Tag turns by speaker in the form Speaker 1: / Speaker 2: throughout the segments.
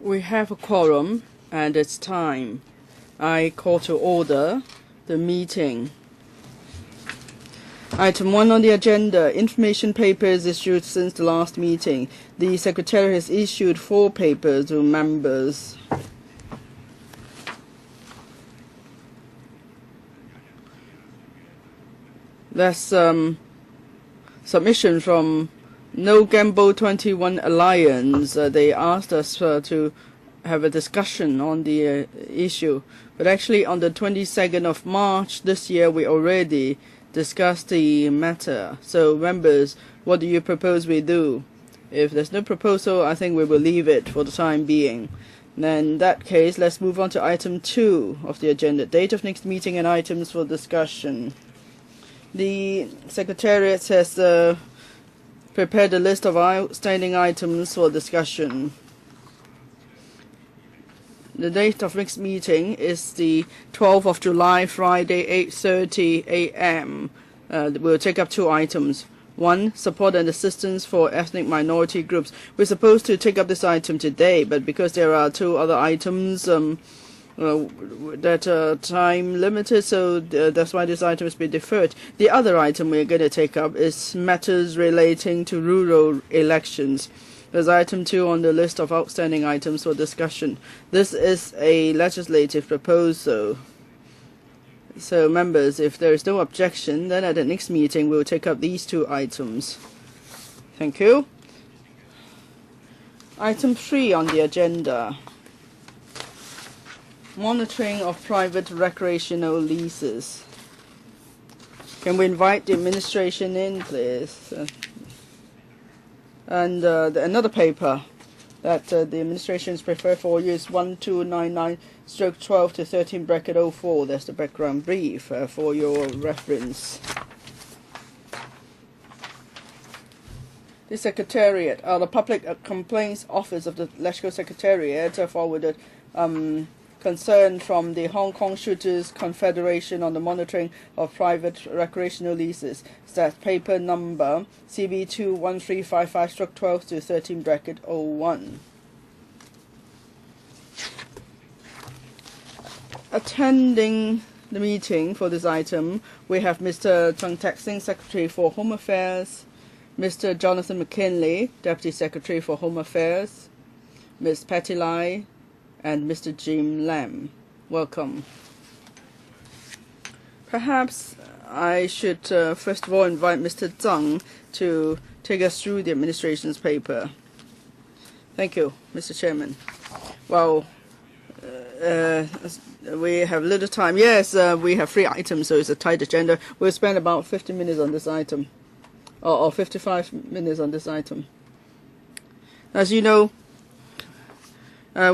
Speaker 1: We have a quorum, and it's time. I call to order the meeting. Item 1 on the agenda, information papers issued since the last meeting. The Secretary has issued 4 papers to members. That's submission from No Gamble 21 Alliance. They asked us to have a discussion on the issue. But actually on the 22nd of March this year we already discussed the matter. So members, what do you propose we do? If there's no proposal, I think we will leave it for the time being. Then in that case, let's move on to item 2 of the agenda, date of next meeting and items for discussion. The Secretariat has prepared a list of outstanding items for discussion. The date of next meeting is the 12th of July, Friday, 8:30 a.m. We'll take up 2 items. 1, support and assistance for ethnic minority groups. We're supposed to take up this item today, but because there are 2 other items that are time limited, so that's why this item has been deferred. The other item we're going to take up is matters relating to rural elections. There's item 2 on the list of outstanding items for discussion. This is a legislative proposal. So members, if there is no objection, then at the next meeting we'll take up these 2 items. Thank you. Item 3 on the agenda. Monitoring of private recreational leases. Can we invite the administration in, please? And another paper that the administration is preferred for you is 1299/12-13-04. That's the background brief for your reference. The Secretariat, the Public Complaints Office of the Legislative Secretariat forwarded concern from the Hong Kong Shooters Confederation on the monitoring of private recreational leases. That's paper number CB21355/12-13-01. Attending the meeting for this item, we have Mr. Chung Taek-sing, Secretary for Home Affairs, Mr. Jonathan McKinley, Deputy Secretary for Home Affairs, Ms. Patty Lai, and Mr. Jim Lam. Welcome. Perhaps I should first of all invite Mr. Zhang to take us through the administration's paper. Thank you, Mr. Chairman. Well, we have little time. Yes, we have 3 items, so it's a tight agenda. We'll spend about 50 minutes on this item, or 55 minutes on this item. As you know,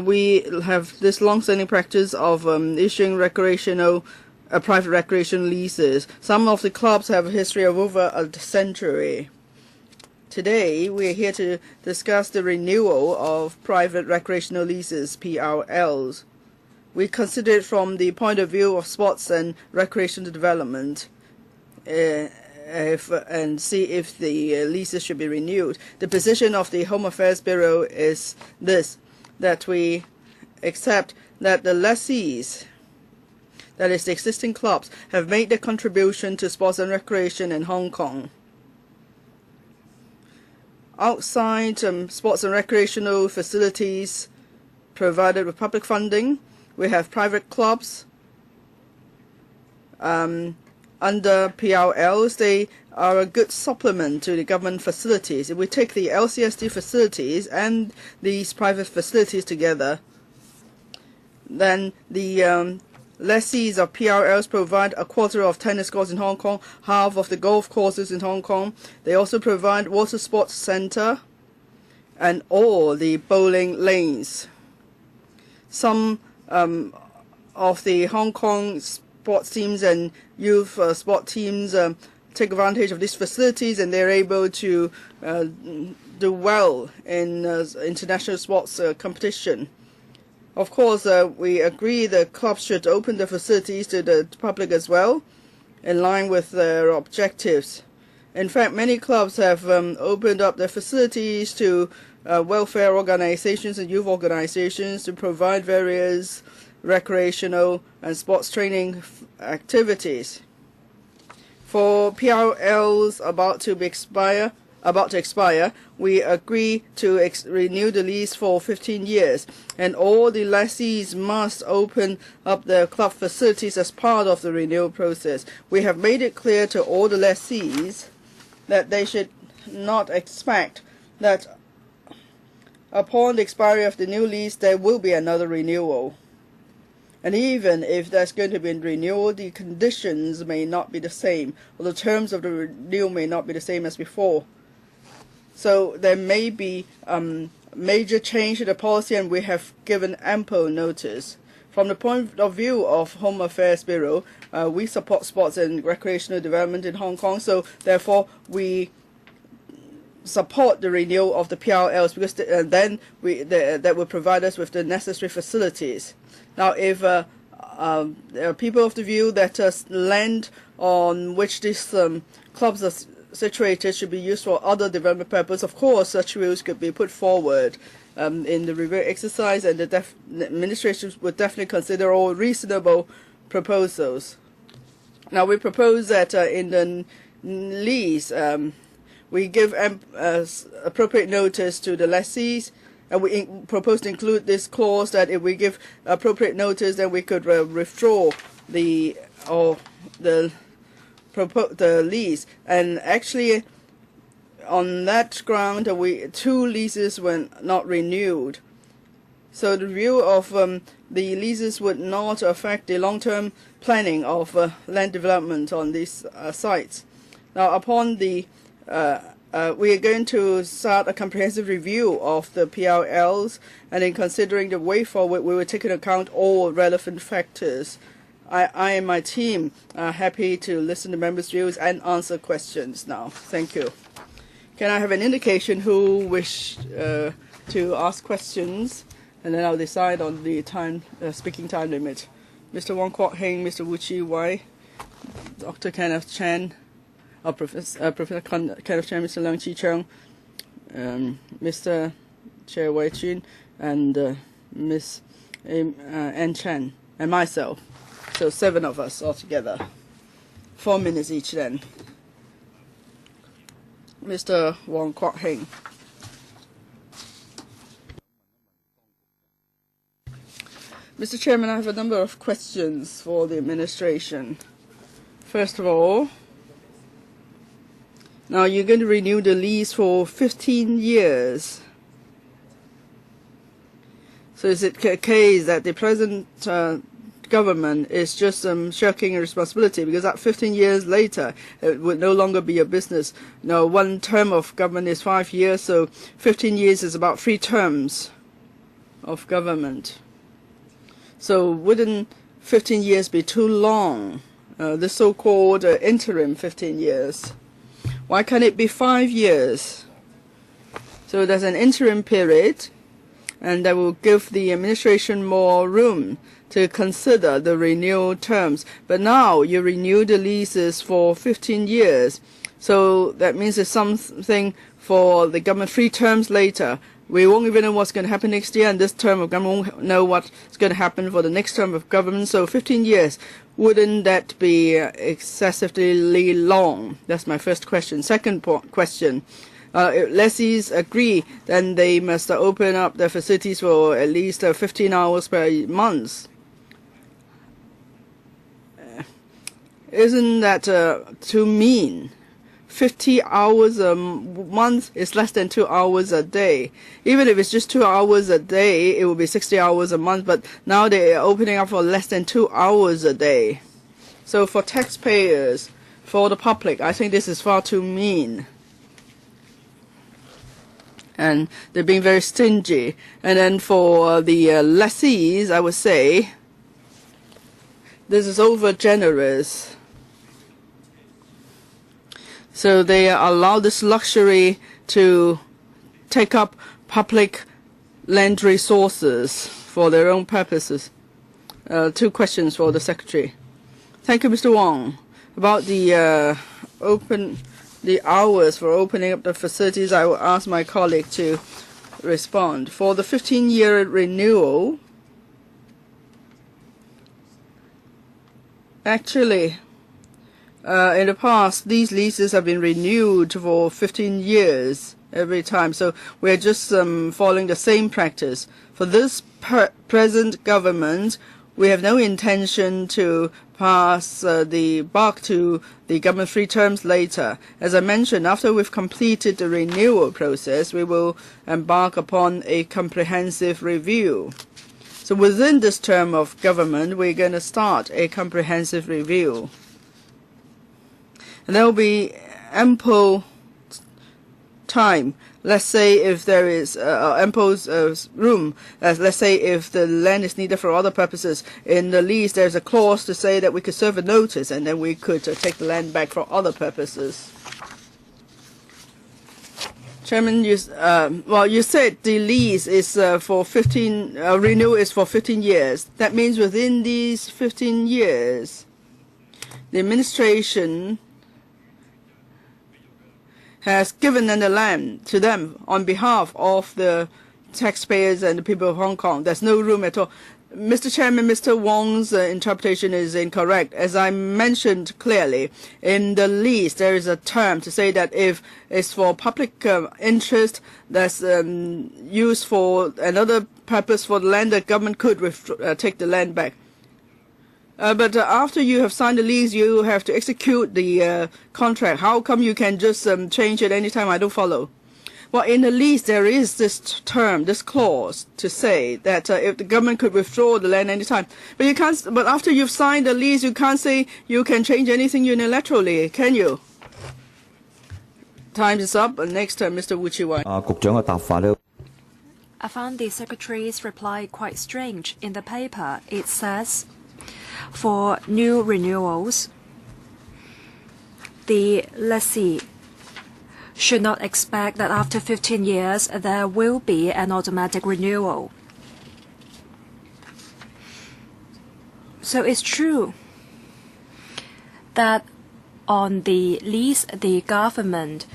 Speaker 1: we have this long-standing practice of issuing private recreational leases. Some of the clubs have a history of over a century. Today, we are here to discuss the renewal of private recreational leases, PRLs. We consider it from the point of view of sports and recreational development and see if the leases should be renewed. The position of the Home Affairs Bureau is this, that we accept that the lessees, that is the existing clubs, have made their contribution to sports and recreation in Hong Kong. Outside sports and recreational facilities provided with public funding, we have private clubs under PRLs. They are a good supplement to the government facilities. If we take the LCSD facilities and these private facilities together, then the lessees of PRLs provide a quarter of tennis courts in Hong Kong, half of the golf courses in Hong Kong. They also provide water sports center and all the bowling lanes. Some of the Hong Kong sports teams and youth sport teams take advantage of these facilities, and they're able to do well in international sports competition. Of course, we agree the clubs should open the facilities to the public as well, in line with their objectives. In fact, many clubs have opened up their facilities to welfare organizations and youth organizations to provide various recreational and sports training activities. For PRLs about to expire, we agree to renew the lease for 15 years, and all the lessees must open up their club facilities as part of the renewal process. We have made it clear to all the lessees that they should not expect that upon the expiry of the new lease there will be another renewal. And even if there's going to be a renewal, the conditions may not be the same, or the terms of the renewal may not be the same as before. So there may be major change to the policy, and we have given ample notice. From the point of view of Home Affairs Bureau, we support sports and recreational development in Hong Kong, so therefore we support the renewal of the PRLs, because then that will provide us with the necessary facilities. Now, if there are people of the view that land on which these clubs are situated should be used for other development purposes, of course such rules could be put forward in the review exercise, and the administration would definitely consider all reasonable proposals. Now, we propose that in the lease we give appropriate notice to the lessees, and we propose to include this clause that if we give appropriate notice, then we could withdraw the lease. And actually, on that ground, two leases were not renewed. So the review of the leases would not affect the long-term planning of land development on these sites. Now, upon the we are going to start a comprehensive review of the PRLs, and in considering the way forward, we will take into account all relevant factors. I and my team are happy to listen to members' views and answer questions now. Thank you. Can I have an indication who wish to ask questions, and then I'll decide on the speaking time limit. Mr. Wong Kwok-hing, Mr. Wu Chi-wai, Dr. Kenneth Chan, Professor Kenneth Chan, Mr. Leung Chi-chung, Mr. Chair Wei Chun, and Ms. Ann Chan, and myself. So 7 of us altogether. 4 minutes each then. Mr. Wong Kwok-hing. Mr. Chairman, I have a number of questions for the administration. First of all, now you're going to renew the lease for 15 years. So is it a case that the present government is just shirking a responsibility, because at 15 years later it would no longer be a business? Now, one term of government is 5 years, so 15 years is about 3 terms of government. So wouldn't 15 years be too long, the so-called interim 15 years? Why can't it be 5 years? So there's an interim period, and that will give the administration more room to consider the renewal terms. But now you renew the leases for 15 years. So that means there's something for the government 3 terms later. We won't even know what's going to happen next year, and this term of government won't know what's going to happen for the next term of government. So 15 years, wouldn't that be excessively long? That's my first question. Second question. If lessees agree, then they must open up their facilities for at least 15 hours per month. Isn't that too mean? 50 hours a month is less than 2 hours a day. Even if it's just 2 hours a day, it will be 60 hours a month, but now they are opening up for less than 2 hours a day. So for taxpayers, for the public, I think this is far too mean. And they're being very stingy. And then for the lessees, I would say, this is over generous. So they allow this luxury to take up public land resources for their own purposes. 2 questions for the Secretary. Thank you, Mr. Wong. About the hours for opening up the facilities, I will ask my colleague to respond. For the 15-year renewal, actually, in the past, these leases have been renewed for 15 years every time. So we're just following the same practice. For this present government, we have no intention to pass the buck to the government 3 terms later. As I mentioned, after we've completed the renewal process, we will embark upon a comprehensive review. So within this term of government, we're going to start a comprehensive review. And there will be ample time. Let's say if there is ample room, let's say if the land is needed for other purposes, in the lease there's a clause to say that we could serve a notice and then we could take the land back for other purposes. Chairman, you said the lease is for 15, renewal is for 15 years. That means within these 15 years, the administration has given the land to them on behalf of the taxpayers and the people of Hong Kong. There's no room at all. Mr. Chairman, Mr. Wong's interpretation is incorrect. As I mentioned clearly, in the lease there is a term to say that if it's for public interest that's used for another purpose for the land, the government could take the land back. But after you have signed the lease, you have to execute the contract. How come you can just change it anytime? I don't follow. Well, in the lease, there is this term, this clause to say that if the government could withdraw the land anytime. But you can't. But after you've signed the lease, you can't say you can change anything unilaterally, can you? Time is up. Next, Mr. Wu Chi-wai.
Speaker 2: I found the Secretary's reply quite strange. In the paper, it says, for new renewals, the lessee should not expect that after 15 years there will be an automatic renewal. So it's true that on the lease, the government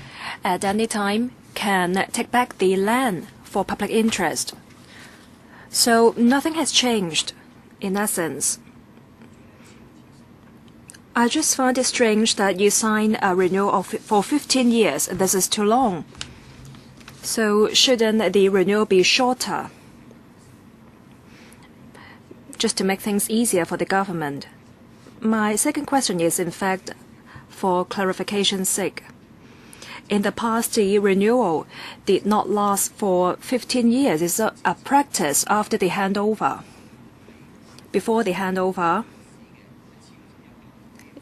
Speaker 2: at any time can take back the land for public interest. So nothing has changed in essence. I just find it strange that you sign a renewal for 15 years. This is too long. So shouldn't the renewal be shorter? Just to make things easier for the government. My second question is, in fact, for clarification's sake. In the past, the renewal did not last for 15 years. It's a practice after the handover. Before the handover,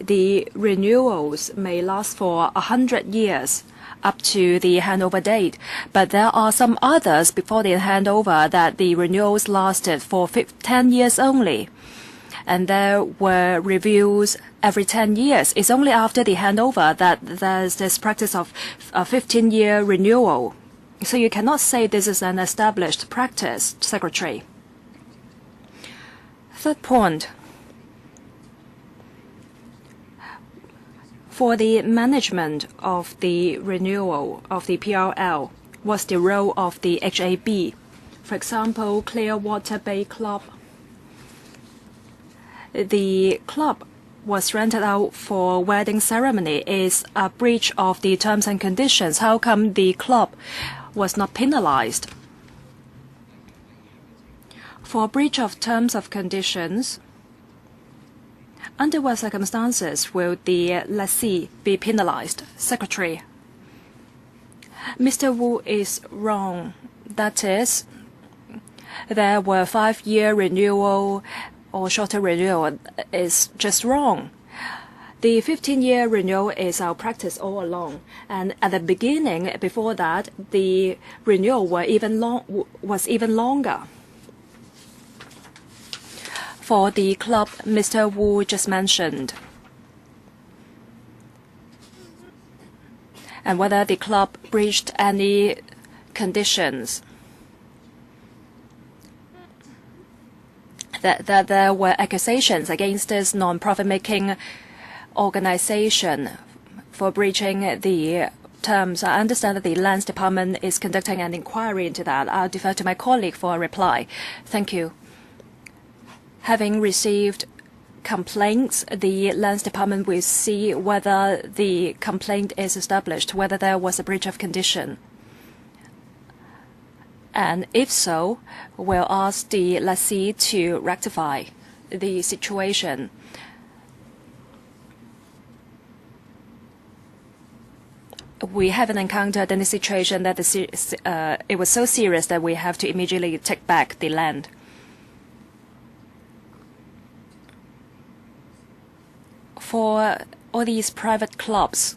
Speaker 2: the renewals may last for 100 years up to the handover date, but there are some others before the handover that the renewals lasted for 10 years only. And there were reviews every 10 years. It's only after the handover that there's this practice of a 15-year renewal. So you cannot say this is an established practice, Secretary. Third point. For the management of the renewal of the PRL, what's the role of the HAB? For example, Clearwater Bay Club. The club was rented out for wedding ceremony. Is a breach of the terms and conditions. How come the club was not penalized? For breach of terms of conditions, under what circumstances will the lessee be penalized? Secretary. Mr. Wu is wrong. That is, there were 5-year renewal or shorter renewal is just wrong. The 15-year renewal is our practice all along. And at the beginning, before that, the renewal was even longer. For the club Mr. Wu just mentioned, and whether the club breached any conditions, that there were accusations against this non-profit-making organization for breaching the terms, I understand that the Lands Department is conducting an inquiry into that. I'll defer to my colleague for a reply. Thank you. Having received complaints, the Lands Department will see whether the complaint is established, whether there was a breach of condition. And if so, we'll ask the lessee to rectify the situation. We haven't encountered any situation that it was so serious that we have to immediately take back the land. For all these private clubs,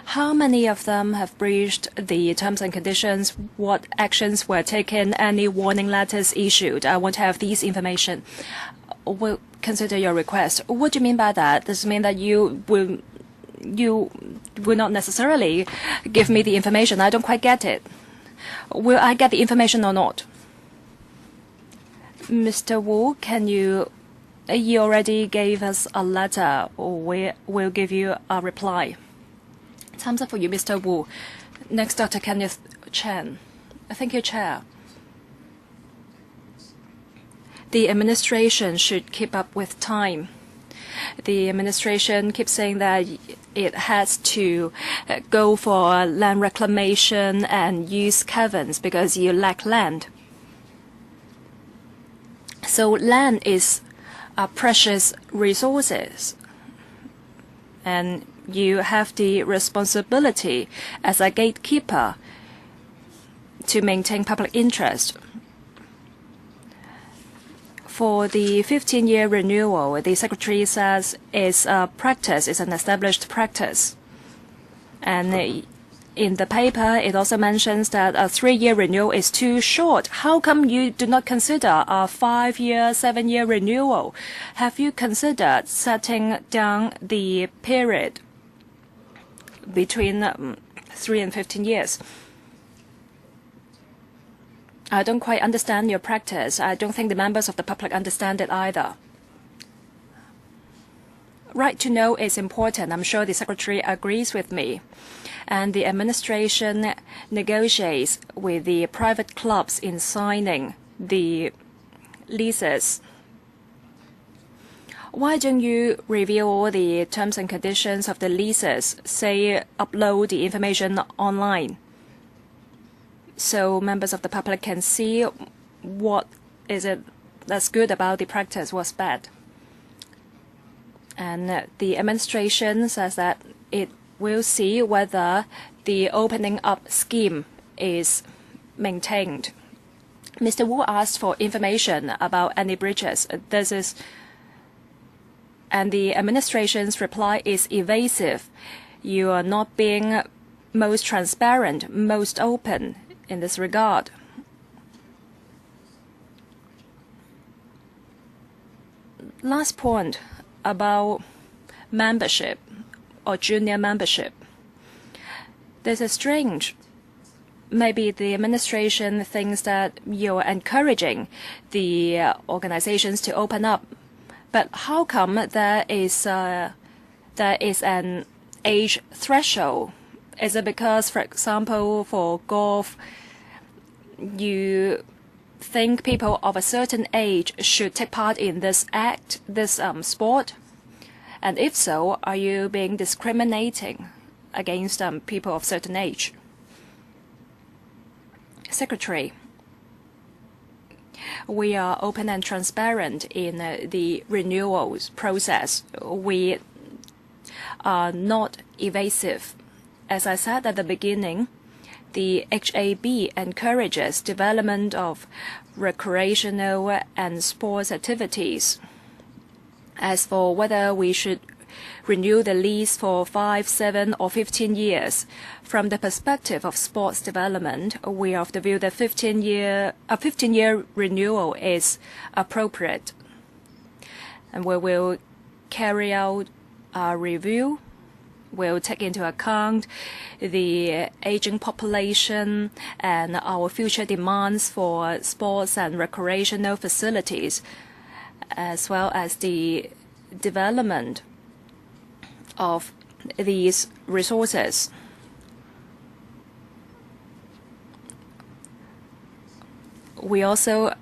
Speaker 2: how many of them have breached the terms and conditions? What actions were taken? Any warning letters issued? I want to have these information. We'll consider your request. What do you mean by that? Does it mean that you will not necessarily give me the information? I don't quite get it. Will I get the information or not? Mr. Wu, can you already gave us a letter, or we'll give you a reply. Time's up for you, Mr. Wu. Next, Dr. Kenneth Chen. Thank you, Chair. The administration should keep up with time. The administration keeps saying that it has to go for land reclamation and use caverns because you lack land. So land is a precious resources, and you have the responsibility as a gatekeeper to maintain public interest. For the 15-year renewal, the Secretary says is a practice, is an established practice. And in the paper, it also mentions that a 3-year renewal is too short. How come you do not consider a 5-year, 7-year renewal? Have you considered setting down the period between 3 and 15 years? I don't quite understand your practice. I don't think the members of the public understand it either. Right to know is important. I'm sure the Secretary agrees with me. And the administration negotiates with the private clubs in signing the leases. Why don't you review all the terms and conditions of the leases, say upload the information online, so members of the public can see what is it that's good about the practice, what's bad. And the administration says that it will see whether the opening up scheme is maintained. Mr. Wu asked for information about any breaches. And the administration's reply is evasive. You are not being most transparent, most open in this regard. Last point about membership or junior membership. This is strange. Maybe the administration thinks that you're encouraging the organizations to open up. But how come there is an age threshold? Is it because, for example, for golf, you think people of a certain age should take part in this sport? And if so, are you being discriminating against people of certain age? Secretary, we are open and transparent in the renewals process. We are not evasive. As I said at the beginning, the HAB encourages development of recreational and sports activities. As for whether we should renew the lease for 5, 7, or 15 years, from the perspective of sports development, we are of the view that a 15-year renewal is appropriate. And we will carry out a review. We'll take into account the aging population and our future demands for sports and recreational facilities, as well as the development of these resources. we also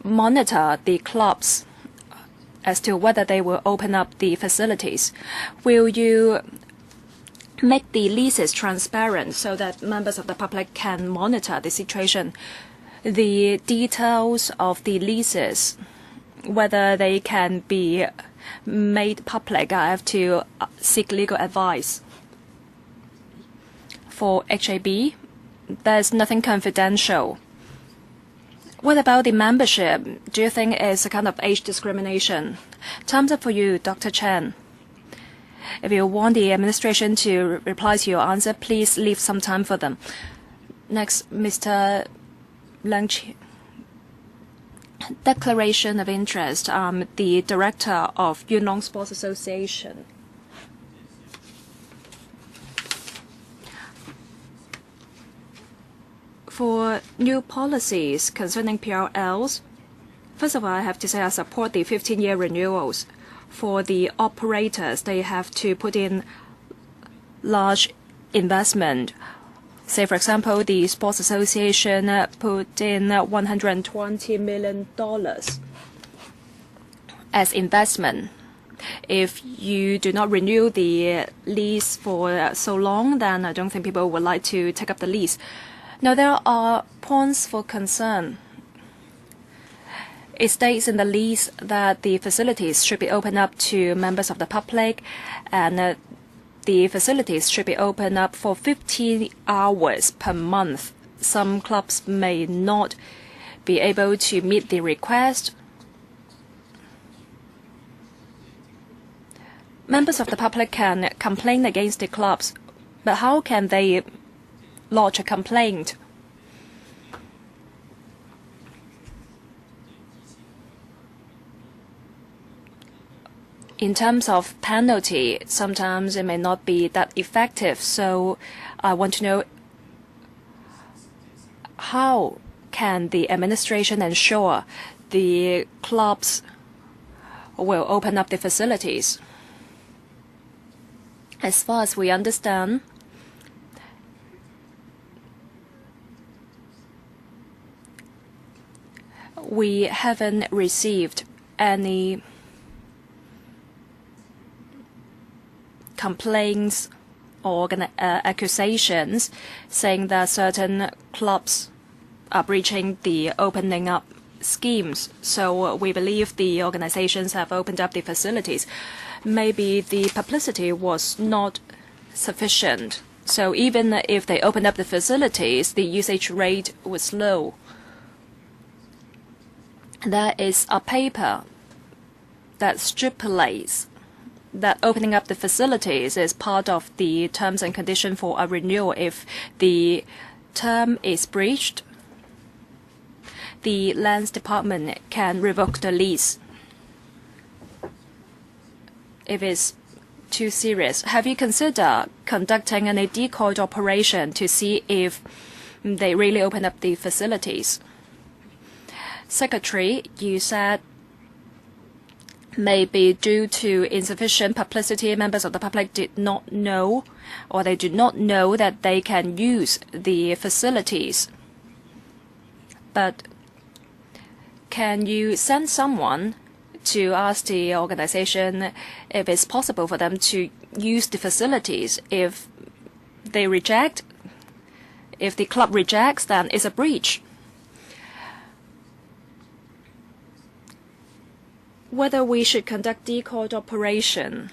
Speaker 2: monitor the clubs as to whether they will open up the facilities. Will you make the leases transparent so that members of the public can monitor the situation? The details of the leases, whether they can be made public, I have to seek legal advice. For HAB, there's nothing confidential. What about the membership? Do you think it's a kind of age discrimination? Time's up for you, Dr. Chen. If you want the administration to reply to your answer, please leave some time for them. Next, Mr. Leung. Declaration of interest. The director of Yunlong Sports Association. For new policies concerning PRLs, first of all, I have to say I support the 15-year renewals. For the operators, they have to put in large investment. Say, for example, the Sports Association put in $120 million as investment. If you do not renew the lease for so long, then I don't think people would like to take up the lease. Now, there are points for concern. It states in the lease that the facilities should be opened up to members of the public, and the facilities should be opened up for 15 hours per month. Some clubs may not be able to meet the request. Members of the public can complain against the clubs, but how can they lodge a complaint? In terms of penalty, sometimes it may not be that effective. So I want to know, how can the administration ensure the clubs will open up the facilities? As far as we understand, we haven't received any complaints or accusations saying that certain clubs are breaching the opening up schemes. So we believe the organizations have opened up the facilities. Maybe the publicity was not sufficient. So even if they opened up the facilities, the usage rate was low. There is a paper that stipulates that opening up the facilities is part of the terms and conditions for a renewal. If the term is breached, the Lands Department can revoke the lease if it's too serious. Have you considered conducting any decoy operation to see if they really open up the facilities? Secretary, you said maybe due to insufficient publicity, members of the public did not know, or they do not know that they can use the facilities. But can you send someone to ask the organization if it's possible for them to use the facilities? If they reject, if the club rejects, then it's a breach. Whether we should conduct decoy operation,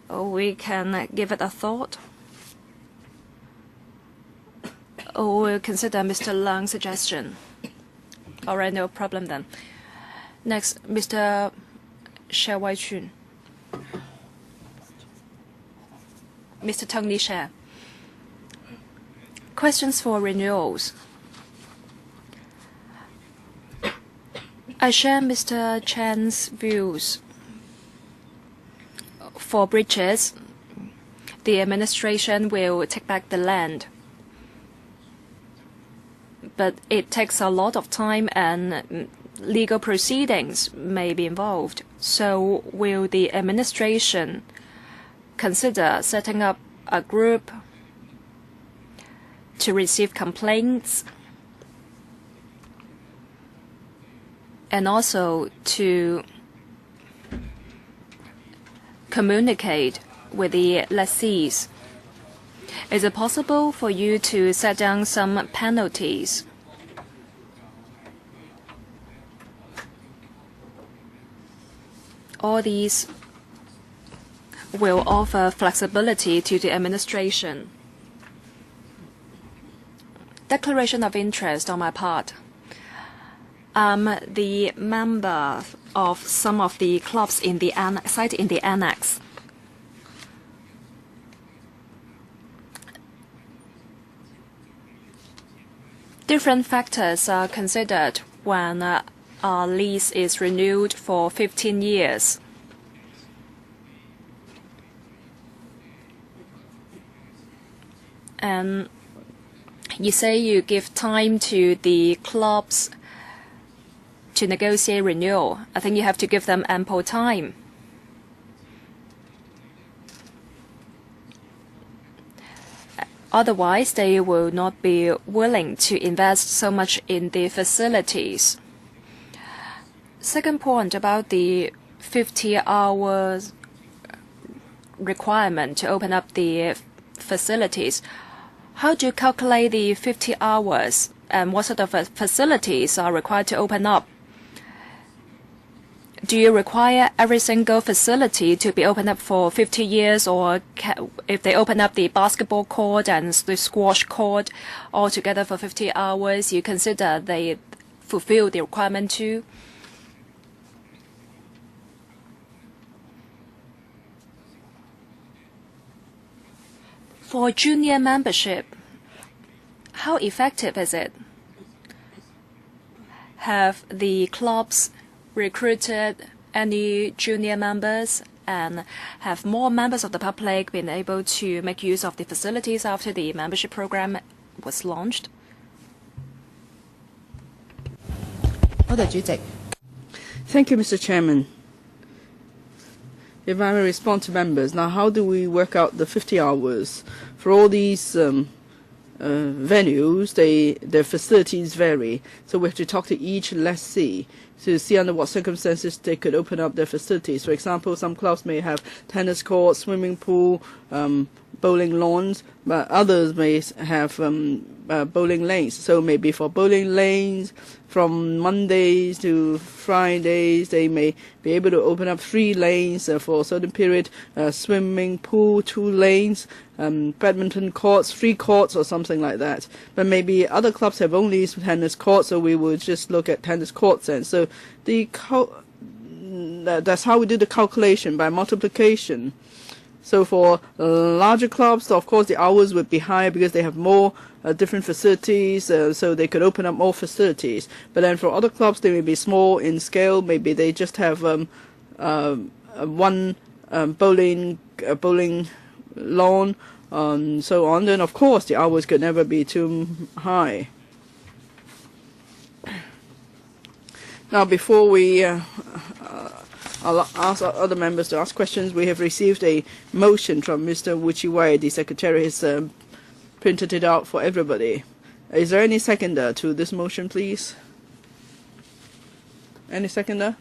Speaker 2: we can give it a thought. Or we'll consider Mr. Leung's suggestion. All right, no problem then. Next, Mr. Chun. Mr. Tung Li Share. Questions for renewals. I share Mr. Chen's views. For breaches, the administration will take back the land. But it takes a lot of time and legal proceedings may be involved. So will the administration consider setting up a group to receive complaints and also to communicate with the lessees. Is it possible for you to set down some penalties? All these will offer flexibility to the administration. Declaration of interest on my part. I'm the member of some of the clubs in the site in the annex. Different factors are considered when a lease is renewed for 15 years. And you say you give time to the clubs to negotiate renewal. I think you have to give them ample time. Otherwise, they will not be willing to invest so much in the facilities. Second point about the 50 hours requirement to open up the facilities. How do you calculate the 50 hours and what sort of facilities are required to open up? Do you require every single facility to be opened up for 50 years, or if they open up the basketball court and the squash court all together for 50 hours, you consider they fulfill the requirement too? For junior membership, how effective is it? Have the clubs recruited any junior members, and have more members of the public been able to make use of the facilities after the membership program was launched?
Speaker 1: Thank you, Mr. Chairman. If I may respond to members, now how do we work out the 50 hours? For all these venues, their facilities vary, so we have to talk to each lessee to see under what circumstances they could open up their facilities. For example, some clubs may have tennis courts, swimming pool, bowling lawns, but others may have bowling lanes. So maybe for bowling lanes, from Mondays to Fridays, they may be able to open up 3 lanes for a certain period, swimming pool 2 lanes, badminton courts 3 courts or something like that. But maybe other clubs have only tennis courts, so we will just look at tennis courts. And so that's how we do the calculation, by multiplication. So for larger clubs, of course, the hours would be higher because they have more different facilities, so they could open up more facilities. But then for other clubs, they may be small in scale. Maybe they just have one bowling lawn, so on. Then, of course, the hours could never be too high. Now, before we I'll ask other members to ask questions, we have received a motion from Mr. Wai. The secretary has printed it out for everybody. Is there any seconder to this motion, please? Any seconder?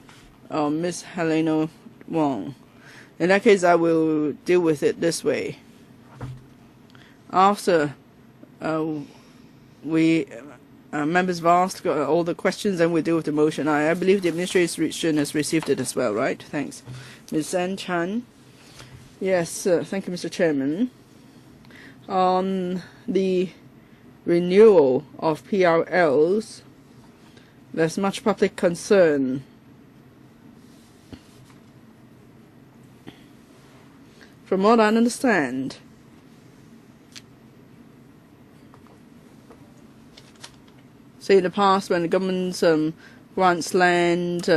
Speaker 1: Ms. Helena Wong. In that case, I will deal with it this way. After members have asked all the questions, and we deal with the motion. I believe the administration has received it as well, right? Thanks. Ms. Zan Chan. Yes, thank you, Mr. Chairman. On the renewal of PRLs, there's much public concern. From what I understand, say in the past, when the government grants land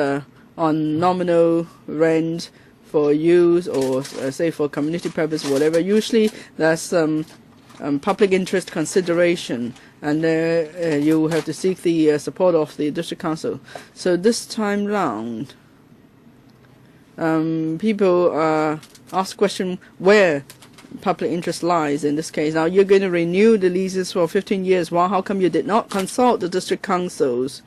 Speaker 1: on nominal rent for use, or say for community purpose or whatever, usually there's public interest consideration, and you have to seek the support of the district council. So this time round, people ask the question where public interest lies in this case. Now, you're going to renew the leases for 15 years. Well, how come you did not consult the district councils?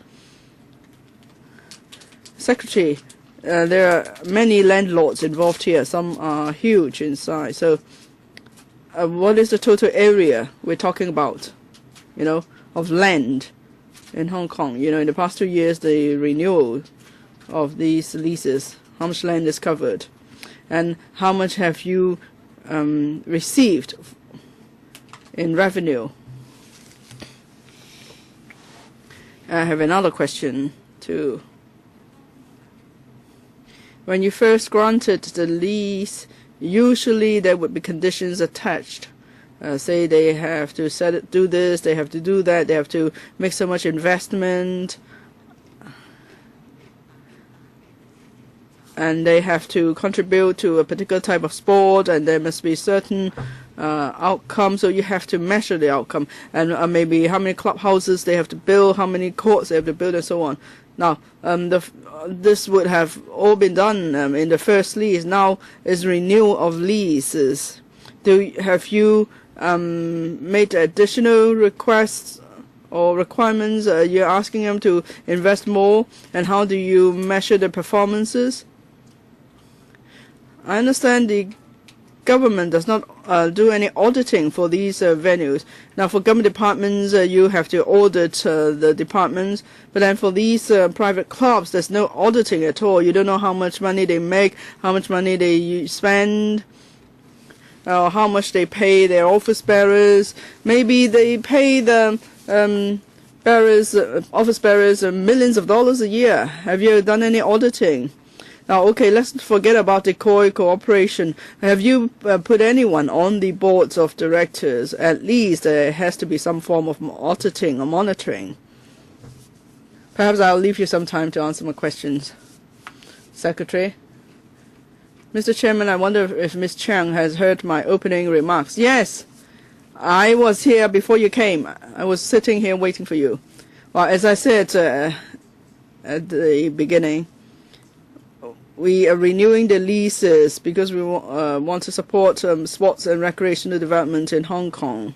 Speaker 1: Secretary, there are many landlords involved here. Some are huge in size. So what is the total area we're talking about, of land in Hong Kong? In the past 2 years, the renewal of these leases, how much land is covered? And how much have you received in revenue? I have another question too. When you first granted the lease, usually there would be conditions attached. Say they have to do this, they have to do that, they have to make so much investment, and they have to contribute to a particular type of sport, and there must be certain outcome. So you have to measure the outcome, and maybe how many clubhouses they have to build, how many courts they have to build, and so on. Now, this would have all been done in the first lease. Now is renewal of leases. Have you made additional requests or requirements? You're asking them to invest more, and how do you measure the performances? I understand the government does not do any auditing for these venues. Now, for government departments, you have to audit the departments, but then for these private clubs, there's no auditing at all. You don't know how much money they make, how much money they spend, how much they pay their office bearers. Maybe they pay the office bearers millions of dollars a year. Have you done any auditing? Now, okay, let's forget about the COI cooperation. Have you put anyone on the boards of directors? At least there has to be some form of auditing or monitoring. Perhaps I'll leave you some time to answer my questions. Secretary? Mr. Chairman, I wonder if Ms. Chang has heard my opening remarks. Yes, I was here before you came. I was sitting here waiting for you. Well, as I said at the beginning, we are renewing the leases because we want to support sports and recreational development in Hong Kong.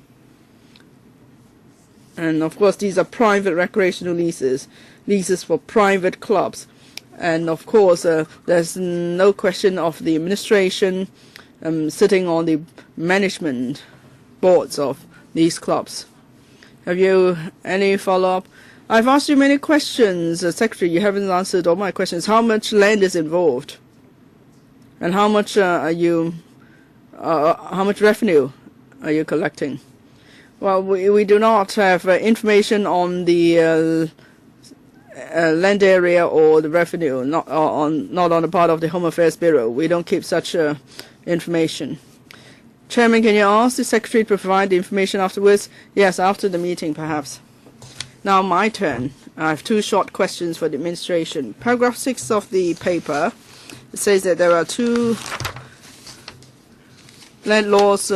Speaker 1: And of course, these are private recreational leases for private clubs. And of course, there's no question of the administration sitting on the management boards of these clubs. Have you any follow-up? I've asked you many questions, Secretary. You haven't answered all my questions. How much land is involved, and how much how much revenue are you collecting? Well, we do not have information on the land area or the revenue, not on the part of the Home Affairs Bureau. We don't keep such information. Chairman, can you ask the Secretary to provide the information afterwards? Yes, after the meeting, perhaps. Now my turn. I have two short questions for the administration. Paragraph 6 of the paper, it says that there are two landlords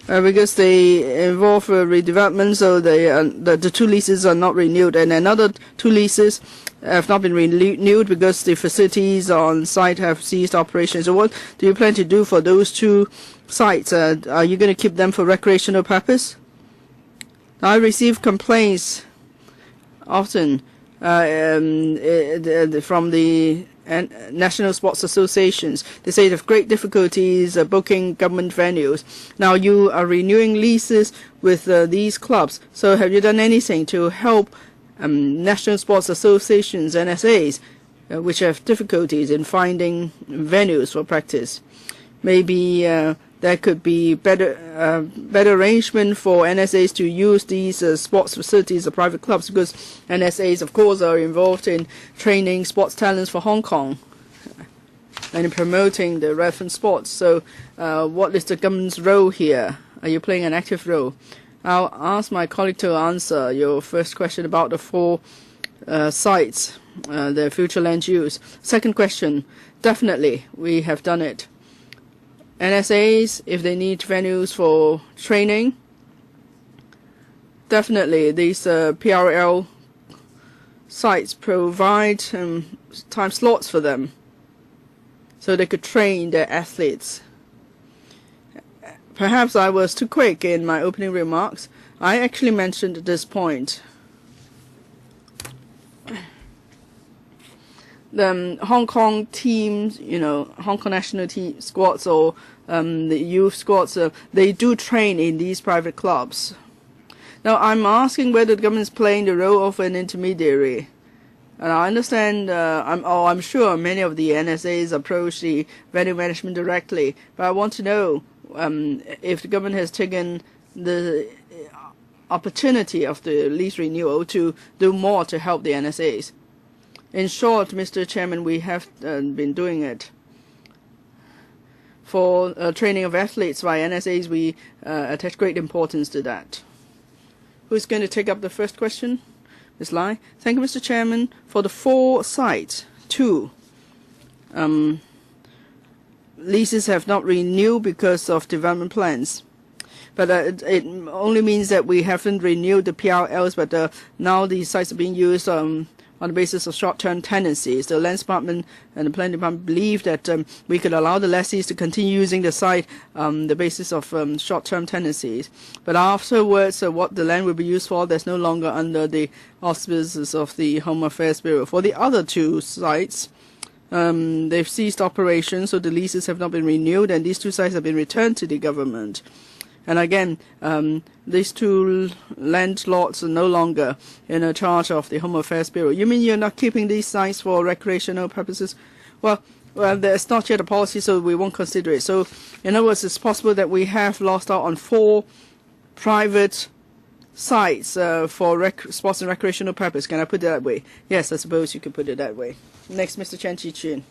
Speaker 1: because they involve redevelopment, so the two leases are not renewed, and another two leases have not been renewed because the facilities on site have ceased operations. So what do you plan to do for those two sites? Are you going to keep them for recreational purpose? I receive complaints often from the national sports associations. They say they have great difficulties booking government venues. Now you are renewing leases with these clubs. So have you done anything to help national sports associations, NSAs, which have difficulties in finding venues for practice? Maybe there could be better arrangement for NSAs to use these sports facilities of private clubs, because NSAs, of course, are involved in training sports talents for Hong Kong and in promoting the relevant sports. So what is the government's role here? Are you playing an active role? I'll ask my colleague to answer your first question about the four sites, the future land use. Second question, definitely, we have done it. NSAs, if they need venues for training, definitely these PRL sites provide time slots for them so they could train their athletes. Perhaps I was too quick in my opening remarks. I actually mentioned this point. the Hong Kong teams, Hong Kong national team squads or the youth squads, they do train in these private clubs. Now, I'm asking whether the government is playing the role of an intermediary. And I understand, I'm sure many of the NSAs approach the venue management directly, but I want to know if the government has taken the opportunity of the lease renewal to do more to help the NSAs. In short, Mr. Chairman, we have been doing it. For training of athletes by NSAs, we attach great importance to that. Who's going to take up the first question? Ms. Lai. Thank you, Mr. Chairman. For the 4 sites, 2 leases have not renewed because of development plans. But it only means that we haven't renewed the PRLs, but now these sites are being used on the basis of short-term tenancies. The Land Department and the Planning Department believe that we could allow the lessees to continue using the site on the basis of short-term tenancies. But afterwards, what the land will be used for, that's no longer under the auspices of the Home Affairs Bureau. For the other 2 sites, they've ceased operations, so the leases have not been renewed, and these 2 sites have been returned to the government. And again, these 2 landlords are no longer in charge of the Home Affairs Bureau. You mean you're not keeping these sites for recreational purposes? Well, there's not yet a policy, so we won't consider it. So, in other words, it's possible that we have lost out on 4 private sites for sports and recreational purpose. Can I put it that way? Yes, I suppose you could put it that way. Next, Mr. Chen Chi-chun.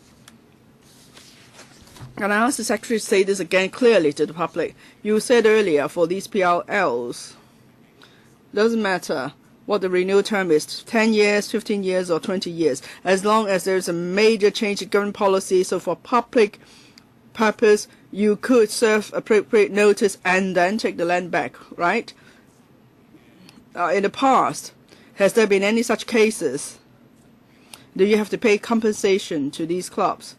Speaker 1: And I ask the Secretary to say this again clearly to the public. You said earlier for these PRLs, doesn't matter what the renewal term is, 10 years, 15 years, or 20 years, as long as there's a major change in government policy. So for public purpose, you could serve appropriate notice and then take the land back, right? In the past, has there been any such cases? Do you have to pay compensation to these clubs?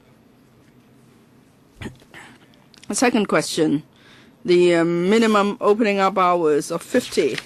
Speaker 1: The second question, the minimum opening up hours of 50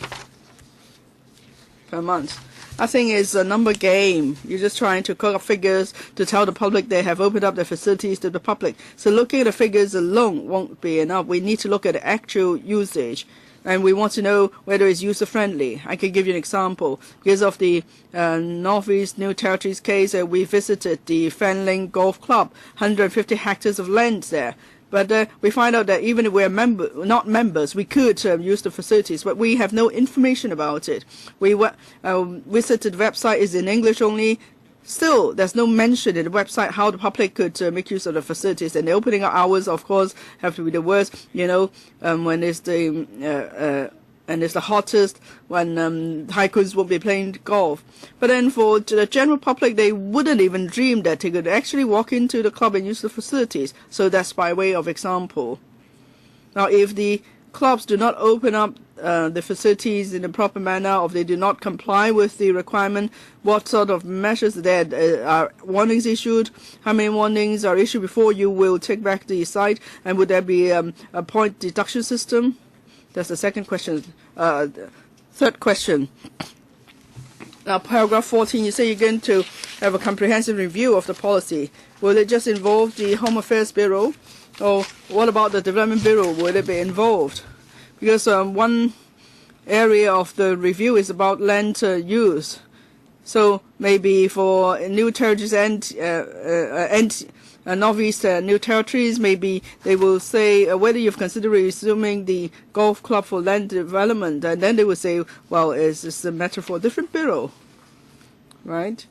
Speaker 1: per month. I think it's a number game. You're just trying to cook up figures to tell the public they have opened up their facilities to the public. So looking at the figures alone won't be enough. We need to look at the actual usage. And we want to know whether it's user-friendly. I can give you an example. Because of the Northeast New Territories case, we visited the Fanling Golf Club, 150 hectares of land there. But we find out that even if we're not members, we could use the facilities, but we have no information about it. We visited the website, is in English only. Still, there's no mention in the website how the public could make use of the facilities. And the opening hours, of course, have to be the worst, when it's the hottest, when tycoons will be playing golf. But then for the general public, they wouldn't even dream that they could actually walk into the club and use the facilities. So that's by way of example. Now, if the clubs do not open up the facilities in a proper manner, or if they do not comply with the requirement, what sort of measures there are warnings issued? How many warnings are issued before you will take back the site? And would there be a point deduction system? That's the second question. Third question. Now, paragraph 14, you say you're going to have a comprehensive review of the policy. Will it just involve the Home Affairs Bureau? Or what about the Development Bureau? Will it be involved? Because one area of the review is about land use. So maybe for new territories and Northeast New Territories, maybe they will say whether you've considered resuming the golf club for land development, and then they will say, well, it's just a matter for a different bureau, right?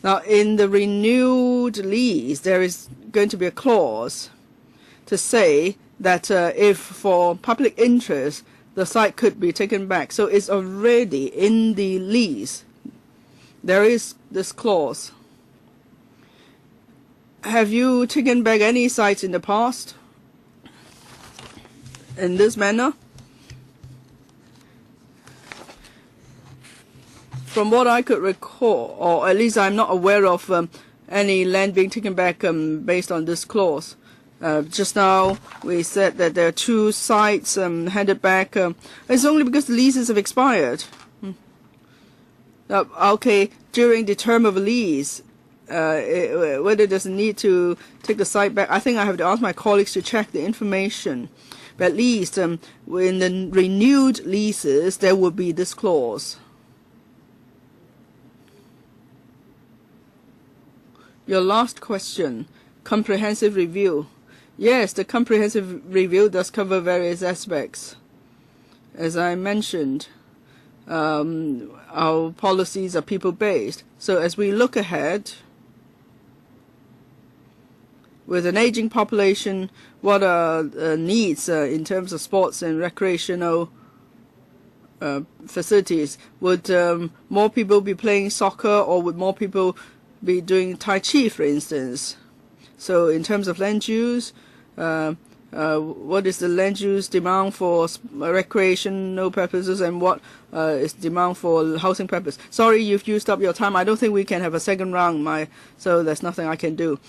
Speaker 1: Now, in the renewed lease, there is going to be a clause to say that if for public interest, the site could be taken back. So it's already in the lease. There is this clause. Have you taken back any sites in the past in this manner? From what I could recall, or at least I'm not aware of any land being taken back based on this clause. Just now we said that there are 2 sites handed back. It's only because the leases have expired. Okay, during the term of a lease, whether there's a need to take the site back. I think I have to ask my colleagues to check the information. But at least in the renewed leases, there will be this clause. Your last question, comprehensive review. Yes, the comprehensive review does cover various aspects. As I mentioned, our policies are people-based. So as we look ahead, with an aging population, what are needs in terms of sports and recreational facilities? Would more people be playing soccer, or would more people be doing Tai Chi, for instance? So in terms of land use, what is the land use demand for recreational purposes, and what is demand for housing purpose? Sorry, you've used up your time. I don't think we can have a second round, so there's nothing I can do.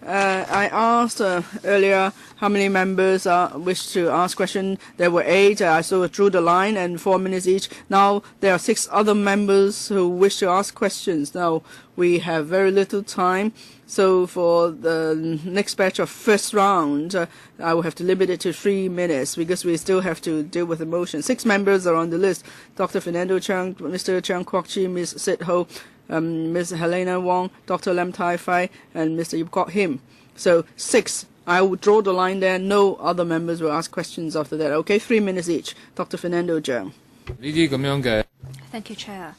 Speaker 1: I asked earlier how many members wish to ask questions. There were 8. I sort of drew the line, and 4 minutes each. Now there are 6 other members who wish to ask questions. Now we have very little time. So for the next batch of first round, I will have to limit it to 3 minutes because we still have to deal with the motion. 6 members are on the list: Dr. Fernando Chung, Mr. Wong Kwok-hing, Ms. Sit Ho, Ms. Helena Wong, Dr. Lam Tai Fai, and Mr. Hon Kwok-hing. So 6. I will draw the line there. No other members will ask questions after that. Okay, 3 minutes each. Dr. Fernando Chung.
Speaker 2: Thank you, Chair.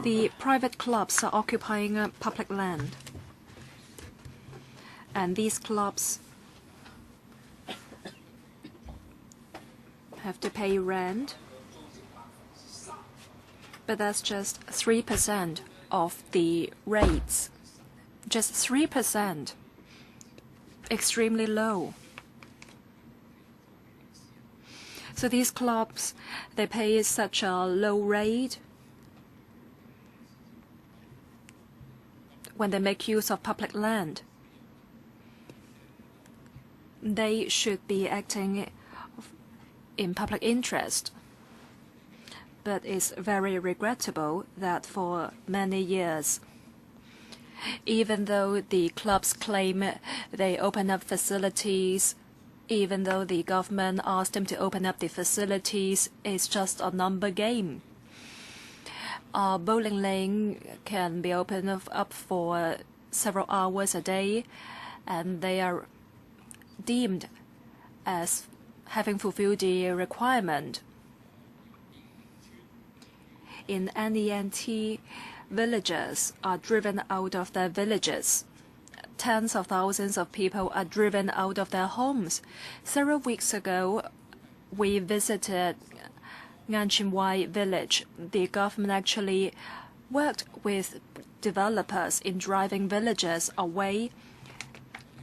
Speaker 2: The private clubs are occupying public land, and these clubs have to pay rent, but that's just 3% of the rates. Just 3%. Extremely low. So these clubs, they pay such a low rate when they make use of public land. They should be acting in public interest. But it's very regrettable that for many years, even though the clubs claim they open up facilities, even though the government asked them to open up the facilities, it's just a number game. Our bowling lane can be opened up for several hours a day, and they are deemed as having fulfilled the requirement. In NENT, villagers are driven out of their villages. Tens of thousands of people are driven out of their homes. Several weeks ago, we visited Nganchimwai village. The government actually worked with developers in driving villagers away,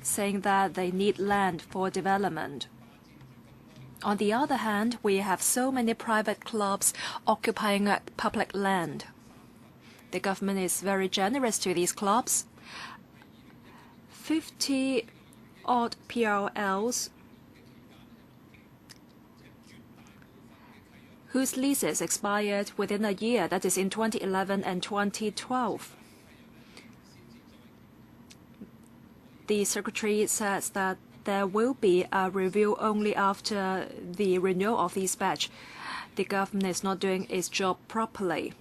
Speaker 2: saying that they need land for development. On the other hand, we have so many private clubs occupying public land. The government is very generous to these clubs. 50-odd PRLs whose leases expired within a year, that is in 2011 and 2012. The Secretary says that there will be a review only after the renewal of this batch. The government is not doing its job properly.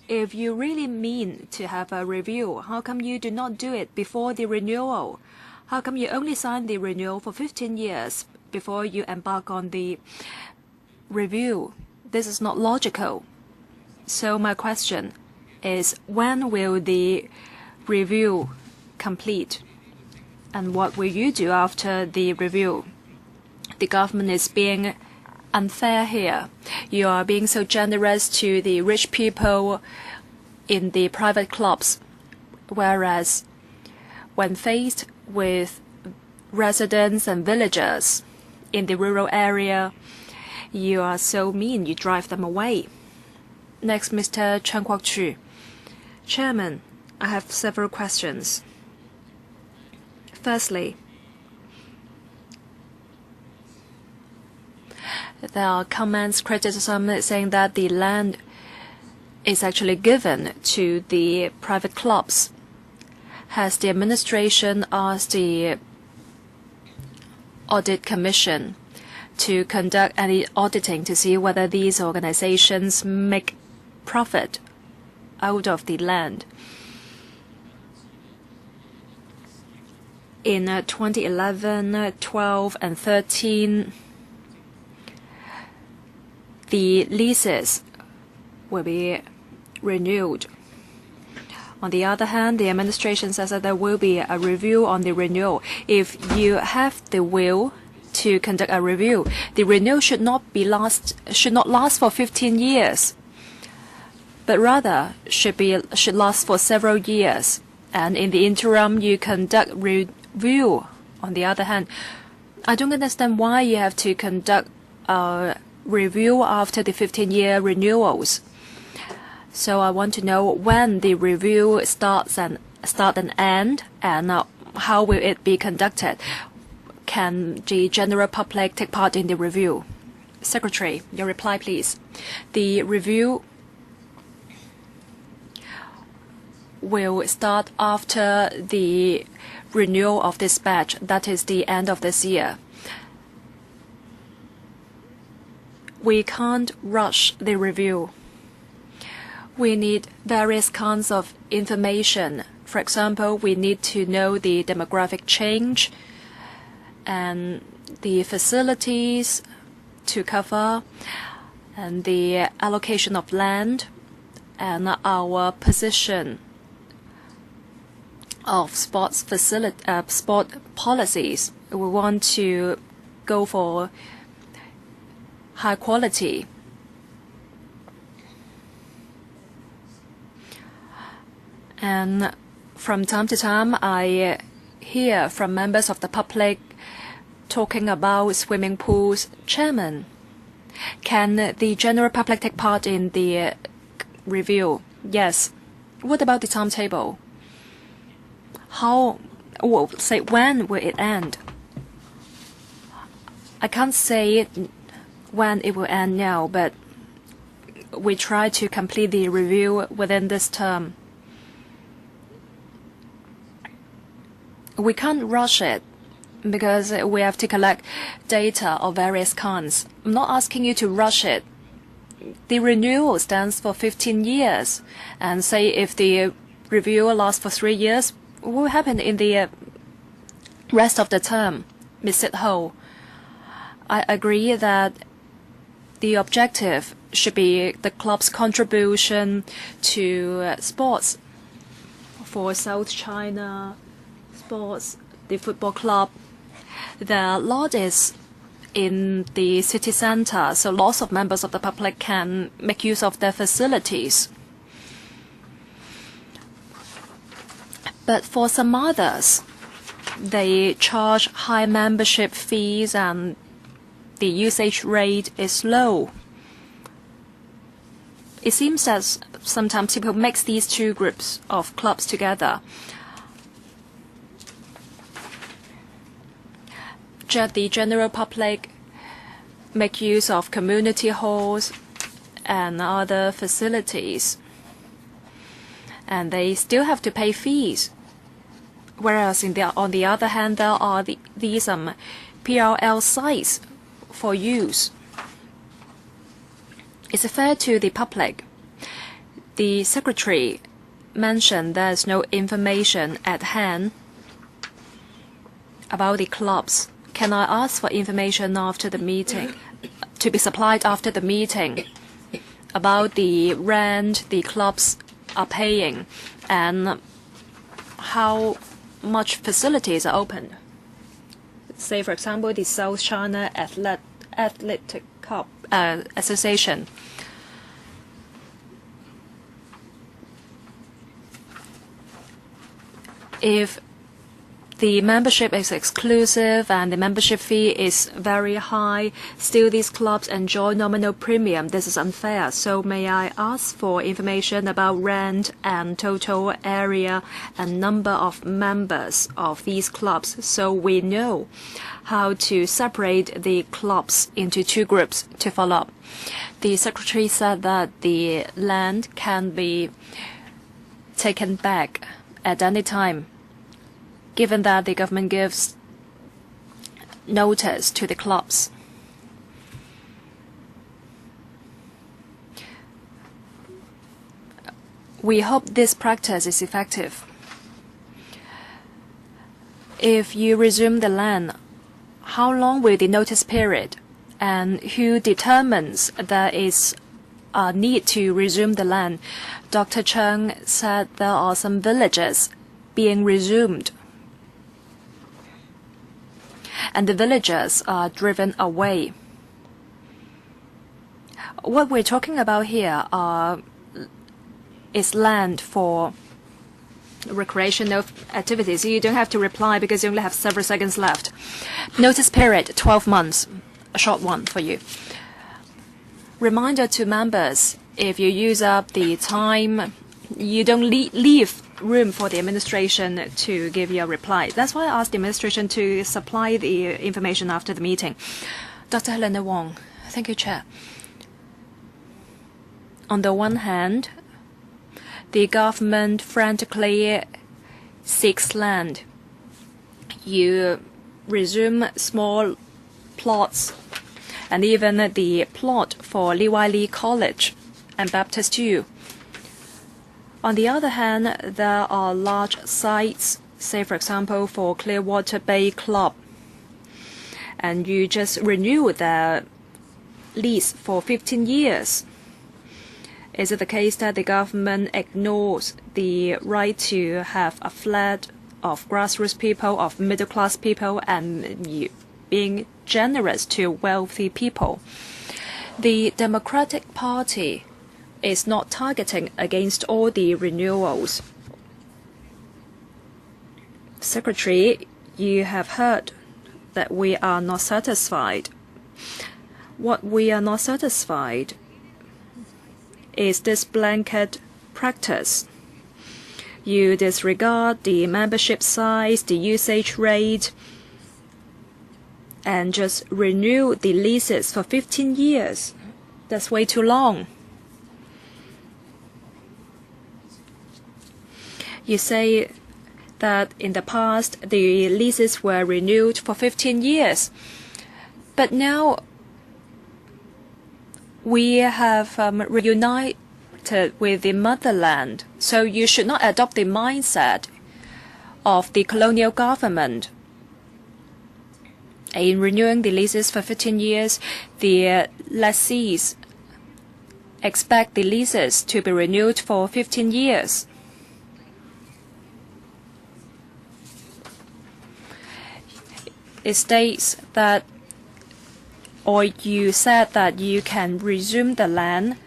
Speaker 2: If you really mean to have a review, how come you do not do it before the renewal? How come you only sign the renewal for 15 years before you embark on the review? This is not logical. So my question is, when will the review complete? And what will you do after the review? The government is being unfair here. You are being so generous to the rich people in the private clubs, whereas when faced with residents and villagers in the rural area, you are so mean, you drive them away. Next, Mr. Chun Kwok-chu. Chairman, I have several questions. Firstly, there are comments, criticism saying that the land is actually given to the private clubs. Has the administration asked the audit commission to conduct any auditing to see whether these organizations make profit out of the land? In 2011, 12, and 13, the leases will be renewed. On the other hand, the administration says that there will be a review on the renewal. If you have the will to conduct a review, the renewal should not last for 15 years, but rather should last for several years. And in the interim, you conduct review. On the other hand, I don't understand why you have to conduct a review after the 15-year renewals. So I want to know when the review start and end, and how will it be conducted? Can the general public take part in the review? Secretary, your reply, please. The review will start after the renewal of this batch. That is the end of this year. We can't rush the review. We need various kinds of information. For example, we need to know the demographic change and the facilities to cover and the allocation of land and our position of sport policies. We want to go for high quality. And from time to time, I hear from members of the public talking about swimming pools. Chairman, can the general public take part in the review? Yes. What about the timetable? When will it end? I can't say when it will end now, but we try to complete the review within this term. We can't rush it because we have to collect data of various kinds. I'm not asking you to rush it. The renewal stands for 15 years, and say if the review lasts for 3 years, what will happen in the rest of the term? Ms. Sit-ho, I agree that the objective should be the club's contribution to sports. For South China Sports, the football club, the lot is in the city center, so lots of members of the public can make use of their facilities. But for some others, they charge high membership fees and the usage rate is low. It seems that sometimes people mix these two groups of clubs together. The general public make use of community halls and other facilities, and they still have to pay fees. Whereas on the other hand, there are these PRL sites for use. It's fair to the public. The secretary mentioned there's no information at hand about the clubs. Can I ask for information after the meeting, to be supplied after the meeting, about the rent the clubs are paying and how much facilities are open? Say, for example, the South China Athletic Club Association. If the membership is exclusive and the membership fee is very high. Still, these clubs enjoy nominal premium. This is unfair. So may I ask for information about rent and total area and number of members of these clubs so we know how to separate the clubs into two groups to follow up. The secretary said that the land can be taken back at any time, given that the government gives notice to the clubs. We hope this practice is effective. If you resume the land, how long will the notice period, and who determines there is a need to resume the land? Dr. Chung said there are some villages being resumed, and the villagers are driven away. What we're talking about here is land for recreational activities. You don't have to reply because you only have several seconds left. Notice period, 12 months, a short one for you. Reminder to members, if you use up the time, you don't leave room for the administration to give you a reply. That's why I asked the administration to supply the information after the meeting. Dr. Helena Wong. Thank you, Chair. On the one hand, the government frantically seeks land. You resume small plots, and even the plot for Li Wai Li College and Baptist U. On the other hand, there are large sites, say for example for Clearwater Bay Club, and you just renew their lease for 15 years. Is it the case that the government ignores the right to have a flat of grassroots people, of middle-class people, and being generous to wealthy people? The Democratic Party is not targeting against all the renewals. Secretary, you have heard that we are not satisfied. What we are not satisfied is this blanket practice. You disregard the membership size, the usage rate, and just renew the leases for 15 years. That's way too long. You say that in the past the leases were renewed for 15 years, but now we have reunited with the motherland, so you should not adopt the mindset of the colonial government. In renewing the leases for 15 years, the lessees expect the leases to be renewed for 15 years. It states that, or you said that you can resume the land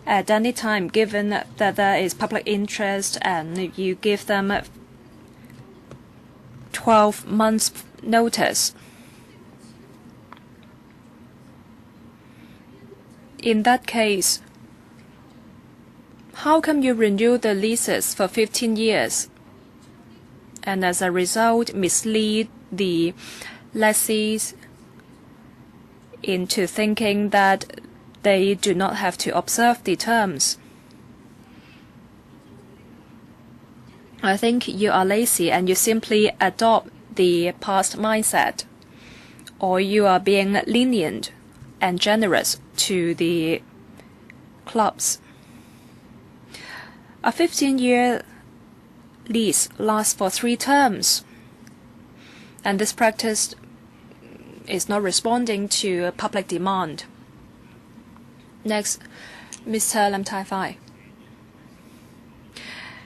Speaker 2: at any time given that there is public interest, and you give them 12 months notice. In that case, how come you renew the leases for 15 years and as a result mislead the lessees into thinking that they do not have to observe the terms? I think you are lazy and you simply adopt the past mindset, or you are being lenient and generous to the clubs. A 15-year lease lasts for 3 terms, and this practice is not responding to public demand. Next, Mr. Lam Tai-fai.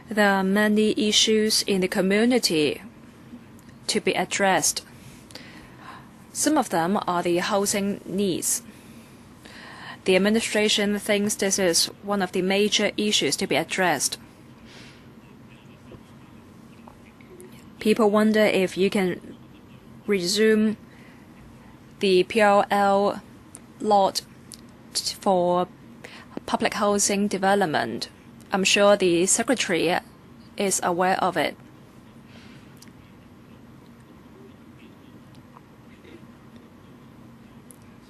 Speaker 2: There are many issues in the community to be addressed. Some of them are the housing needs. The administration thinks this is one of the major issues to be addressed. People wonder if you can resume the PLL lot for public housing development. I'm sure the Secretary is aware of it.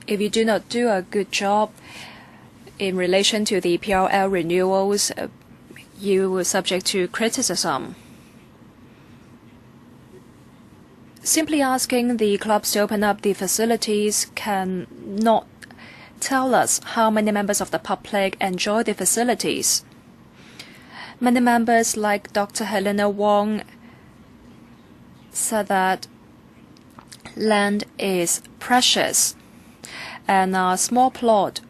Speaker 2: If you do not do a good job in relation to the PLL renewals, you will subject to criticism. Simply asking the clubs to open up the facilities cannot tell us how many members of the public enjoy the facilities. Many members, like Dr. Helena Wong, said that land is precious, and a small plot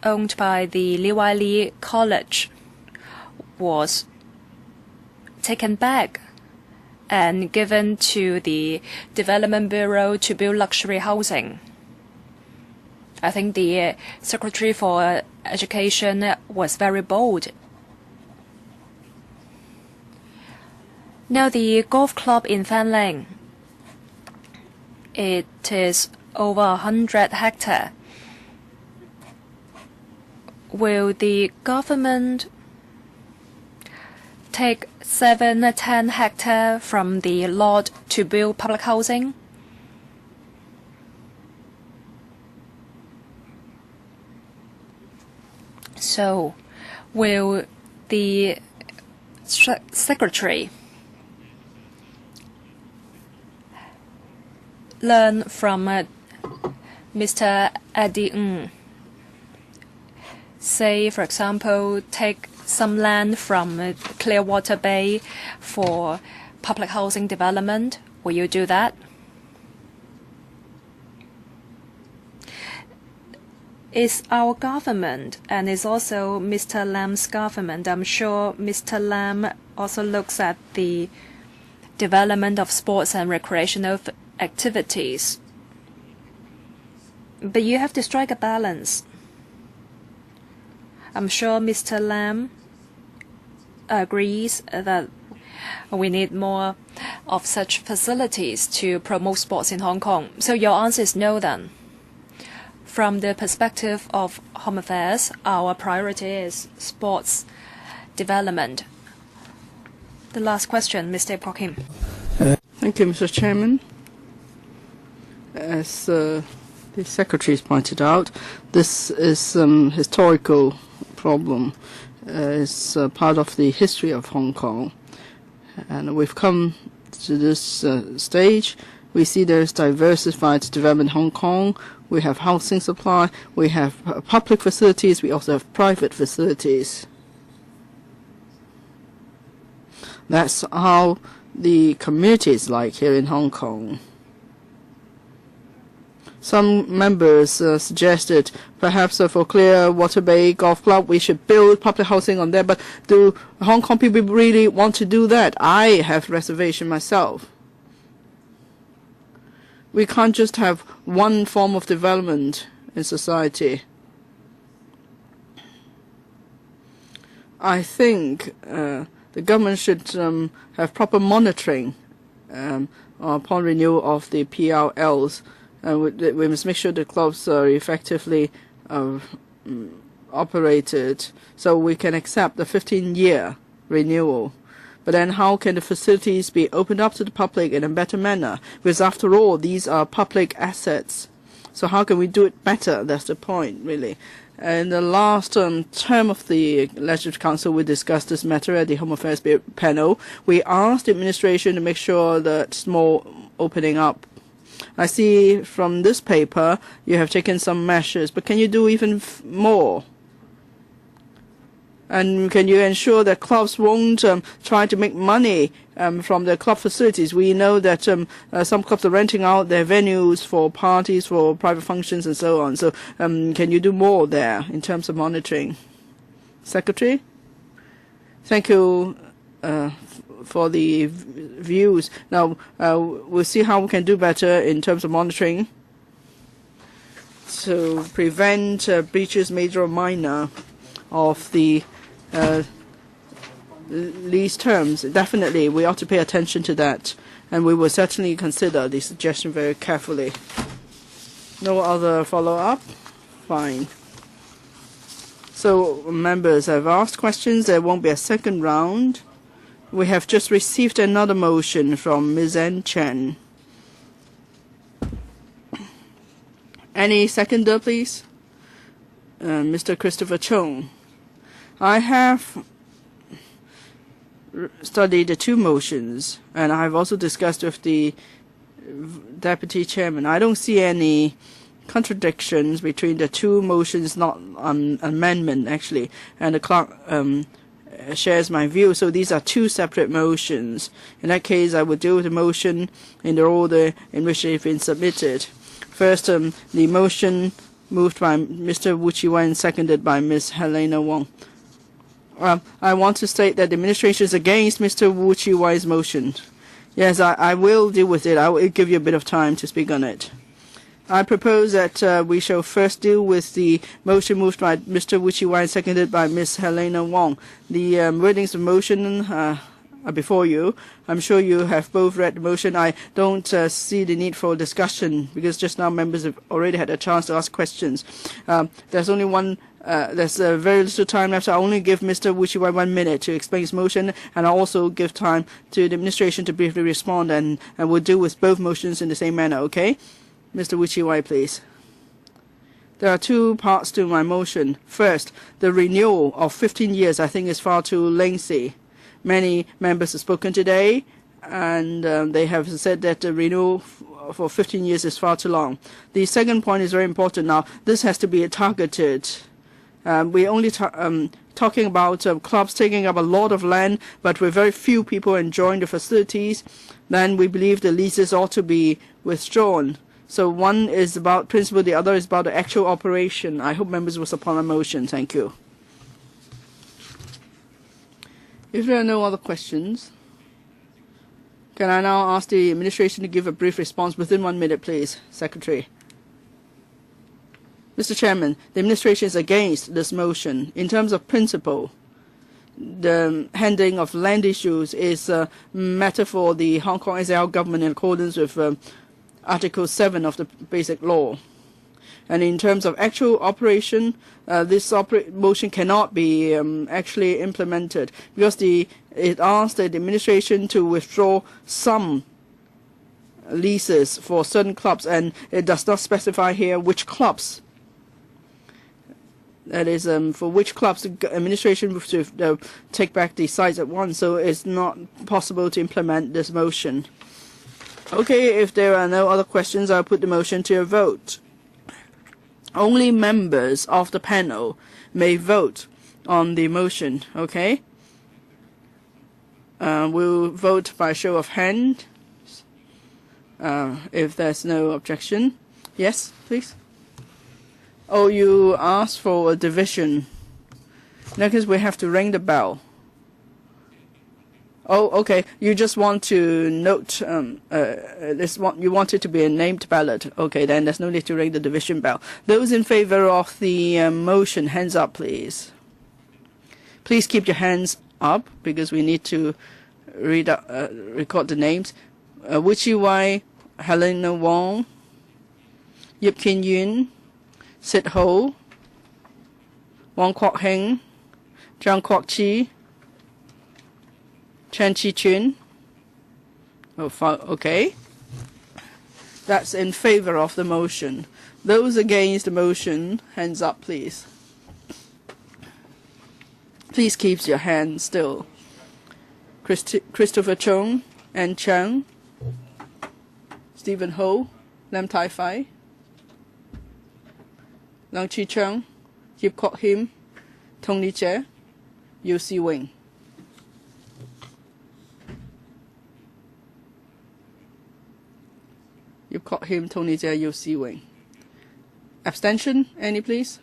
Speaker 2: owned by the Li Wai Li College was taken back and given to the Development Bureau to build luxury housing. I think the Secretary for Education was very bold. Now, the golf club in Fanling, it is over 100 hectares. Will the government take 7-10 hectares from the lot to build public housing? So, will the Secretary learn from Mr. Eddie Ng? Say, for example, take some land from Clearwater Bay for public housing development. Will you do that? It's our government, and it's also Mr. Lam's government. I'm sure Mr. Lam also looks at the development of sports and recreational activities. But you have to strike a balance. I'm sure Mr. Lam agrees that we need more of such facilities to promote sports in Hong Kong. So your answer is no then. From the perspective of Home Affairs, our priority is sports development. The last question, Mr. Kwok-hing.
Speaker 1: Thank you, Mr. Chairman. As the Secretary has pointed out, this is historical problem. It's part of the history of Hong Kong. And we've come to this stage. We see there's diversified development in Hong Kong. We have housing supply. We have public facilities. We also have private facilities. That's how the community is like here in Hong Kong. Some members suggested perhaps for Clearwater Bay Golf Club we should build public housing on there, but do Hong Kong people really want to do that? I have reservation myself. We can't just have one form of development in society. I think the government should have proper monitoring upon renewal of the PLLs. We must make sure the clubs are effectively operated so we can accept the 15-year renewal. But then how can the facilities be opened up to the public in a better manner? Because after all, these are public assets. So how can we do it better? That's the point, really. In the last term of the Legislative Council, we discussed this matter at the Home Affairs panel. We asked the administration to make sure that small opening up. I see from this paper you have taken some measures, but can you do even more? And can you ensure that clubs won't try to make money from the club facilities? We know that some clubs are renting out their venues for parties, for private functions, and so on. So can you do more there in terms of monitoring? Secretary? Thank you for the views. Now, we'll see how we can do better in terms of monitoring to prevent breaches, major or minor, of the lease terms. Definitely, we ought to pay attention to that. and we will certainly consider the suggestion very carefully. No other follow-up? Fine. So members have asked questions. There won't be a second round. We have just received another motion from Ms. Ann Chen. Any seconder, please? Mr. Christopher CHUNG. I have studied the two motions, and I have also discussed with the Deputy Chairman. I don't see any contradictions between the two motions, not an amendment actually, and the clerk shares my view. So these are two separate motions. In that case, I would deal with the motion in the order in which they've been submitted. First, the motion moved by Mr. Wu Chi-wai and seconded by Ms. Helena Wong. I want to state that the administration is against Mr. Wu Chi-wai's motion. Yes, I will deal with it. I will give you a bit of time to speak on it. I propose that we shall first deal with the motion moved by Mr. Wu Chi-wai and seconded by Ms. Helena Wong. The wordings of motion are before you. I'm sure you have both read the motion. I don't see the need for discussion because just now members have already had a chance to ask questions. There's only one. There's very little time left. I'll only give Mr. Wu Chi-wai 1 minute to explain his motion, and I'll also give time to the administration to briefly respond, and we'll deal with both motions in the same manner, okay? Mr. Wu Chi-wai, please. There are two parts to my motion. First, the renewal of 15 years I think is far too lengthy. Many members have spoken today, and they have said that the renewal for 15 years is far too long. The second point is very important now. This has to be targeted. We're only talking about clubs taking up a lot of land, but with very few people enjoying the facilities. Then we believe the leases ought to be withdrawn. So one is about principle, the other is about the actual operation. I hope members will support my motion. Thank you. If there are no other questions, can I now ask the administration to give a brief response within 1 minute, please, Secretary? Mr. Chairman, the administration is against this motion. In terms of principle, the handling of land issues is a matter for the Hong Kong SAR government in accordance with Article 7 of the Basic Law. And in terms of actual operation, this motion cannot be actually implemented because it asks the administration to withdraw some leases for certain clubs, and it does not specify here which clubs. That is, for which clubs the administration will take back the sites at once, so it's not possible to implement this motion. Okay, if there are no other questions, I'll put the motion to a vote. Only members of the panel may vote on the motion, okay? We'll vote by show of hands if there's no objection. Yes, please. Oh, you asked for a division. Next, we have to ring the bell. Oh, okay. You just want to note you want it to be a named ballot. Okay, then there's no need to ring the division bell. Those in favor of the motion, hands up, please. Please keep your hands up because we need to record the names. Wu Chi-wai, Helena Wong, Yip Kin Yun, Sit Ho, Wong Kwok-hing, Zhang Kwok-chi, Chen Chi-chun. Oh, okay. That's in favor of the motion. Those against the motion, hands up, please. Please keep your hand still. Christopher CHUNG and Chang, Stephen Ho, Lam Tai Fai, Lang Chi Chung, Yip Kwok-hing, Tony Che, Yu Si Wing. Yip Kwok-hing, Tony Che, Yu Si Wing. Abstention, any please?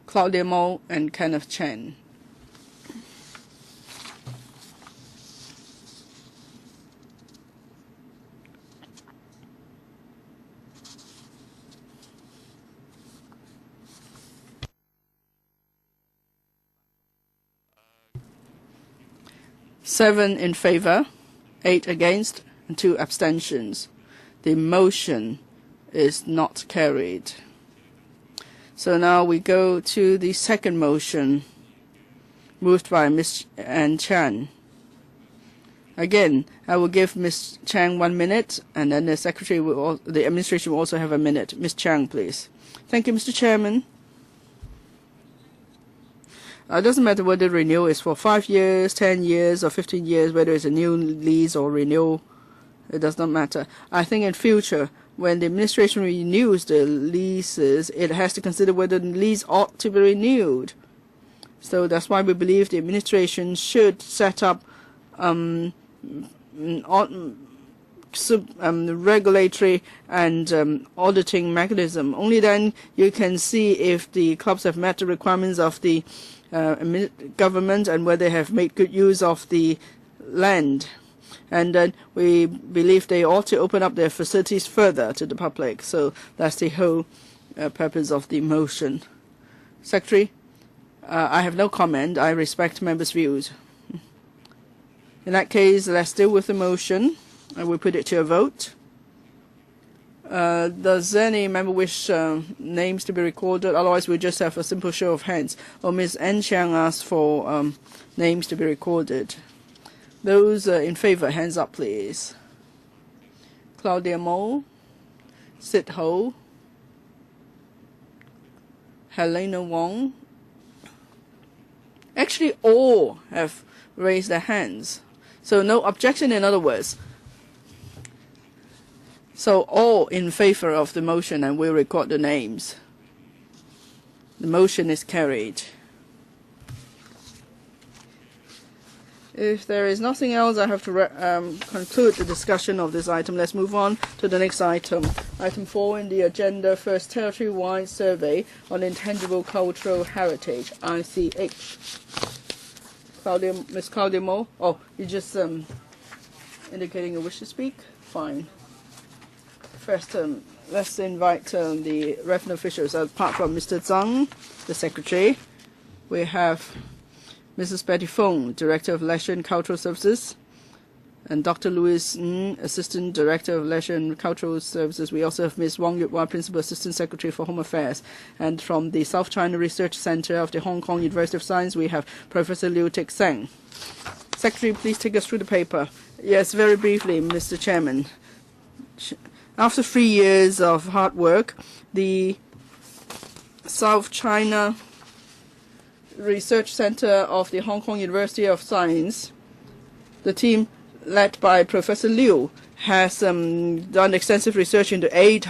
Speaker 1: Claudia Mo and Kenneth Chen. Seven in favor, 8 against, and 2 abstentions. The motion is not carried. So now we go to the second motion, moved by Ms. Ann Chan. Again, I will give Ms. Chang 1 minute, and then the Secretary the Administration will also have a minute. Ms. Chang, please. Thank you, Mr. Chairman. It doesn't matter whether renewal is for 5 years, 10 years, or 15 years, whether it's a new lease or renewal. It does not matter. I think in future, when the administration renews the leases, it has to consider whether the lease ought to be renewed. So that's why we believe the administration should set up regulatory and auditing mechanism. Only then you can see if the clubs have met the requirements of the government and whether they have made good use of the land. And then we believe they ought to open up their facilities further to the public. So that's the whole purpose of the motion. Secretary, I have no comment. I respect members' views. In that case, let's deal with the motion. I will put it to a vote. Does any member wish names to be recorded? Otherwise, we'll just have a simple show of hands. Or Ms. Ann Chiang asked for names to be recorded. Those in favor, hands up, please. Claudia Mo, Sid Ho, Helena Wong. Actually, all have raised their hands. So no objection, in other words. So all in favor of the motion, and we'll record the names. The motion is carried. If there is nothing else, I have to conclude the discussion of this item. Let's move on to the next item. Item 4 in the agenda, first territory-wide survey on intangible cultural heritage, ICH. Ms. Claudia Mo. Oh, you just indicating a wish to speak? Fine. First, let's invite the revenue officials. Apart from Mr. Zhang, the Secretary, we have Mrs. Betty Fung, Director of Leisure and Cultural Services, and Dr. Louis Ng, Assistant Director of Leisure and Cultural Services. We also have Ms. Wong Kwok-hing, Principal Assistant Secretary for Home Affairs. And from the South China Research Center of the Hong Kong University of Science, we have Professor Liu Tik-seng. Secretary, please take us through the paper. Yes, very briefly, Mr. Chairman. After 3 years of hard work, the South China Research Center of the Hong Kong University of Science, the team led by Professor Liu, has done extensive research into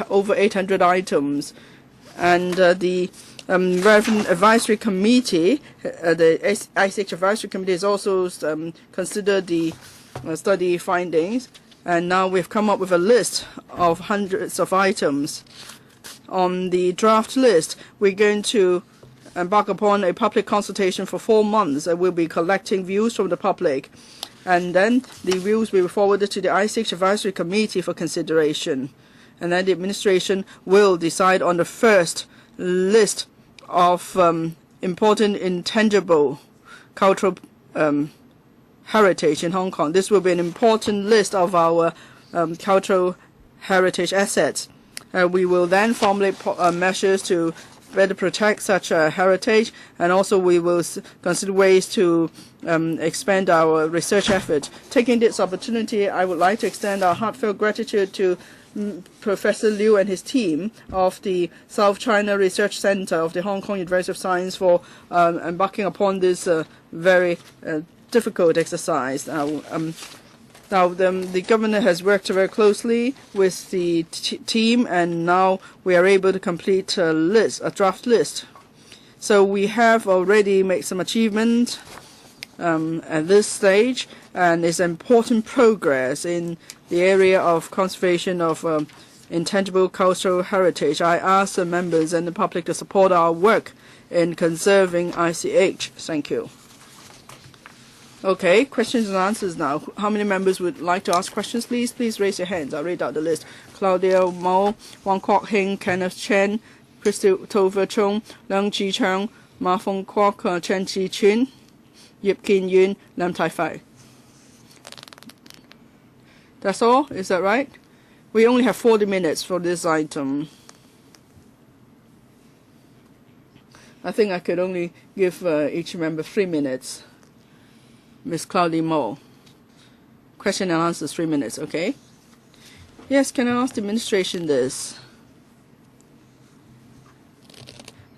Speaker 1: over 800 items. And the Relevant Advisory Committee, the ICH Advisory Committee, has also considered the study findings. And now we've come up with a list of hundreds of items. On the draft list, we're going to embark upon a public consultation for 4 months. We'll be collecting views from the public. And then the views will be forwarded to the ICH Advisory Committee for consideration. And then the administration will decide on the first list of important intangible cultural heritage in Hong Kong. This will be an important list of our cultural heritage assets. We will then formulate measures to better protect such a heritage, and also we will consider ways to expand our research effort. Taking this opportunity, I would like to extend our heartfelt gratitude to Professor Liu and his team of the South China Research Center of the Hong Kong University of Science for embarking upon this very difficult exercise. Now, the governor has worked very closely with the team, and now we are able to complete a draft list. So we have already made some achievement at this stage, and it's important progress in the area of conservation of intangible cultural heritage. I ask the members and the public to support our work in conserving ICH. Thank you. Okay, questions and answers now. How many members would like to ask questions, please? Please raise your hands. I'll read out the list. Claudia Mo, Wong Kwok-hing, Kenneth Chen, Christopher CHUNG, Leung Chi-chung, Fung-kwok, Chen Chi-chun, Yip Kin Yun, Lam Tai-fai. That's all? Is that right? We only have 40 minutes for this item. I think I could only give each member 3 minutes. Miss Claudia Moore. Question and answers 3 minutes, okay? Yes, can I ask the administration this?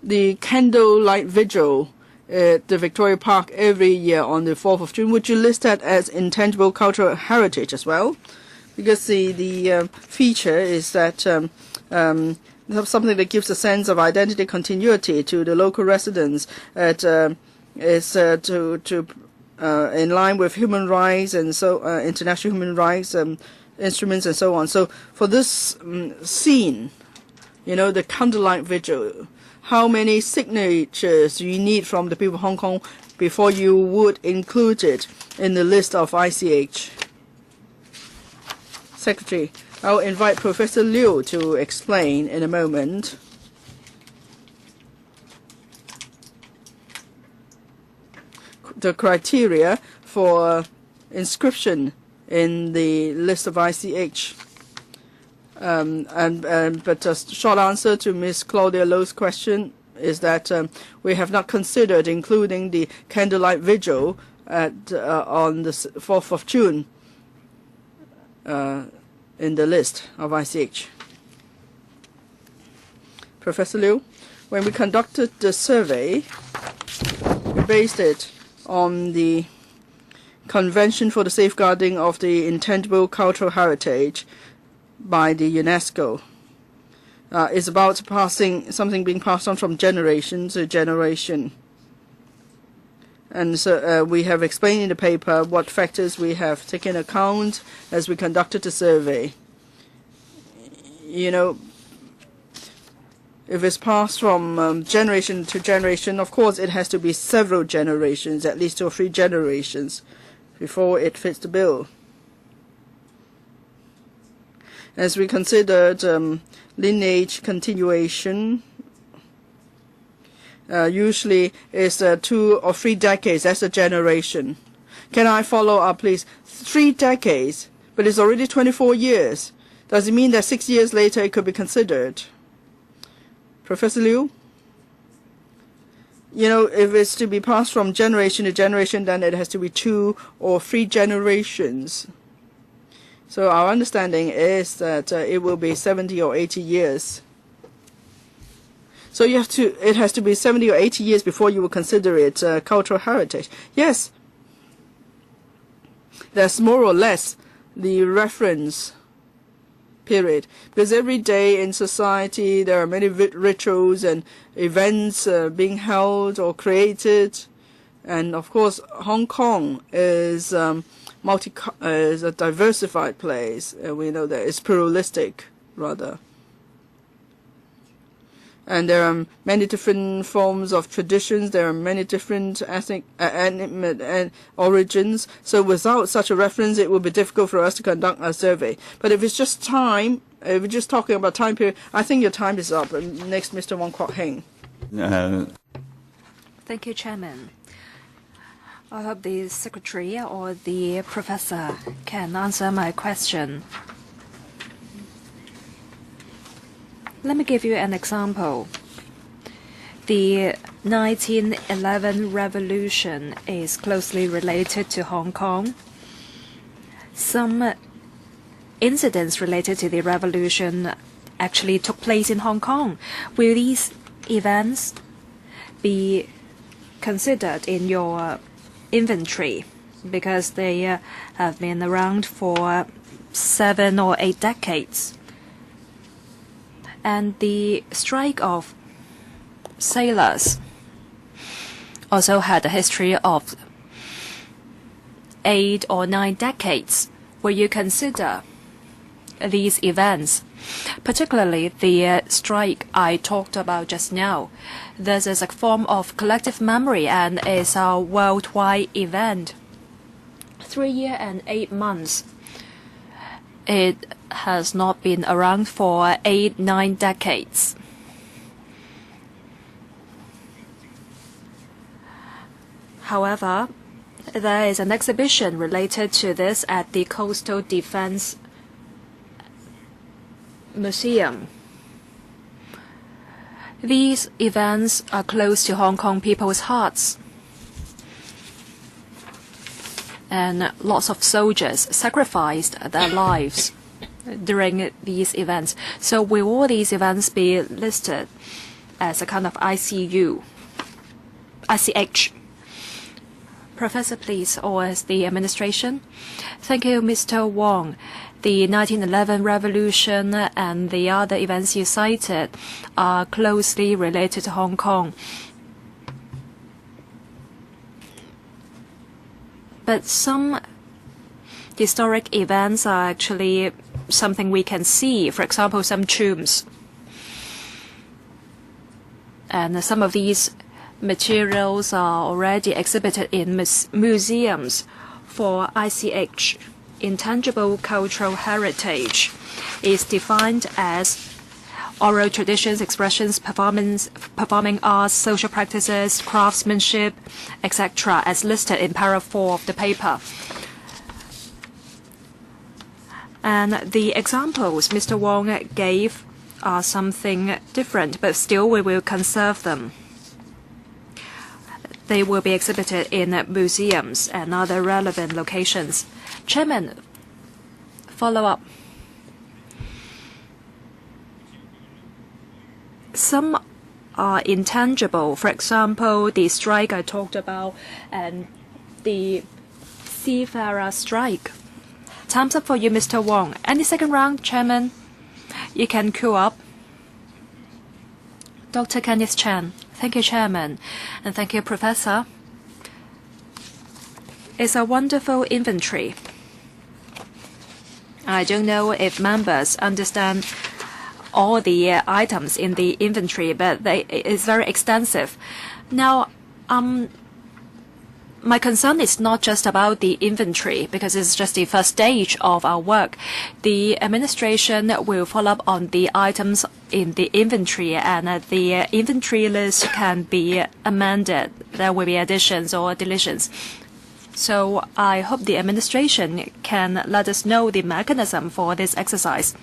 Speaker 1: The candlelight vigil at the Victoria Park every year on the 4th of June, would you list that as intangible cultural heritage as well? Because the feature is that something that gives a sense of identity continuity to the local residents. It is in line with human rights and so international human rights instruments and so on. So for this scene, you know, the candlelight vigil, how many signatures do you need from the people of Hong Kong before you would include it in the list of ICH? Secretary, I'll invite Professor Liu to explain in a moment. The criteria for inscription in the list of ICH. But a short answer to Ms. Claudia Lowe's question is that we have not considered including the candlelight vigil on the 4th of June in the list of ICH. Professor Liu, when we conducted the survey, we based it on the Convention for the Safeguarding of the Intangible Cultural Heritage by the UNESCO. It's about something being passed on from generation to generation. And so we have explained in the paper what factors we have taken account as we conducted the survey. You know, if it's passed from generation to generation, of course it has to be several generations, at least 2 or 3 generations, before it fits the bill. As we considered lineage continuation, usually it's 2 or 3 decades. That's a generation. Can I follow up, please? 3 decades, but it's already 24 years. Does it mean that 6 years later it could be considered? Professor Liu? You know, if it's to be passed from generation to generation, then it has to be 2 or 3 generations. So our understanding is that it will be 70 or 80 years. So it has to be 70 or 80 years before you will consider it cultural heritage. Yes, that's more or less the reference period. Because every day in society there are many rituals and events being held or created. And of course, Hong Kong is is a diversified place. We know that it's pluralistic, rather. And there are many different forms of traditions. There are many different ethnic and origins. So without such a reference, it would be difficult for us to conduct a survey. But if it's just time, if we're just talking about time period, I think your time is up. Next, Mr. Wong Kwok-hing.
Speaker 2: Thank you, Chairman. I hope the Secretary or the Professor can answer my question. Let me give you an example. The 1911 revolution is closely related to Hong Kong. Some incidents related to the revolution actually took place in Hong Kong. Will these events be considered in your inventory? Because they have been around for 7 or 8 decades. And the strike of sailors also had a history of 8 or 9 decades. Will you consider these events, particularly the strike I talked about just now? This is a form of collective memory and is a worldwide event. 3 years and 8 months. It has not been around for 8, 9 decades. However, There is an exhibition related to this at the Coastal Defense Museum. These events are close to Hong Kong people's hearts. And lots of soldiers sacrificed their lives during these events. So will all these events be listed as a kind of ICH? Professor, please, or as the administration? Thank you, Mr. Wong. The 1911 revolution and the other events you cited are closely related to Hong Kong. But some historic events are actually something we can see. For example, some tombs. And some of these materials are already exhibited in museums for ICH. Intangible cultural heritage is defined as oral traditions, expressions, performing arts, social practices, craftsmanship, etc., as listed in paragraph 4 of the paper. And the examples Mr. Wong gave are something different, but still we will conserve them. They will be exhibited in museums and other relevant locations. Chairman, follow up. Some are intangible. For example, the strike I talked about and the seafarer strike. Time's up for you, Mr. Wong. Any second round, Chairman? You can queue up. Dr. Kenneth Chan. Thank you, Chairman. And thank you, Professor. It's a wonderful inventory. I don't know if members understand all the items in the inventory, but it's very extensive. Now, my concern is not just about the inventory, because it's just the first stage of our work. The administration will follow up on the items in the inventory, and the inventory list can be amended. There will be additions or deletions. So I hope the administration can let us know the mechanism for this exercise.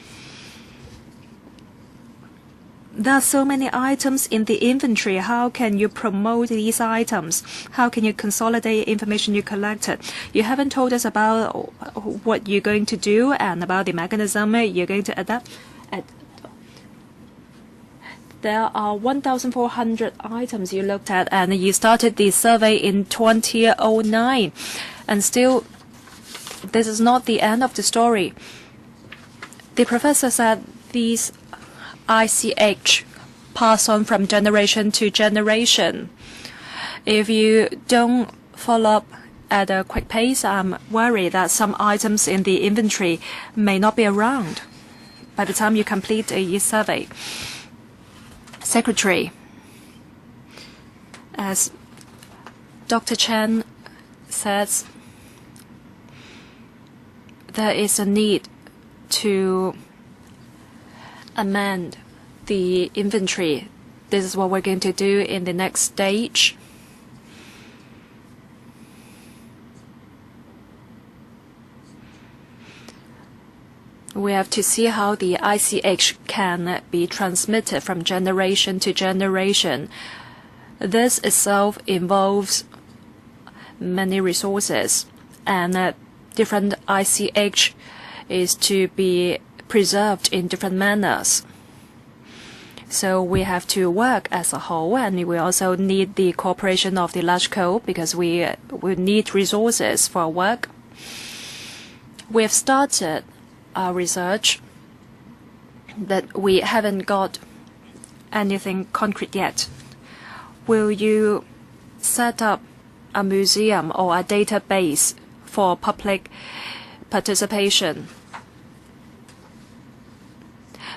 Speaker 2: There are so many items in the inventory. How can you promote these items? How can you consolidate information you collected? You haven't told us about what you're going to do and about the mechanism you're going to adapt. There are 1,400 items you looked at, and you started the survey in 2009. And still, this is not the end of the story. The professor said these ICH pass on from generation to generation. If you don't follow up at a quick pace, I'm worried that some items in the inventory may not be around by the time you complete a survey. Secretary, as Dr. Chen says, there is a need to amend the inventory. This is what we're going to do in the next stage. We have to see how the ICH can be transmitted from generation to generation. This itself involves many resources, and different ICH is to be preserved in different manners. So we have to work as a whole, and we also need the cooperation of the large co, because we need resources for our work. We have started our research, but we haven't got anything concrete yet. Will you set up a museum or a database for public participation?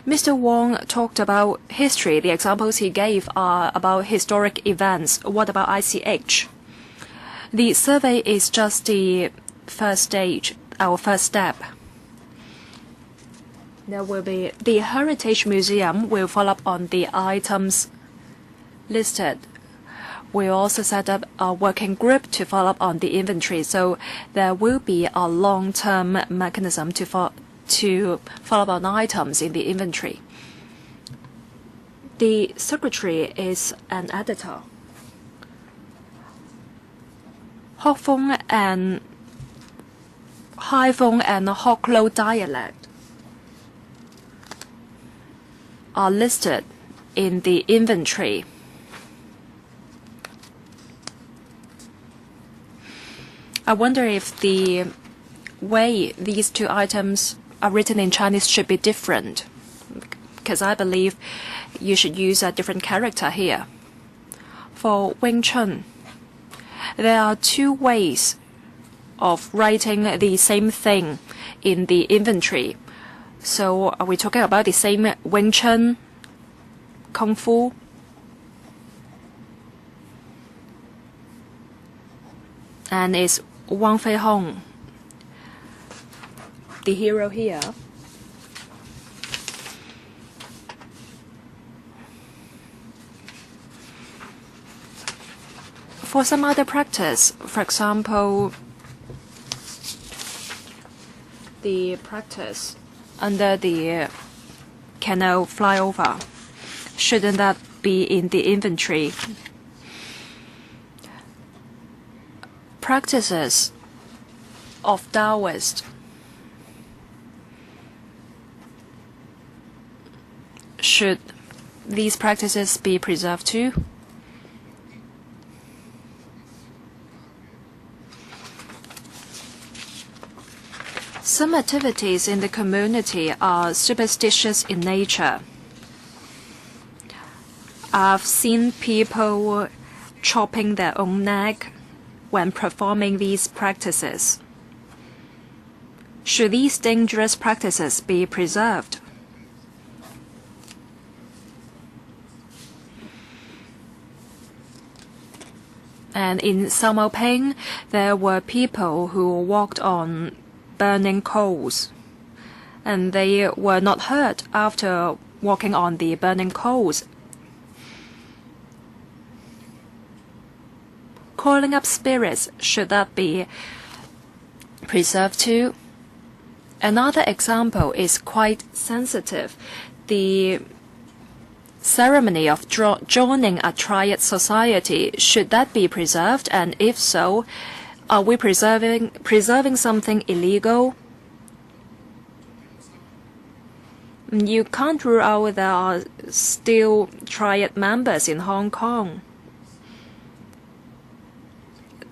Speaker 2: Mr. Wong talked about history. The examples he gave are about historic events. What about ICH? The survey is just the first stage, our first step. There will be the Heritage Museum will follow up on the items listed. we also set up a working group to follow up on the inventory. So there will be a long-term mechanism to follow up on items in the inventory. The secretary is an editor. Hok Fung and Hai Fung and Hok Lo dialect are listed in the inventory. I wonder if the way these two items are written in Chinese should be different, because I believe you should use a different character here. For Wing Chun, there are two ways of writing the same thing in the inventory. So are we talking about the same Wing Chun, Kung Fu? And is Wang Fei Hong the hero here? For some other practice, for example, the practice under the canal flyover, shouldn't that be in the inventory? Practices of Taoist should these practices be preserved too? Some activities in the community are superstitious in nature. I've seen people chopping their own neck when performing these practices. Should these dangerous practices be preserved? And in Samoping, there were people who walked on burning coals, and they were not hurt after walking on the burning coals. Calling up spirits, should that be preserved too? Another example is quite sensitive. The ceremony of joining a triad society, should that be preserved? And if so, are we preserving something illegal? You can't rule out there are still triad members in Hong Kong.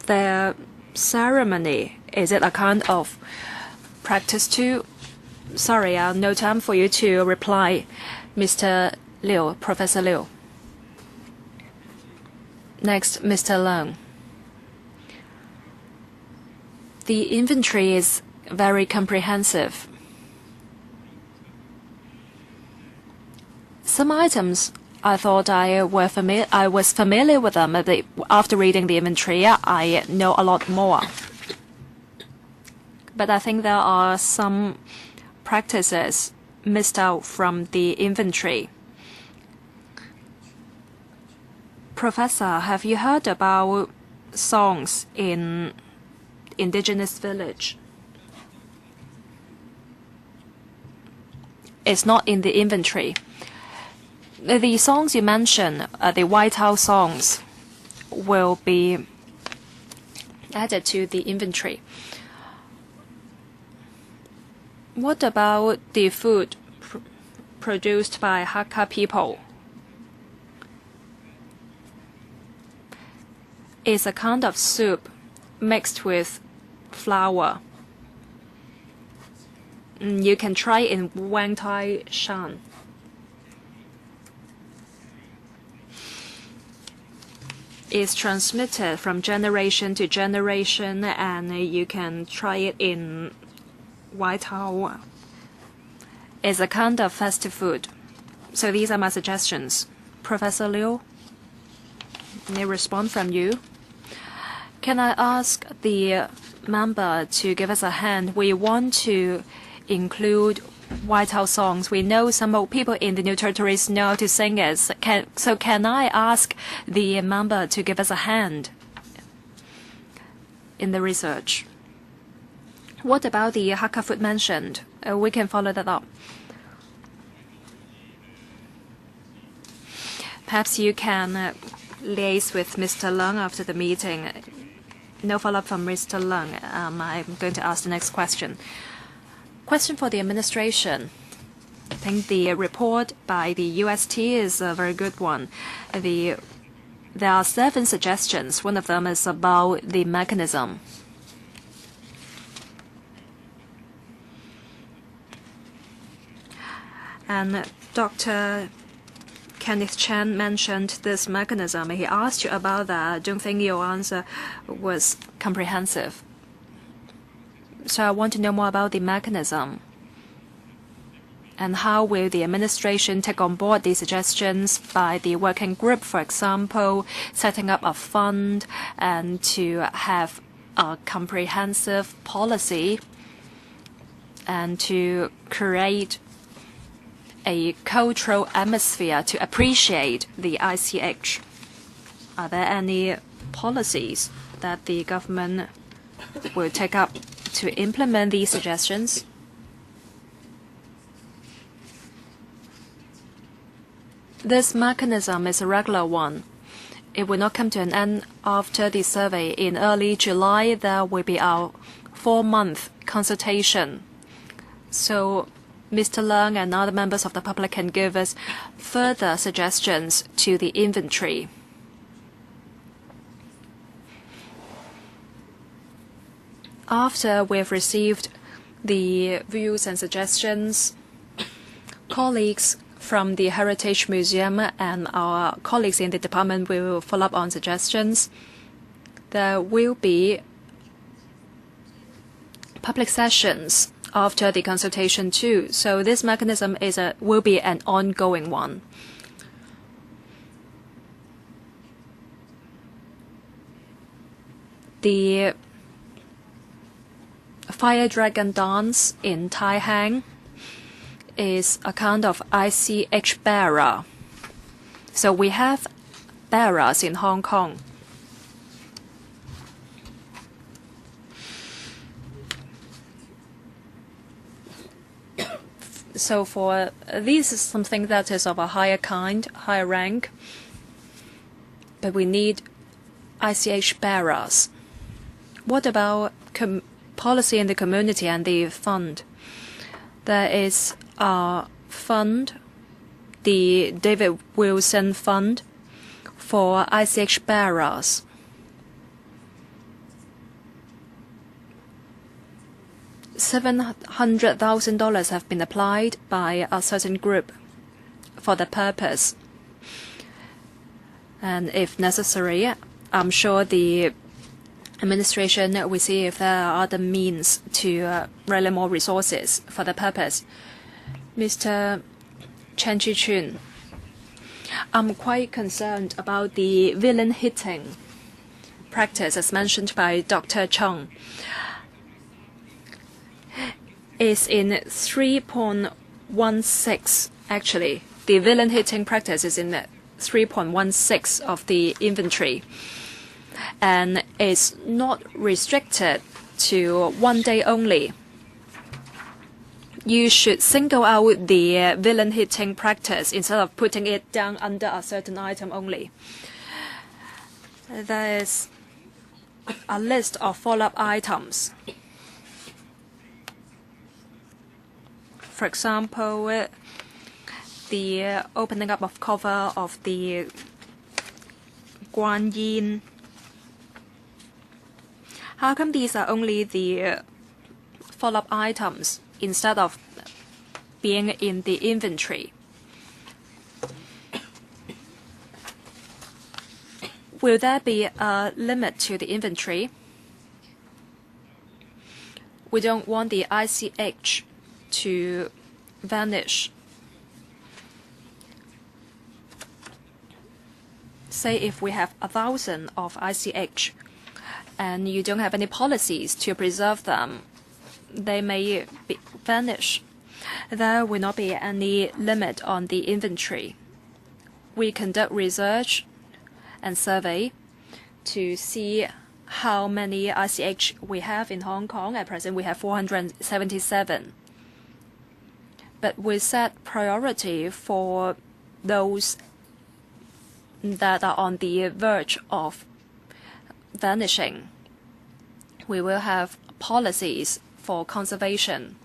Speaker 2: Their ceremony, is it a kind of practice too? Sorry, no time for you to reply, Mr. Liu, Professor Liu. Next, Mr. Leung. The inventory is very comprehensive. Some items, I thought I was familiar with them. After reading the inventory, I know a lot more. But I think there are some practices missed out from the inventory. Professor, have you heard about songs in indigenous village? It's not in the inventory. The songs you mentioned, the White House songs, will be added to the inventory. What about the food produced by Hakka people? It's a kind of soup mixed with flour. You can try in Wang Tai Shan. It's transmitted from generation to generation, and you can try it in White House. It's a kind of festive food. So these are my suggestions. Professor Liu, any response from you? Can I ask the member to give us a hand? We want to include White House songs. We know some old people in the New Territories know how to sing it. So can I ask the member to give us a hand in the research? What about the Hakka food mentioned? We can follow that up. Perhaps you can liaise with Mr. Leung after the meeting. No follow-up from Mr. Leung. I'm going to ask the next question. Question for the administration. I think the report by the UST is a very good one. There are 7 suggestions. One of them is about the mechanism. And Dr. Kenneth Chen mentioned this mechanism. He asked you about that. I don't think your answer was comprehensive. So I want to know more about the mechanism. And how will the administration take on board the suggestions by the working group, for example, setting up a fund and to have a comprehensive policy and to create a cultural atmosphere to appreciate the ICH? Are there any policies that the government will take up to implement these suggestions? This mechanism is a regular one. It will not come to an end after the survey. In early July, there will be our 4-month consultation. So Mr. Leung and other members of the public can give us further suggestions to the inventory. After we've received the views and suggestions, colleagues from the Heritage Museum and our colleagues in the department will follow up on suggestions. There will be public sessions after the consultation too. So this mechanism will be an ongoing one. The Fire Dragon Dance in Tai Hang is a kind of ICH bearer. So we have bearers in Hong Kong. So for this is something that is of a higher kind, higher rank, but we need ICH bearers. What about policy in the community and the fund? There is a fund, the David Wilson Fund, for ICH bearers. $700,000 have been applied by a certain group for the purpose. And if necessary, I'm sure the administration will see if there are other means to rally more resources for the purpose. Mr. Chen Chi-chun, I'm quite concerned about the villain hitting practice as mentioned by Dr. Chung. Is in 3.16 actually. The villain hitting practice is in 3.16 of the inventory. And it's not restricted to 1 day only. You should single out the villain hitting practice instead of putting it down under a certain item only. There is a list of follow-up items. For example, the opening up of cover of the Guan Yin. How come these are only the follow-up items instead of being in the inventory? Will there be a limit to the inventory? We don't want the ICH to vanish. Say if we have 1,000 of ICH and you don't have any policies to preserve them, they may vanish. there will not be any limit on the inventory. We conduct research and survey to see how many ICH we have in Hong Kong. At present, we have 477. But we set priority for those that are on the verge of vanishing. We will have policies for conservation.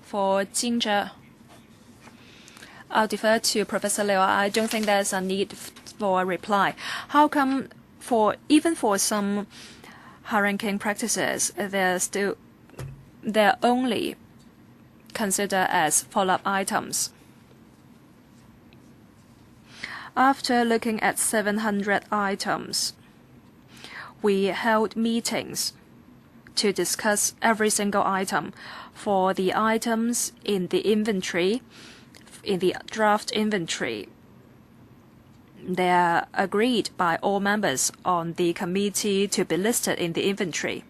Speaker 2: For ginger, I'll defer to Professor Liu. I don't think there's a need for a reply. How come even for some high-ranking practices, they're only considered as follow-up items? After looking at 700 items, we held meetings to discuss every single item. For the items in the inventory, in the draft inventory, they are agreed by all members on the committee to be listed in the inventory.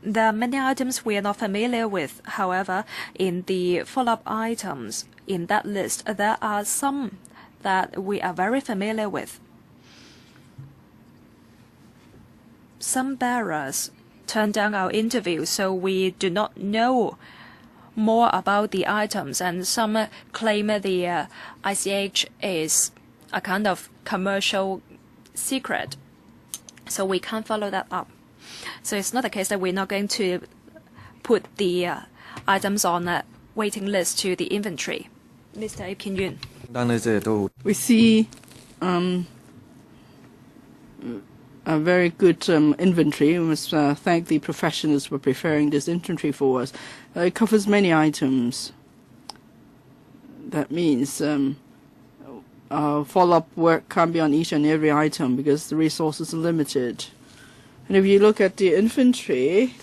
Speaker 2: There are many items we are not familiar with. However, in the follow-up items in that list, there are some that we are very familiar with. Some bearers turned down our interview, so we do not know more about the items, and some claim the ICH is a kind of commercial secret, so we can't follow that up. So it's not the case that we're not going to put the items on a waiting list to the inventory. Mr. Kim Yun.
Speaker 1: We see a very good inventory. We must thank the professionals for preparing this inventory for us. It covers many items. That means follow-up work can't be on each and every item because the resources are limited. And if you look at the inventory,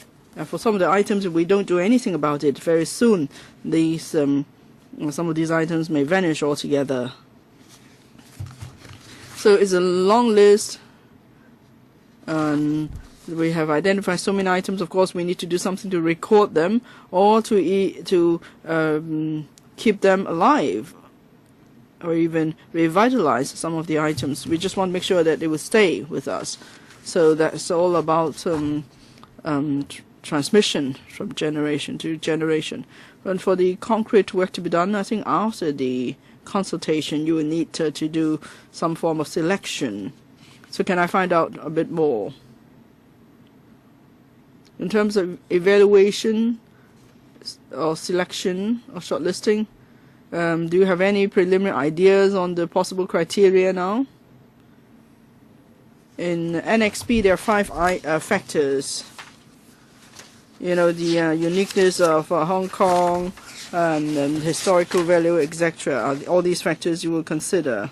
Speaker 1: for some of the items, if we don't do anything about it, very soon these some of these items may vanish altogether. So it's a long list. We have identified so many items. Of course, we need to do something to record them or to keep them alive, or even revitalize some of the items. We just want to make sure that they will stay with us. So that's all about transmission from generation to generation. And for the concrete work to be done, I think after the consultation, you will need to do some form of selection. So can I find out a bit more? In terms of evaluation or selection or shortlisting, do you have any preliminary ideas on the possible criteria now? In NXP, there are 5 factors. You know, the uniqueness of Hong Kong and historical value, etc. All these factors you will consider.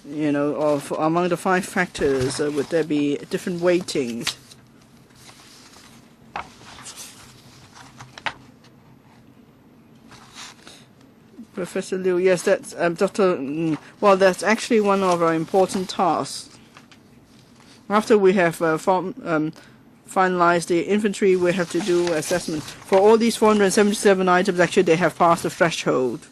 Speaker 1: You know, among the 5 factors, would there be different weightings? Professor Liu, yes, that's Dr. Well, that's actually one of our important tasks. After we have finalized the inventory, we have to do assessment. For all these 477 items, actually, they have passed the threshold.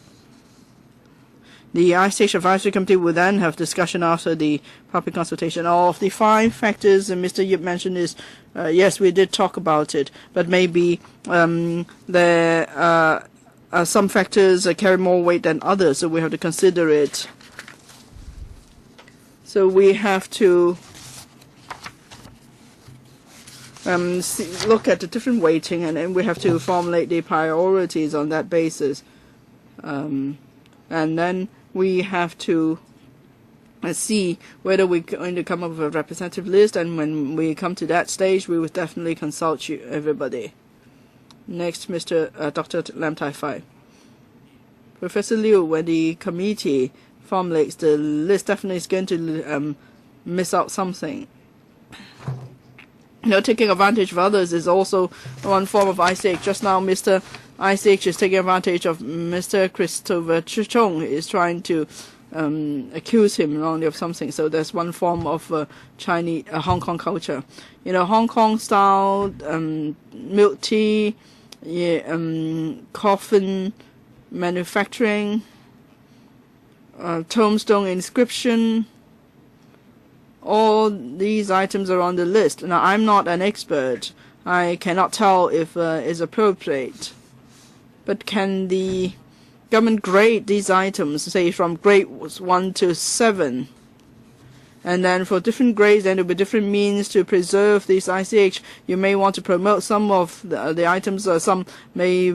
Speaker 1: The ICH Advisory Committee will then have discussion after the public consultation. Of the 5 factors Mr. Yip mentioned is, yes, we did talk about it, but maybe there are some factors carry more weight than others, so we have to consider it. So we have to look at the different weighting, and then we have to formulate the priorities on that basis. And then we have to see whether we're going to come up with a representative list, and when we come to that stage, we will definitely consult you, everybody. Next, Dr. Lam Tai Fai. Professor Liu, when the committee formulates the list, definitely is going to miss out something. You know, taking advantage of others is also one form of ICH. Just now, Mr. ICH is taking advantage of Mr. Christopher CHUNG, is trying to accuse him wrongly of something. So that's one form of Chinese Hong Kong culture. Hong Kong style milk tea, coffin manufacturing, tombstone inscription. All these items are on the list. Now, I'm not an expert. I cannot tell if it's appropriate. But can the government grade these items, say from grade 1 to 7? And then for different grades, then there will be different means to preserve these ICH. You may want to promote some of the items. Some may,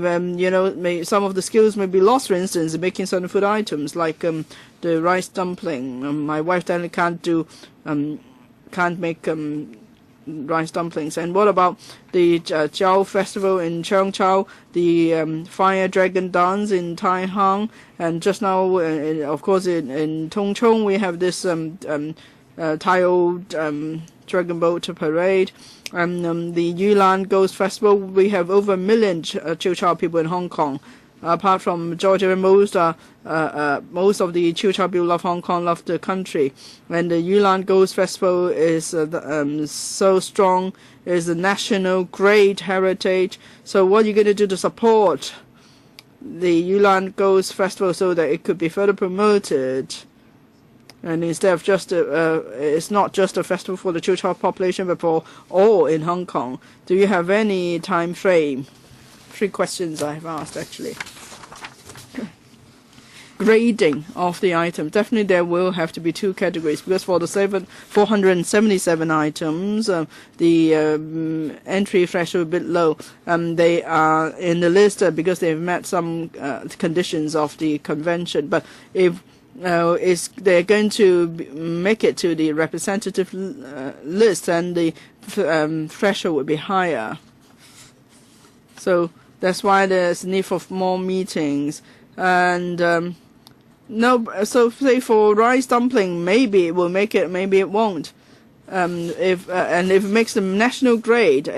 Speaker 1: some of the skills may be lost. For instance, in making certain food items like the rice dumpling. My wife definitely can't make rice dumplings. And what about the Jiao festival in Cheongchao, the fire dragon dance in Taihang, and just now, of course, in Tongchong we have this tiled dragon boat parade, and the Yulan Ghost Festival. We have over 1 million Chiu-Chao people in Hong Kong. Apart from Georgia, most of the Chiu-Chao people love Hong Kong, love the country. And the Yulan Ghost Festival is so strong, is a national great heritage. So what are you going to do to support the Yulan Ghost Festival so that it could be further promoted? And instead of just it's not just a festival for the Chiu-Chao population, but for all in Hong Kong. Do you have any time frame? 3 questions I have asked, actually. Grading of the item. Definitely there will have to be 2 categories, because for the 477 items, the entry threshold is a bit low. They are in the list because they've met some conditions of the convention. But if they're going to make it to the representative list, and the threshold would be higher. So that's why there's need for more meetings. And so say for rice dumpling, maybe it will make it, maybe it won't. If it makes them national grade,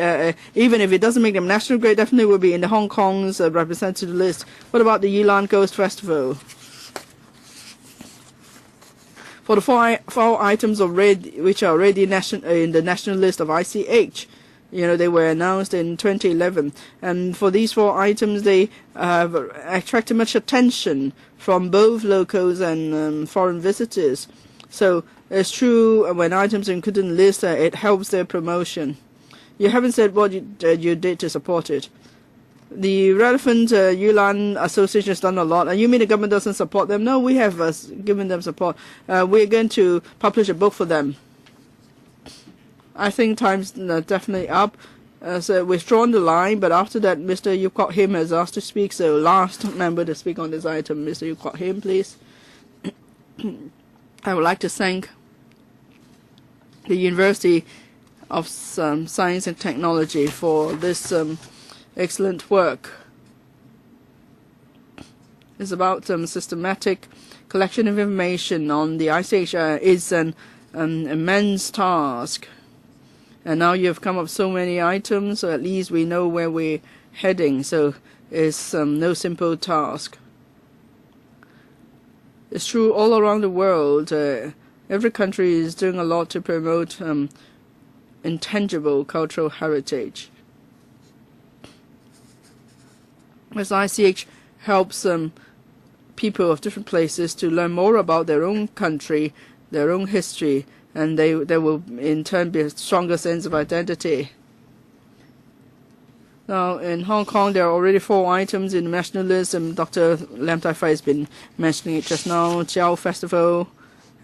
Speaker 1: even if it doesn't make them national grade, definitely will be in the Hong Kong's representative list. What about the Yilan Ghost Festival? For the four items which are already in the national list of ICH, they were announced in 2011. And for these 4 items, they have attracted much attention from both locals and foreign visitors. So it's true, when items are included in the list, it helps their promotion. You haven't said what you did to support it. The relevant Yulan Association has done a lot. And you mean the government doesn't support them? No, we have given them support. We're going to publish a book for them. I think time's definitely up. So we've drawn the line, but after that, Mr. Wong Kwok-hing has asked to speak. So last member to speak on this item, Mr. Wong Kwok-hing, please. I would like to thank the University of Science and Technology for this excellent work. It's about systematic collection of information on the ICH is an immense task. And now you've come up with so many items, so at least we know where we're heading. So it's no simple task. It's true all around the world. Every country is doing a lot to promote intangible cultural heritage. As ICH helps people of different places to learn more about their own country, their own history, and they will in turn be a stronger sense of identity. Now in Hong Kong there are already 4 items in the national list, and Dr. Lam Tai-fai has been mentioning it just now, Jiao Festival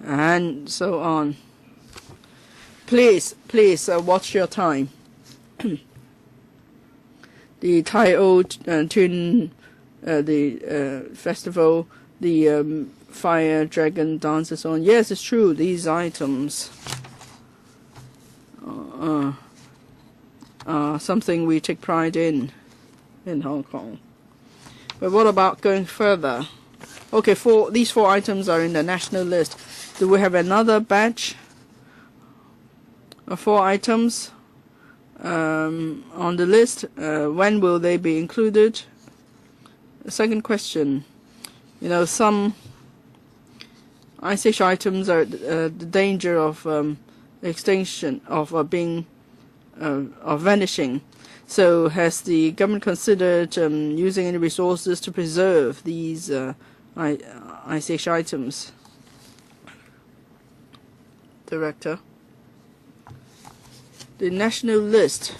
Speaker 1: and so on. Please watch your time. The Tai-o Tun, the festival, the fire dragon dance and so on. Yes, it's true, these items are something we take pride in Hong Kong. But what about going further? Okay, these 4 items are in the national list. Do we have another batch of 4 items on the list? When will they be included? The second question, some Ice Age items are the danger of extinction, of vanishing. So has the government considered using any resources to preserve these Ice Age items? Director. The national list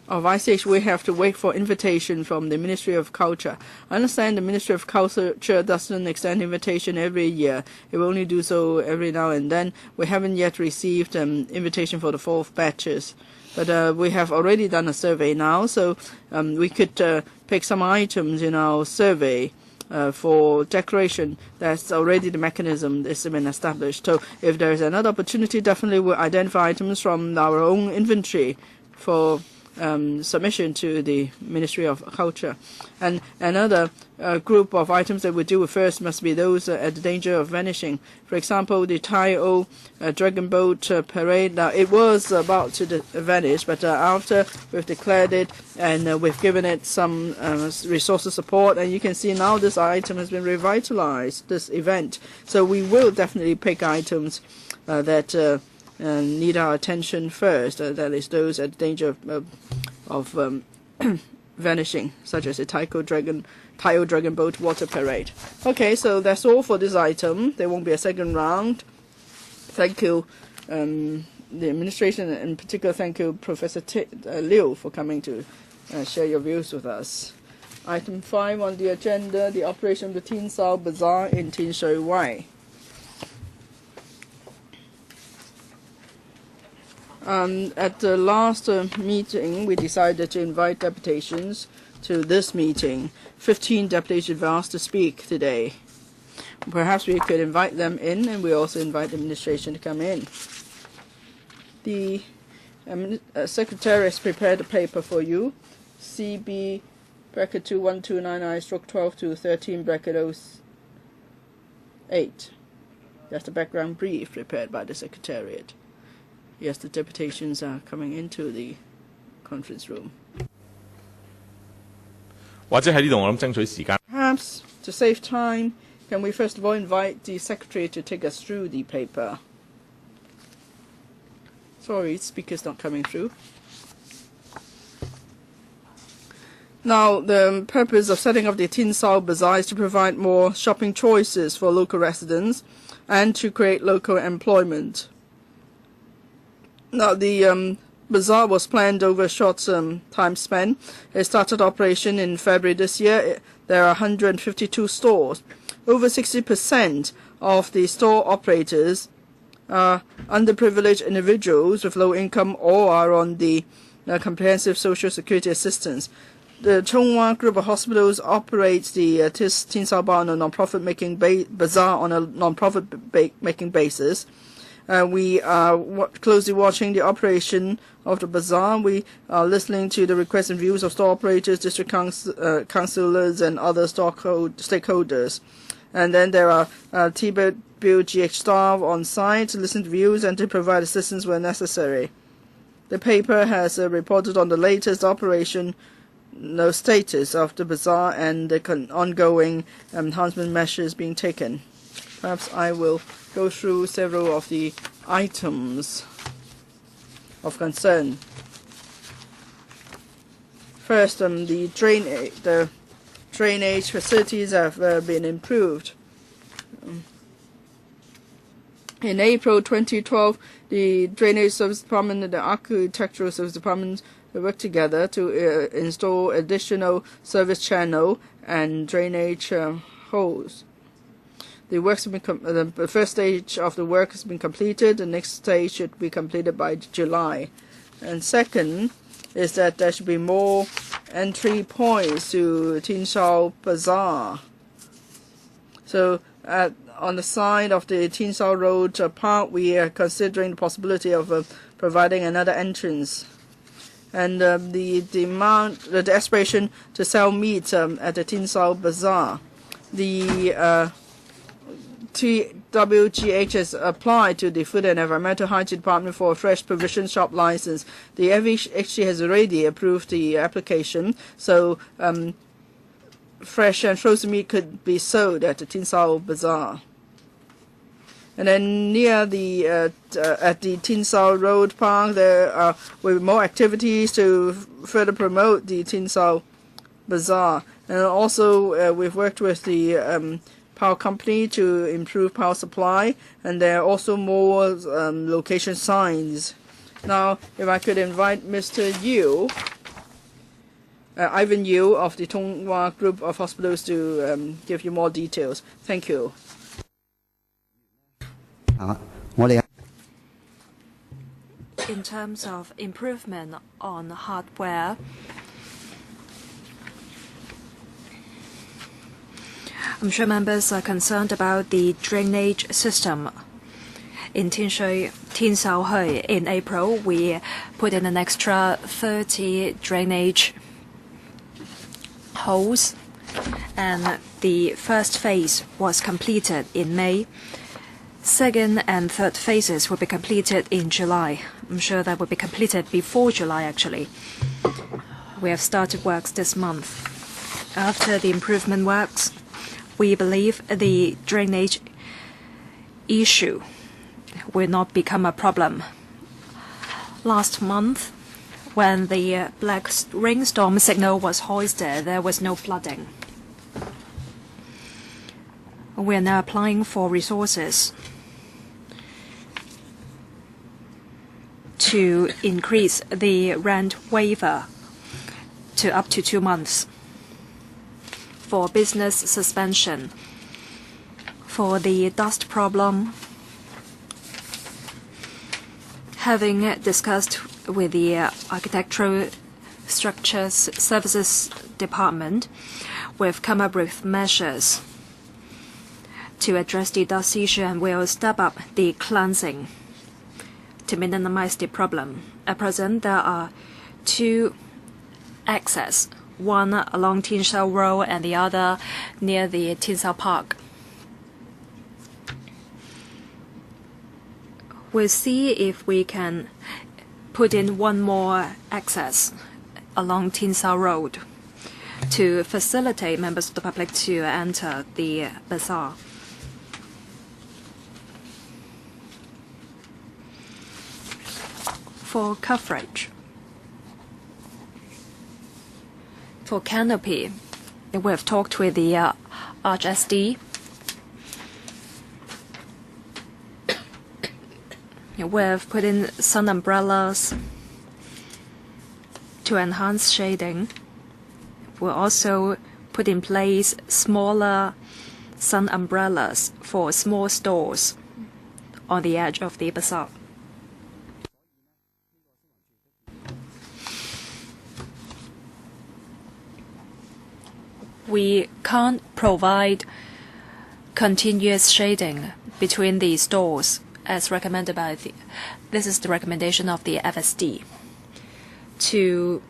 Speaker 1: of Ice Age, we have to wait for invitation from the Ministry of Culture. I understand the Ministry of Culture doesn't extend invitation every year. It will only do so every now and then. We haven't yet received invitation for the fourth batches. But we have already done a survey now, so we could pick some items in our survey for declaration. That's already the mechanism that's been established. So if there is another opportunity, definitely we'll identify items from our own inventory for submission to the Ministry of Culture. And another group of items that we deal with first must be those at the danger of vanishing. For example, the Tai-O Dragon Boat Parade. Now, it was about to vanish, but after we've declared it and we've given it some resources support, and you can see now this item has been revitalized, this event. So we will definitely pick items that need our attention first, that is those at danger of vanishing, such as the Tai-O Dragon Boat Water Parade. Okay, so that's all for this item. There won't be a second round. Thank you, the administration, and in particular, thank you, Professor Liu, for coming to share your views with us. Item 5 on the agenda, the operation of the Tin Sao Bazaar in Tin Shui Wai. At the last meeting, we decided to invite deputations to this meeting. 15 deputations have asked to speak today. Perhaps we could invite them in, and we also invite the administration to come in. The secretary has prepared a paper for you, CB bracket 2129I/12 to 13 bracket 08. That's the background brief prepared by the secretariat. Yes, the deputations are coming into the conference room. Perhaps, to save time, can we first of all invite the secretary to take us through the paper? Sorry, speaker's not coming through. Now, the purpose of setting up the Tin Sao Bazaar is to provide more shopping choices for local residents and to create local employment. Now, the bazaar was planned over a short time span. It started operation in February this year. There are 152 stores. Over 60% of the store operators are underprivileged individuals with low income or are on the comprehensive social security assistance. The Hon WONG group of hospitals operates the Tin Sao Bar on a non-profit making bazaar on a non-profit making basis. We are closely watching the operation of the bazaar. We are listening to the requests and views of store operators, district councillors, and other stakeholders. And then there are TBUGH staff on site to listen to views and to provide assistance where necessary. The paper has reported on the latest operation status of the bazaar and the ongoing enhancement measures being taken. Perhaps I will go through several of the items of concern. First, the drainage facilities have been improved. In April 2012, the Drainage Service Department and the Architectural Service Department worked together to install additional service channel and drainage hose. The works have been the first stage of the work has been completed. The next stage should be completed by July. And second is that there should be more entry points to Tin Sao Bazaar. So on the side of the Tin Sao Road Park, we are considering the possibility of providing another entrance. And the aspiration to sell meat at the Tin Sao Bazaar. The TWGH has applied to the Food and Environmental Hygiene Department for a fresh provision shop license. The FHC has already approved the application, so fresh and frozen meat could be sold at the Tin Sao Bazaar. And then near the at the Tin Sao Road Park, there will be more activities to further promote the Tin Sao Bazaar. And also we've worked with the power company to improve power supply, and there are also more location signs. Now, if I could invite Mr. Yu, Ivan Yu of the Tonghua Group of Hospitals to give you more details. Thank you.
Speaker 2: In terms of improvement on hardware, I'm sure members are concerned about the drainage system. In Tin Sao Hui, in April, we put in an extra 30 drainage holes, and the first phase was completed in May. Second and third phases will be completed in July. I'm sure that will be completed before July, actually. We have started works this month. After the improvement works, we believe the drainage issue will not become a problem. Last month, when the black rainstorm signal was hoisted, there was no flooding. We are now applying for resources to increase the rent waiver to up to 2 months. For business suspension, for the dust problem, having discussed with the Architectural Structures Services Department, we've come up with measures to address the dust issue, and we'll step up the cleansing to minimize the problem. At present, there are 2 exits, one along Tin Sao Road and the other near the Tin Sao Park. We'll see if we can put in one more access along Tin Sao Road to facilitate members of the public to enter the bazaar. For coverage, for canopy, we have talked with the LCSD. We have put in sun umbrellas to enhance shading. We'll also put in place smaller sun umbrellas for small stores on the edge of the bazaar. We can't provide continuous shading between the stores as recommended by this is the recommendation of the FSD. To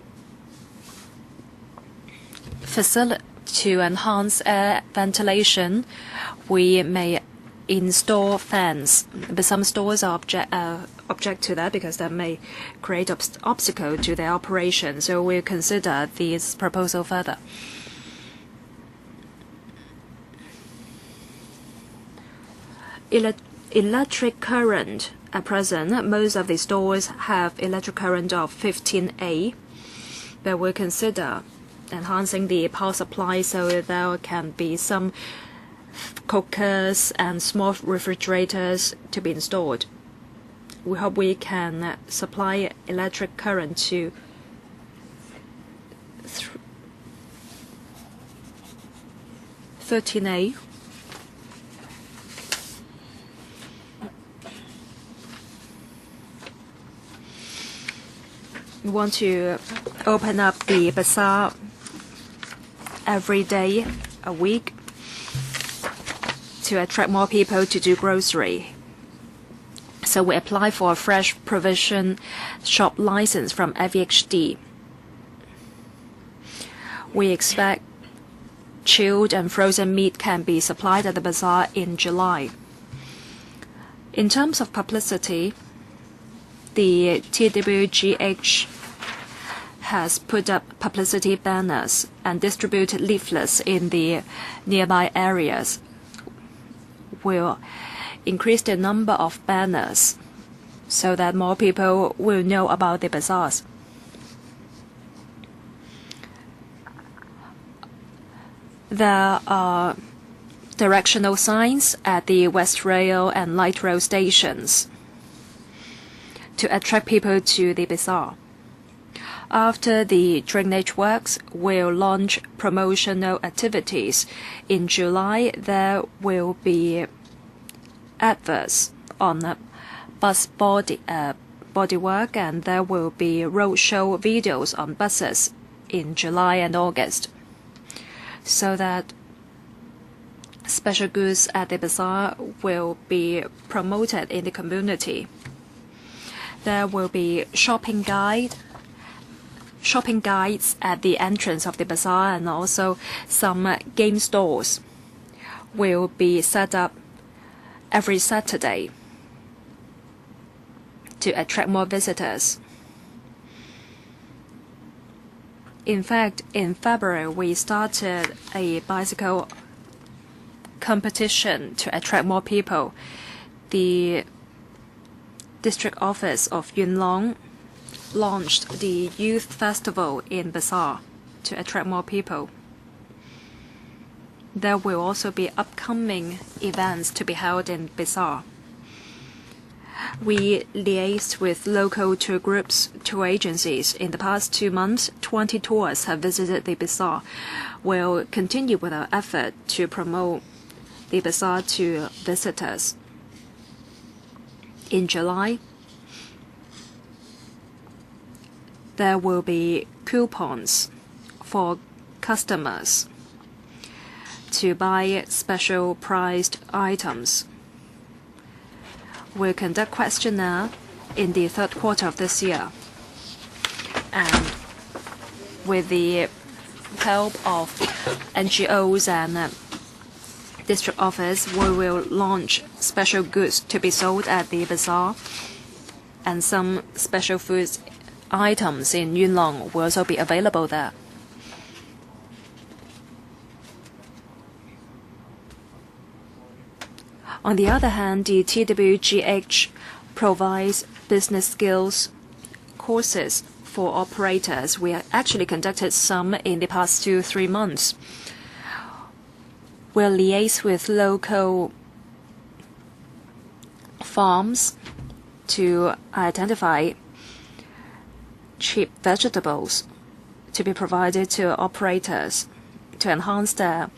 Speaker 2: enhance air ventilation, we may install fans, but some stores are object to that because that may create obstacle to their operation. So we'll consider this proposal further. Electric current. At present, most of the stores have electric current of 15A, but we'll consider enhancing the power supply so there can be some cookers and small refrigerators to be installed. We hope we can supply electric current to 13A. We want to open up the bazaar every day a week to attract more people to do grocery. So we apply for a fresh provision shop license from FEHD. We expect chilled and frozen meat can be supplied at the bazaar in July. In terms of publicity, the TWGH has put up publicity banners and distributed leaflets in the nearby areas. We'll increase the number of banners so that more people will know about the bazaars. There are directional signs at the West Rail and Light Rail stations to attract people to the bazaar. After the drainage works will launch promotional activities. In July, there will be adverts on the bus bodywork, and there will be roadshow videos on buses in July and August, so that special goods at the bazaar will be promoted in the community. There will be shopping guides at the entrance of the bazaar, and also some game stores will be set up every Saturday to attract more visitors. In fact, in February, we started a bicycle competition to attract more people. The district office of Yunlong launched the youth festival in bazaar to attract more people. There will also be upcoming events to be held in bazaar. We liaised with local tour groups, tour agencies. In the past 2 months, 20 tours have visited the bazaar. We'll continue with our effort to promote the bazaar to visitors. In July, there will be coupons for customers to buy special priced items. We'll conduct questionnaire in the 3rd quarter of this year, and with the help of NGOs and district office, we will launch special goods to be sold at the bazaar, and some special foods items in Yunlong will also be available there. On the other hand, the TWGH provides business skills courses for operators. We actually conducted some in the past 2-3 months. We'll liaise with local farms to identify cheap vegetables to be provided to operators to enhance their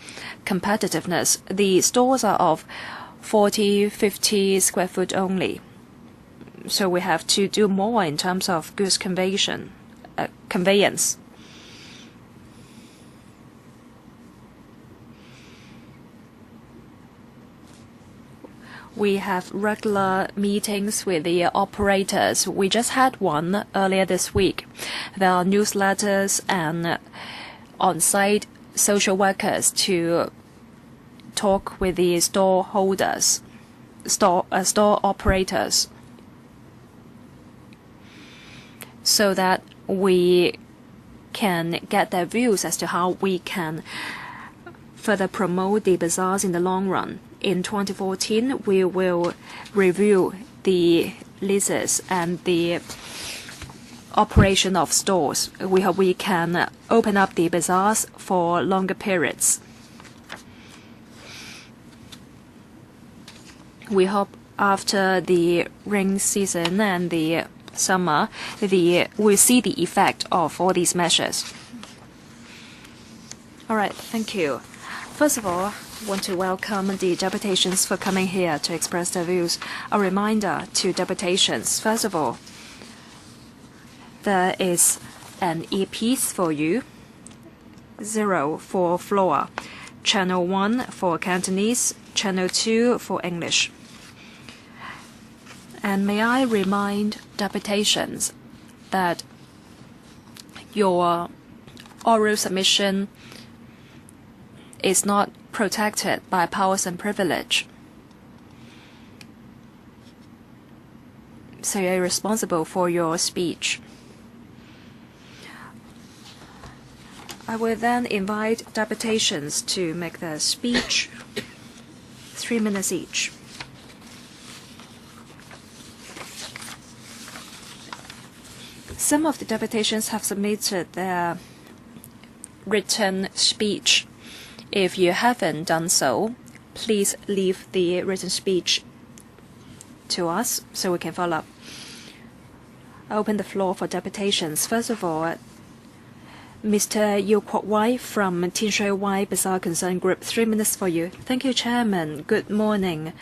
Speaker 2: competitiveness. The stores are of 40-50 square foot only, so we have to do more in terms of goods conveyance. We have regular meetings with the operators. We just had one earlier this week. There are newsletters and on-site social workers to talk with the store holders, store operators, so that we can get their views as to how we can further promote the bazaars in the long run. In 2014, we will review the leases and the operation of stores. We hope we can open up the bazaars for longer periods. We hope after the rain season and the summer, we'll see the effect of all these measures. All right, thank you. First of all, I want to welcome the deputations for coming here to express their views. A reminder to deputations. First of all, there is an earpiece for you, 0 for floor, channel 1 for Cantonese, channel 2 for English. And may I remind deputations that your oral submission is not protected by powers and privilege. So you're responsible for your speech. I will then invite deputations to make their speech, 3 minutes each. Some of the deputations have submitted their written speech. If you haven't done so, please leave the written speech to us so we can follow up. I open the floor for deputations. First of all, Mr. Yu Kwok-wai from Tin Shui Wai Bazaar Concern Group. 3 minutes for you. Thank you, Chairman. Good morning,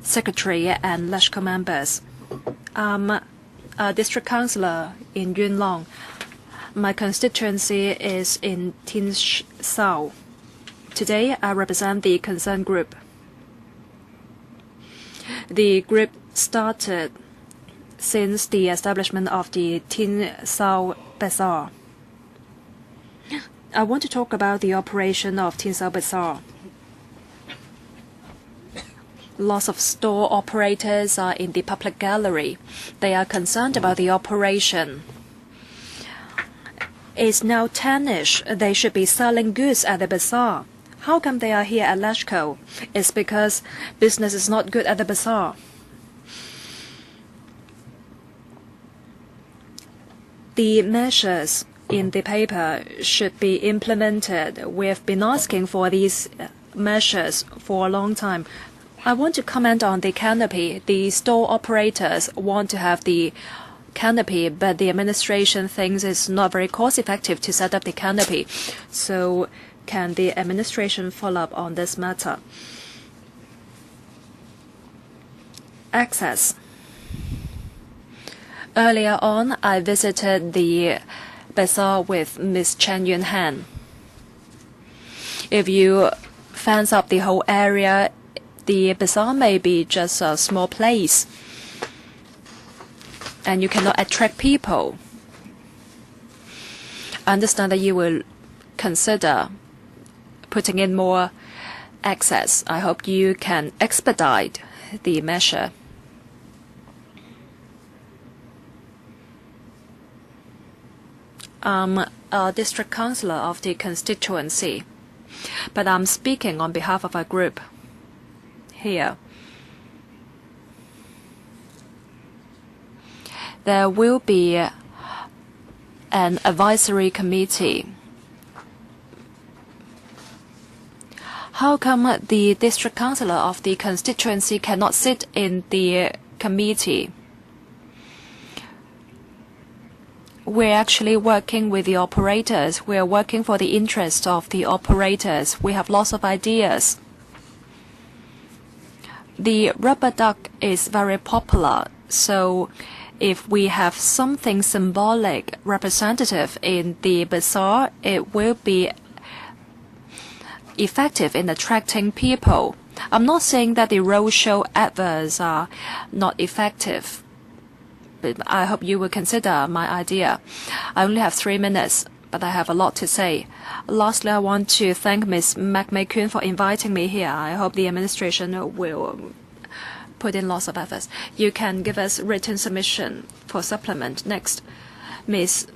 Speaker 2: Secretary and LCSD members. I'm a district councillor in Yuen Long. My constituency is in Tin Sao. Today, I represent the Concern Group. The group started since the establishment of the Tin Sao Bazaar. I want to talk about the operation of Tin Sao Bazaar. Lots of store operators are in the public gallery. They are concerned about the operation. It's now 10-ish. They should be selling goods at the bazaar. How come they are here at LCSD? It's because business is not good at the bazaar. The measures in the paper should be implemented. We have been asking for these measures for a long time. I want to comment on the canopy. The store operators want to have the canopy, but the administration thinks it's not very cost-effective to set up the canopy. So can the administration follow up on this matter? Access. Earlier on, I visited the bazaar with Ms. Chen Yun-han. If you fence up the whole area, the bazaar may be just a small place, and you cannot attract people. I understand that you will consider putting in more access. I hope you can expedite the measure. I'm a district councillor of the constituency, but I'm speaking on behalf of our group here. There will be an advisory committee. How come the district councillor of the constituency cannot sit in the committee? We're actually working with the operators. We're working for the interest of the operators. We have lots of ideas. The rubber duck is very popular, so if we have something symbolic, representative in the bazaar, it will be effective in attracting people. I'm not saying that the roadshow adverts are not effective, but I hope you will consider my idea. I only have 3 minutes, but I have a lot to say. Lastly, I want to thank Ms. McMahon for inviting me here. I hope the administration will put in lots of efforts. You can give us written submission for supplement. Next, Ms.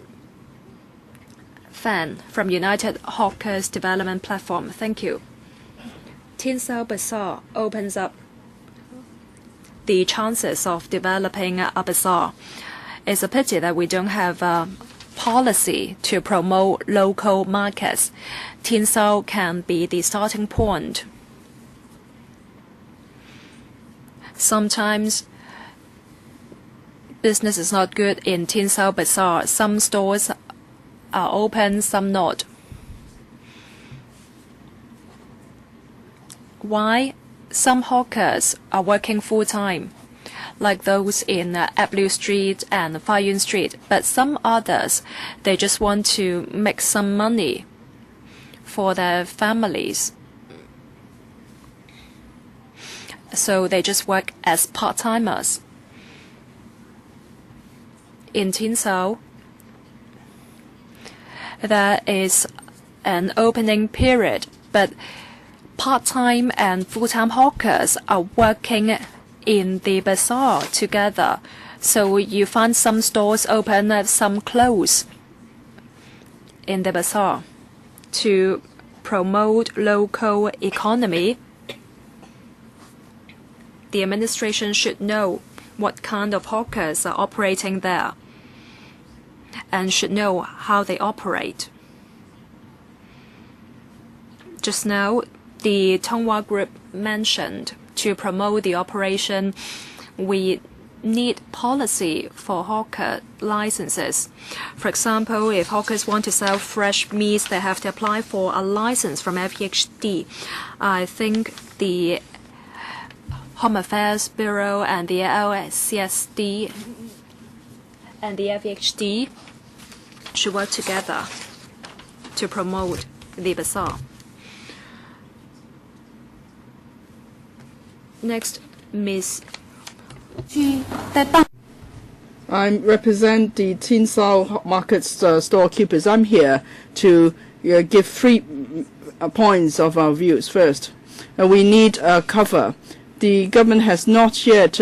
Speaker 2: Fan from United Hawkers Development Platform. Thank you. Tin Sao Bazaar opens up the chances of developing a bazaar. It's a pity that we don't have a policy to promote local markets. Tin Sao can be the starting point. Sometimes business is not good in Tin Sao Bazaar. Some stores are open, some not. Why? Some hawkers are working full-time, like those in Ablue Street and Fa Yun Street, but some others, they just want to make some money for their families. So they just work as part-timers. In Tin Sao, there is an opening period, but part-time and full-time hawkers are working in the bazaar together. So you find some stores open, some close in the bazaar. To promote local economy, the administration should know what kind of hawkers are operating there. and should know how they operate. Just now, the Tongwa Group mentioned to promote the operation, we need policy for hawker licenses. For example, if hawkers want to sell fresh meats, they have to apply for a license from FEHD. I think the Home Affairs Bureau and the LCSD and the FEHD should work together to promote the bazaar. Next, Ms.
Speaker 1: I represent the Tin Sao Market storekeepers. I'm here to give 3 points of our views. First, we need a cover. The government has not yet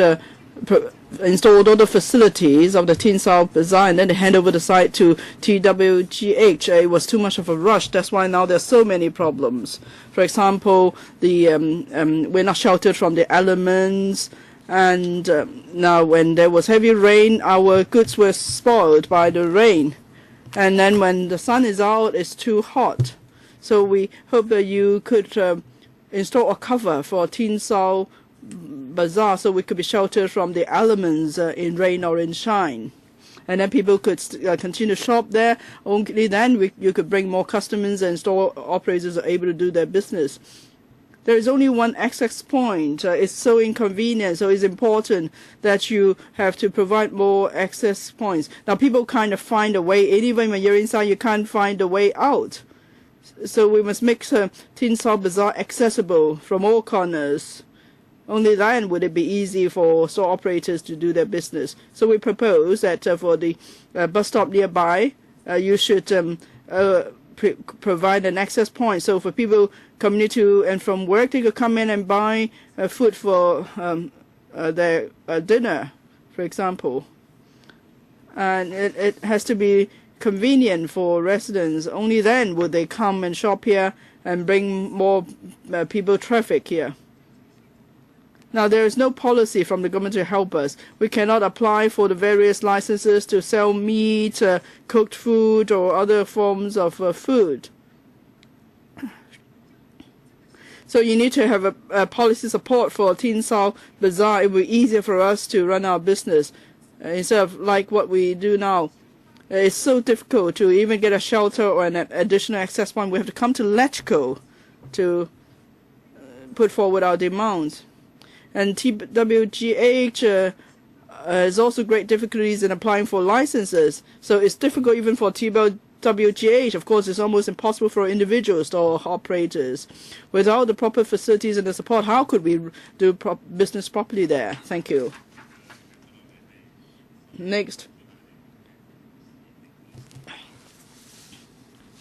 Speaker 1: installed all the facilities of the Tin Sao Bazaar, and then they hand over the site to TWGH. It was too much of a rush. That's why now there's so many problems. For example, we're not sheltered from the elements, and now when there was heavy rain, our goods were spoiled by the rain. And then when the sun is out, it's too hot. So we hope that you could install a cover for Tin Sao Bazaar so we could be sheltered from the elements in rain or in shine. And then people could continue to shop there. Only then you could bring more customers, and store operators are able to do their business. There is only one access point. It's so inconvenient, so it's important that you have to provide more access points. Now people kind of find a way in. Even when you're inside, you can't find a way out. So we must make Tin Sao Bazaar accessible from all corners. Only then would it be easy for store operators to do their business. So we propose that for the bus stop nearby, you should provide an access point. So for people coming to and from work, they could come in and buy food for their dinner, for example. And it has to be convenient for residents. Only then would they come and shop here and bring more people traffic here. Now, there is no policy from the government to help us. We cannot apply for the various licenses to sell meat, cooked food, or other forms of food. So you need to have a policy support for Tin Sao Bazaar. It will be easier for us to run our business instead of like what we do now. It's so difficult to even get a shelter or an additional access point. We have to come to LegCo to put forward our demands. And TWGH has also great difficulties in applying for licenses. So it's difficult even for TWGH. Of course, it's almost impossible for individuals or operators. Without the proper facilities and the support, how could we do business properly there? Thank you. Next.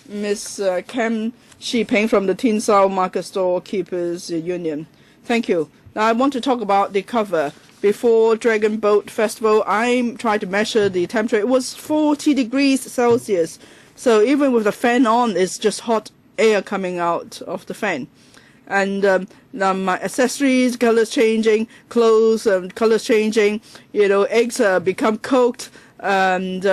Speaker 1: Ms. Kem Shiping from the Tin Sao Market Storekeepers Union. Thank you. Now I want to talk about the cover. Before Dragon Boat Festival, I tried to measure the temperature. It was 40 degrees Celsius. So even with the fan on, it's just hot air coming out of the fan. And my accessories, colors changing, clothes, colors changing. You know, eggs become cooked, and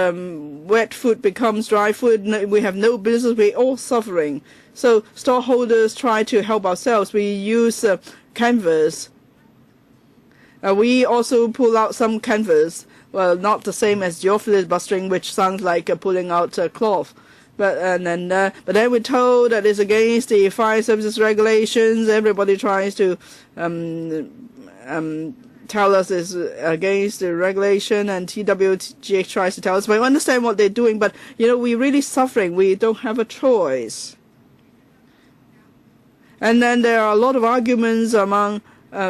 Speaker 1: wet food becomes dry food. We have no business. We're all suffering. So storeholders try to help ourselves. We use canvas. We also pull out some canvas. Well, not the same as your filibustering, which sounds like pulling out cloth. But then we're told that it's against the fire services regulations. Everybody tries to tell us it's against the regulation, and TWGH tries to tell us. But we understand what they're doing. But you know, we're really suffering. We don't have a choice. And then there are a lot of arguments among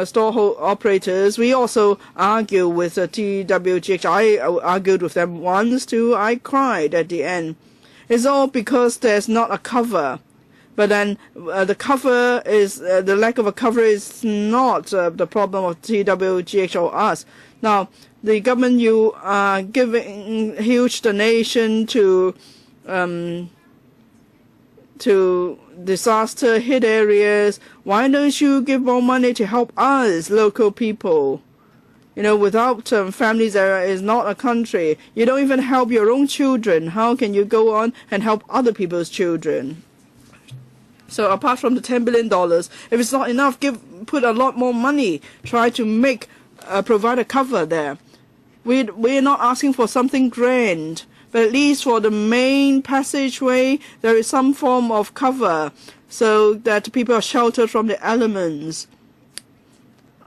Speaker 1: store operators. We also argue with TWGH. I argued with them once too. I cried at the end. It's all because there's not a cover. But then the cover is the lack of a cover is not the problem of TWGH or us. Now, the government, you are giving huge donation to disaster hit areas. Why don't you give more money to help us, local people? You know, without families, there is not a country. You don't even help your own children. How can you go on and help other people's children? So apart from the $10 billion, if it's not enough, put a lot more money. Try to provide a cover there. We're not asking for something grand, but at least for the main passageway, there is some form of cover so that people are sheltered from the elements.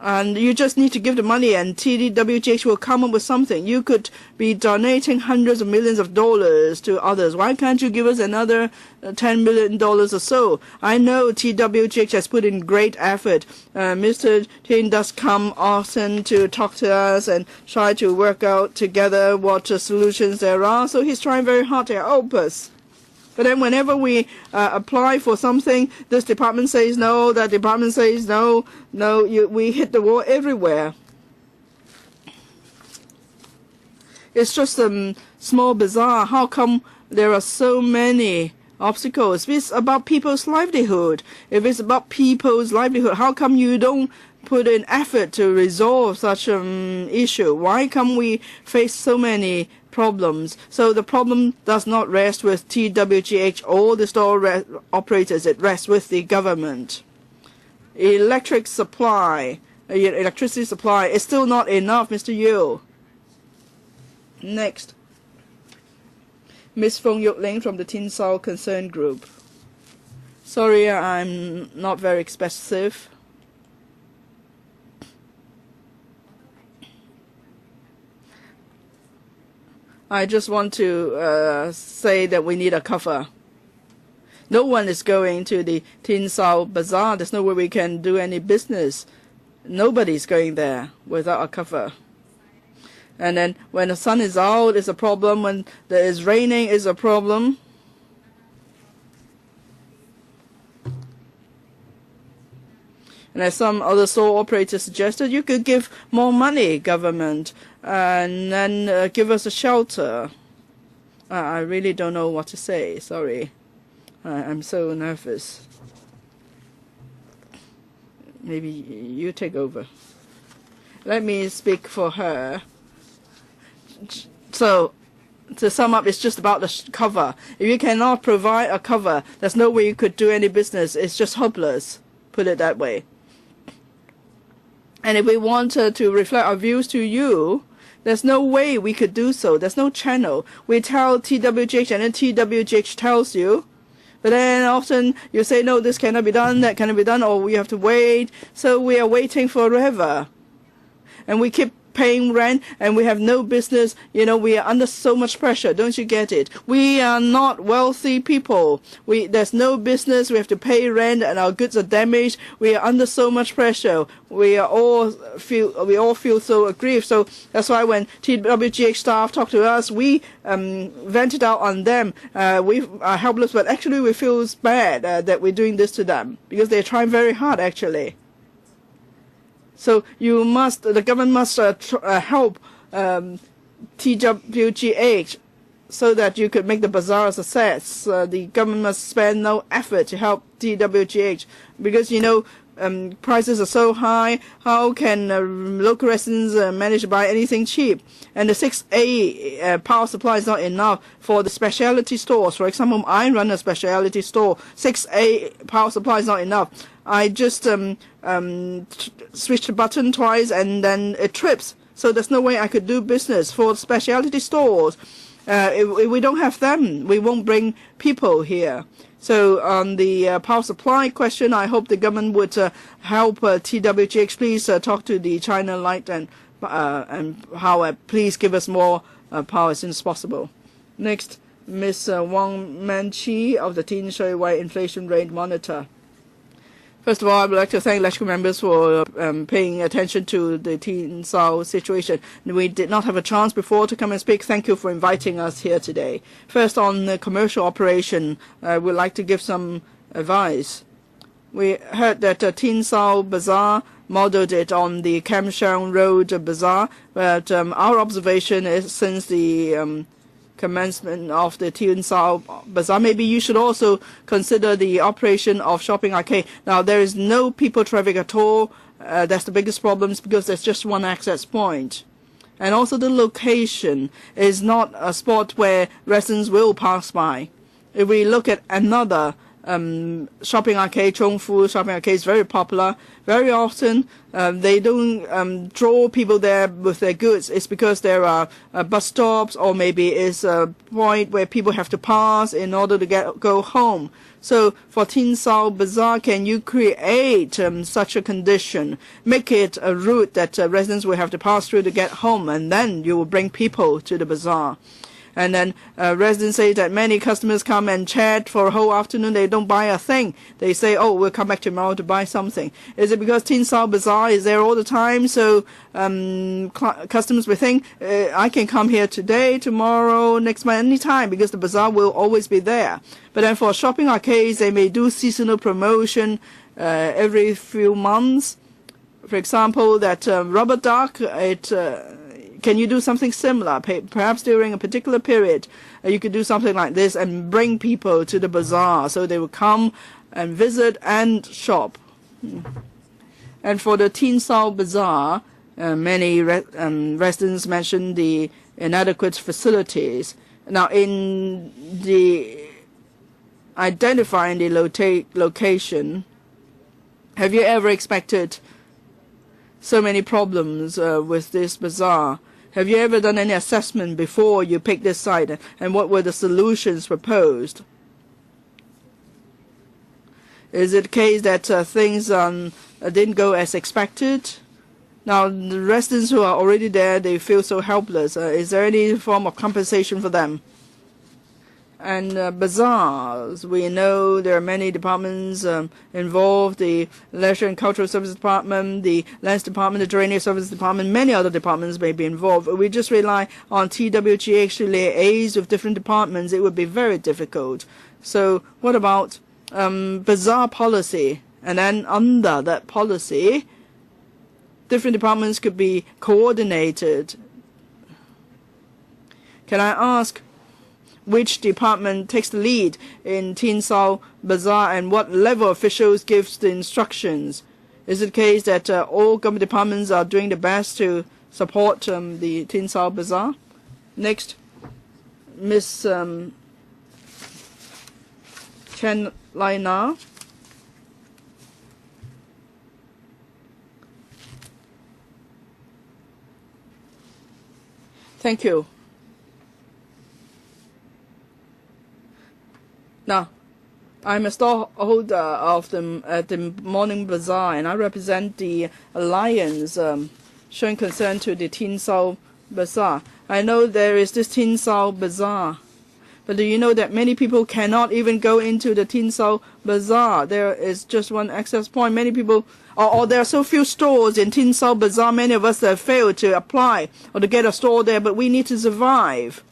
Speaker 1: And you just need to give the money and TWGH will come up with something. You could be donating hundreds of millions of dollars to others. Why can't you give us another $10 million or so? I know TWGH has put in great effort. Mr. Tin does come often to talk to us and try to work out together what solutions there are. So he's trying very hard to help us. But then whenever we apply for something, this department says no, that department says no, we hit the wall everywhere. It's just a small bazaar. How come there are so many obstacles? If it's about people's livelihood, how come you don't put in effort to resolve such an issue? Why come we face so many problems? So the problem does not rest with TWGH or the store operators. It rests with the government. Electricity supply is still not enough, Mr. Yu. Next, Ms. Fung-kwok from the Tin Sao Concern Group. Sorry, I'm not very expressive. I just want to say that we need a cover. No one is going to the Tin Sao Bazaar. There's no way we can do any business. Nobody's going there without a cover. And then when the sun is out, it's a problem. When there is raining, it's a problem. And as some other store operators suggested, you could give more money, government, and then give us a shelter. I really don't know what to say. Sorry. I'm so nervous. Maybe you take over. Let me speak for her. So, to sum up, it's just about the cover. If you cannot provide a cover, there's no way you could do any business. It's just hopeless. Put it that way. And if we want to reflect our views to you, there's no way we could do so. There's no channel. We tell TWGH and then TWGH tells you. But then often you say, no, this cannot be done, that cannot be done, or we have to wait. So we are waiting forever. And we keep paying rent and we have no business. You know, we are under so much pressure. Don't you get it? We are not wealthy people. There's no business. We have to pay rent and our goods are damaged. We are under so much pressure. We all feel so aggrieved. So that's why when TWGH staff talk to us, we vented out on them. We are helpless, but actually we feel bad that we're doing this to them because they're trying very hard actually. So the government must help TWGH so that you could make the bazaar a success. The government must spend no effort to help TWGH because, you know, prices are so high. How can local residents manage to buy anything cheap? And the 6A power supply is not enough for the specialty stores. For example, I run a specialty store. 6A power supply is not enough. I just switch the button twice and then it trips. So there's no way I could do business for specialty stores. If we don't have them, we won't bring people here. So on the power supply question, I hope the government would help TWGH. Please talk to the China Light and how please give us more power as soon as possible. Next, Ms. Wang Manchi of the Tin Shui Wai Inflation Rate Monitor. First of all, I would like to thank electrical members for paying attention to the Tin Sao situation. We did not have a chance before to come and speak. Thank you for inviting us here today. First, on the commercial operation, I would like to give some advice. We heard that Tin Sao Bazaar modeled it on the Kam Sheung Road Bazaar, but our observation is since the commencement of the Tin Sao Bazaar, maybe you should also consider the operation of shopping arcade. Now, there is no people traffic at all. that's the biggest problem, because there's just one access point. And also the location is not a spot where residents will pass by. If we look at another shopping arcade, Chung Fu shopping arcade is very popular. Very often they don't draw people there with their goods. It's because there are bus stops, or maybe it's a point where people have to pass in order to go home. So for Tin Sao Bazaar, can you create such a condition? Make it a route that residents will have to pass through to get home, and then you will bring people to the bazaar. And then residents say that many customers come and chat for a whole afternoon. They don't buy a thing. They say, oh, we'll come back tomorrow to buy something. Is it because Tin Sao Bazaar is there all the time? So customers will think, I can come here today, tomorrow, next month, anytime, because the bazaar will always be there. But then for shopping arcades, they may do seasonal promotion every few months. For example, that rubber duck, can you do something similar? Perhaps during a particular period, you could do something like this and bring people to the bazaar so they will come and visit and shop. And for the Tin Sao Bazaar, many residents mentioned the inadequate facilities. Now, in the identifying the location, have you ever expected so many problems with this bazaar? Have you ever done any assessment before you picked this site, and what were the solutions proposed? Is it the case that things didn't go as expected? Now, the residents who are already there, they feel so helpless. Is there any form of compensation for them? And bazaars, we know there are many departments involved, the Leisure and Cultural Services Department, the Lands Department, the Drainage Services Department, many other departments may be involved. We just rely on TWGH to liaise with different departments. It would be very difficult. So what about bazaar policy? And then under that policy, different departments could be coordinated. Can I ask, which department takes the lead in Tin Sao Bazaar, and what level officials gives the instructions? Is it the case that all government departments are doing the best to support the Tin Sao Bazaar? Next, Ms. Chen Lai Na. Thank you. Now, I'm a storeholder of the Morning Bazaar, and I represent the alliance showing concern to the Tin Sao Bazaar. I know there is this Tin Sao Bazaar, but do you know that many people cannot even go into the Tin Sao Bazaar? There is just one access point. Many people, or there are so few stores in Tin Sao Bazaar, many of us have failed to apply or to get a store there, but we need to survive.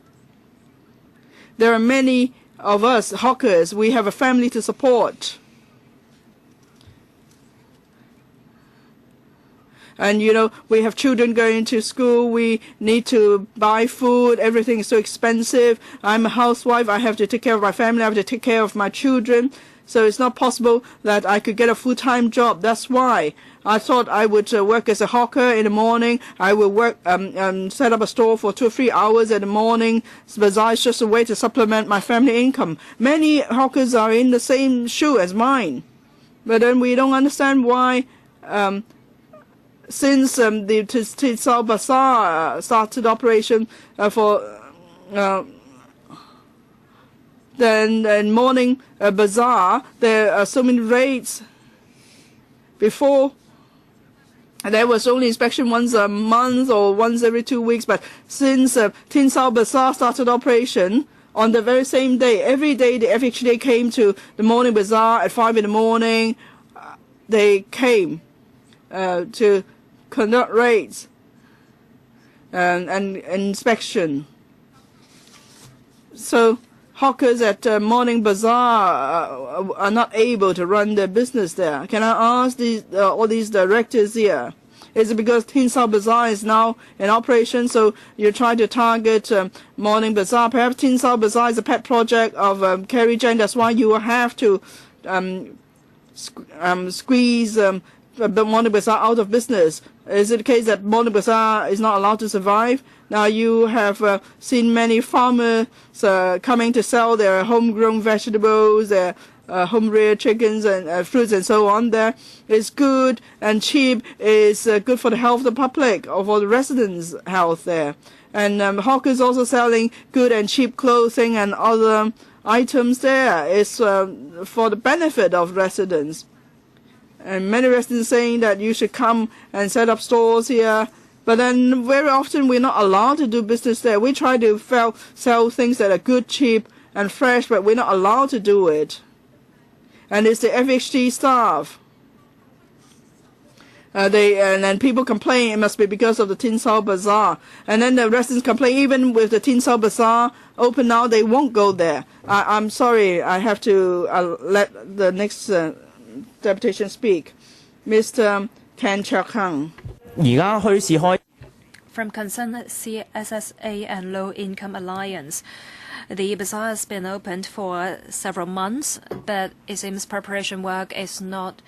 Speaker 1: There are many of us hawkers, we have a family to support. And you know, we have children going to school, we need to buy food, everything is so expensive. I'm a housewife, I have to take care of my family, I have to take care of my children. So it's not possible that I could get a full-time job. That's why I thought I would work as a hawker in the morning. I will work, set up a store for 2 or 3 hours in the morning. Bazaar is just a way to supplement my family income. Many hawkers are in the same shoe as mine. But then we don't understand why, since the Tin Sao Bazaar started operation then in Morning Bazaar, there are so many raids. Before, there was only inspection once a month or once every 2 weeks, but since Tin Sao Bazaar started operation, on the very same day, every day the FHD came to the Morning Bazaar at 5 in the morning. They came to conduct raids and inspection. So hawkers at Morning Bazaar are not able to run their business there. Can I ask all these directors here, is it because Tin Sao Bazaar is now in operation, so you try to target Morning Bazaar? Perhaps Tin Sao Bazaar is a pet project of Kerry Jane, that's why you will have to squeeze Morning Bazaar out of business? Is it the case that Morning Bazaar is not allowed to survive? Now you have seen many farmers coming to sell their homegrown vegetables, their home-reared chickens and fruits and so on. There is good and cheap, is good for the health of the public or for the residents' health there. And hawkers also selling good and cheap clothing and other items there is for the benefit of residents. And many residents saying that you should come and set up stores here. But then very often we're not allowed to do business there. We try to sell things that are good, cheap, and fresh, but we're not allowed to do it. And it's the FHD staff. And then people complain it must be because of the Tin Sao Bazaar. And then the residents complain even with the Tin Sao Bazaar open now, they won't go there. I'm sorry, I have to let the next deputation speak. Mr. Ken Chuk-hing.
Speaker 2: From Concerned CSSA and Low Income Alliance, the bazaar has been opened for several months, but it seems preparation work is not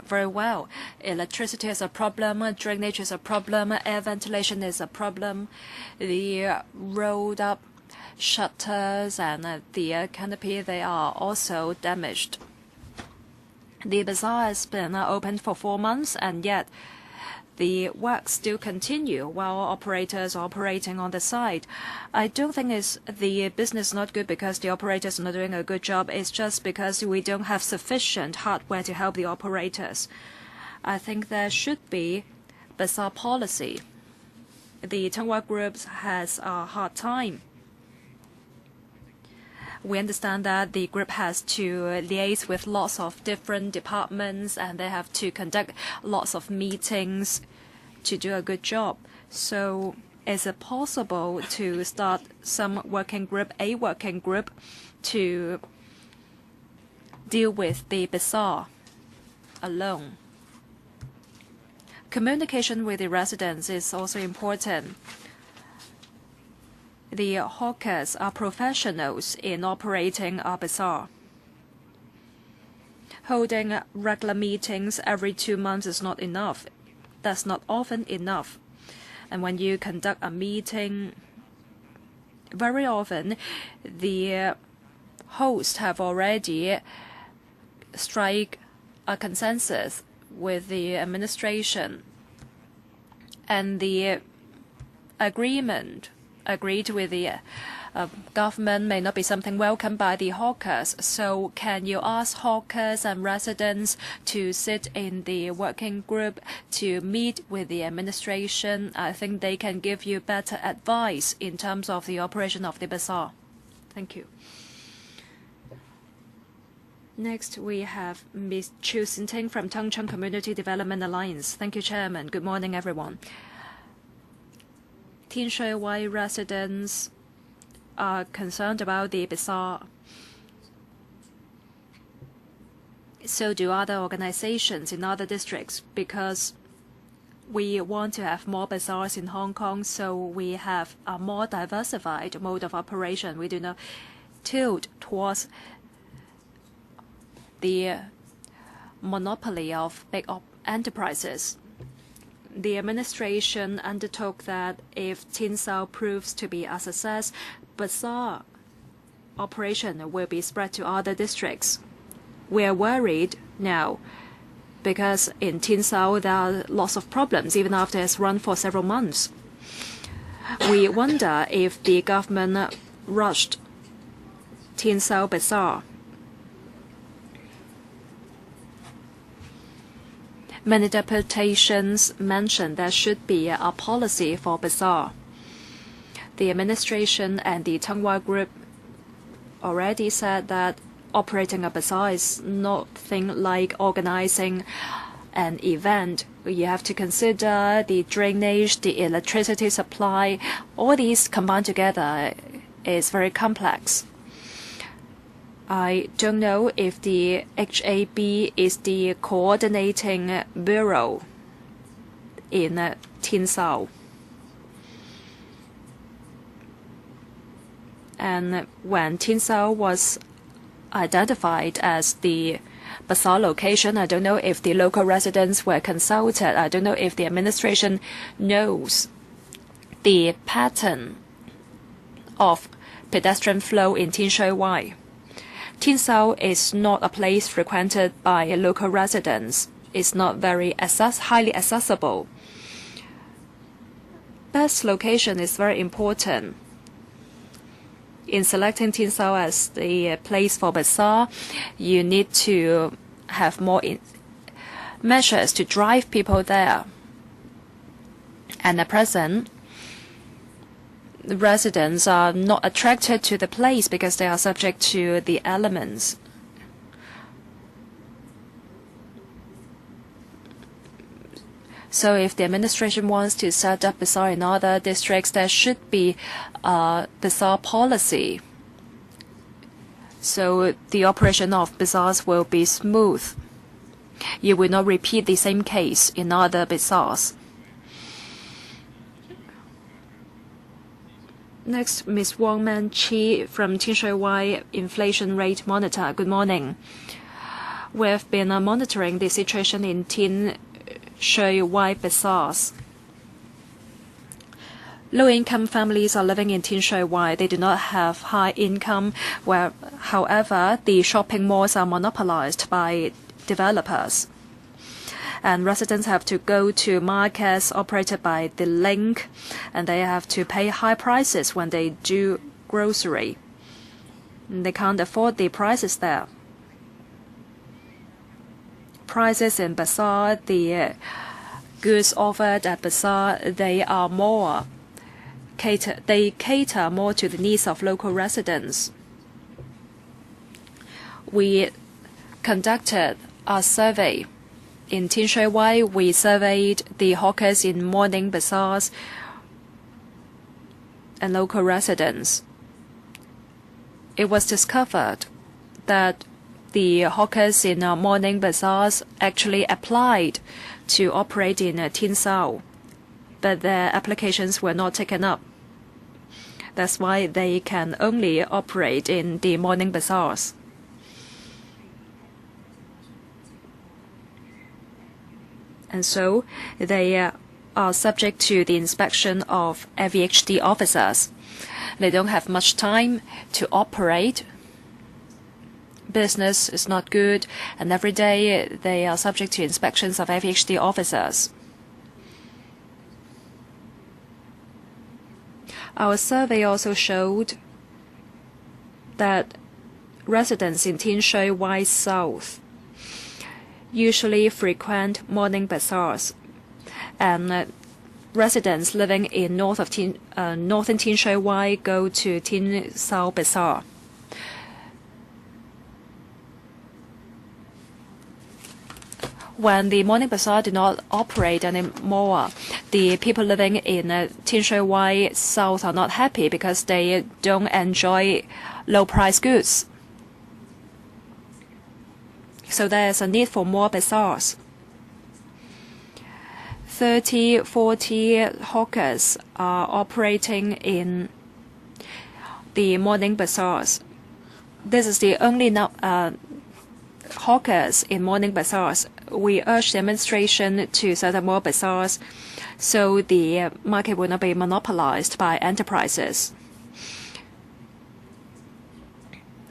Speaker 2: very well. Electricity is a problem, drainage is a problem, air ventilation is a problem. The rolled up shutters and the canopy, they are also damaged. The bazaar has been opened for 4 months, and yet the work still continue while operators are operating on the side. I don't think it's the business not good because the operators are not doing a good job. It's just because we don't have sufficient hardware to help the operators. I think there should be bazaar policy. The Fung-kwok group has a hard time. We understand that the group has to liaise with lots of different departments and they have to conduct lots of meetings to do a good job. So is it possible to start some working group, a working group, to deal with the bazaar alone? Communication with the residents is also important. The hawkers are professionals in operating a bazaar. Holding regular meetings every 2 months is not enough. That's not often enough. And when you conduct a meeting, very often the hosts have already strike a consensus with the administration, and the agreement agreed with the government may not be something welcomed by the hawkers. So can you ask hawkers and residents to sit in the working group to meet with the administration? I think they can give you better advice in terms of the operation of the bazaar. Thank you. Next, we have Ms. Chu Sin-ting from Tung Chung Community Development Alliance. Thank you, Chairman. Good morning, everyone. Tin Shui Wai residents are concerned about the bazaar. So do other organizations in other districts, because we want to have more bazaars in Hong Kong, so we have a more diversified mode of operation. We do not tilt towards the monopoly of big enterprises. The administration undertook that if Tin Sao proves to be a success, bazaar operation will be spread to other districts. We are worried now because in Tin Sao there are lots of problems even after it's run for several months. We wonder if the government rushed Tin Sao bazaar. Many deputations mentioned there should be a policy for bazaar. The administration and the Fung-kwok group already said that operating a bazaar is nothing like organizing an event. You have to consider the drainage, the electricity supply. All these combined together is very complex. I don't know if the HAB is the coordinating bureau in Tin Sao. And when Tin Sao was identified as the bazaar location. I don't know if the local residents were consulted. I don't know if the administration knows the pattern of pedestrian flow in Tin Shui Wai. Tin Sao is not a place frequented by local residents. It's not very highly accessible. Best location is very important. In selecting Tin Sao as the place for bazaar, you need to have more measures to drive people there. And at present, the residents are not attracted to the place because they are subject to the elements. So if the administration wants to set up bazaar in other districts, there should be a bazaar policy. So the operation of bazaars will be smooth. You will not repeat the same case in other bazaars. Next, Ms. Wang Man-chi from Tin Shui Wai Inflation Rate Monitor. Good morning. We have been monitoring the situation in Tin Shui Wai bazaars. Low-income families are living in Tin Shui Wai. They do not have high income, however, the shopping malls are monopolized by developers. And residents have to go to markets operated by the link, and they have to pay high prices when they do grocery. And they can't afford the prices there. Prices in bazaar, the goods offered at bazaar, they cater more to the needs of local residents. We conducted a survey. In Tin Shui Wai, we surveyed the hawkers in morning bazaars and local residents. It was discovered that the hawkers in morning bazaars actually applied to operate in Tin Sao, but their applications were not taken up. That's why they can only operate in the morning bazaars. And so they are subject to the inspection of LCSD officers. They don't have much time to operate. Business is not good, and every day they are subject to inspections of LCSD officers. Our survey also showed that residents in Tin Shui Wai South usually frequent morning bazaars, and residents living in northern Tin Shui Wai go to Tin Sao Bazaar. When the morning bazaar did not operate anymore, the people living in Tin Shui Wai South are not happy because they don't enjoy low-price goods. So there is a need for more bazaars. 30, 40 hawkers are operating in the morning bazaars. This is the only hawkers in morning bazaars. We urge the administration to set up more bazaars so the market will not be monopolized by enterprises.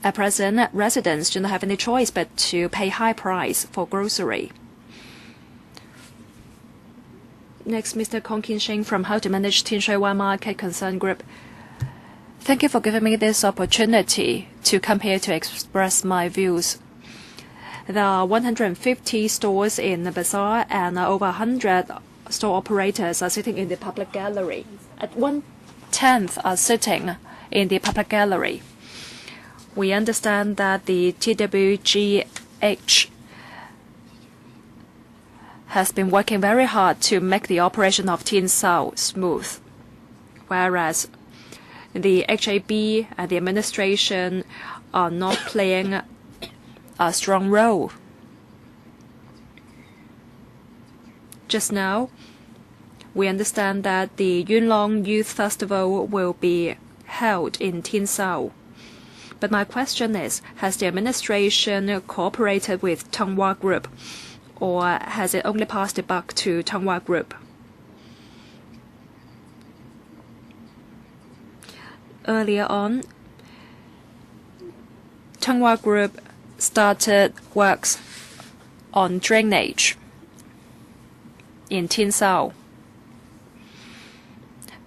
Speaker 2: At present, residents do not have any choice but to pay high price for grocery. Next, Mr. Kong Kin-shing from How to Manage Tin Shui Wai Market Concern Group. Thank you for giving me this opportunity to come here to express my views. There are 150 stores in the bazaar, and over 100 store operators are sitting in the public gallery. At 1/10 are sitting in the public gallery. We understand that the TWGH has been working very hard to make the operation of Tin Sao smooth, whereas the HAB and the administration are not playing a strong role. Just now, we understand that the Yuen Long Youth Festival will be held in Tin Sao. But my question is, has the administration cooperated with Hon Won Group, or has it only passed the buck to Hon Won Group? Earlier on, Hon Won Group started works on drainage in Tin Sao,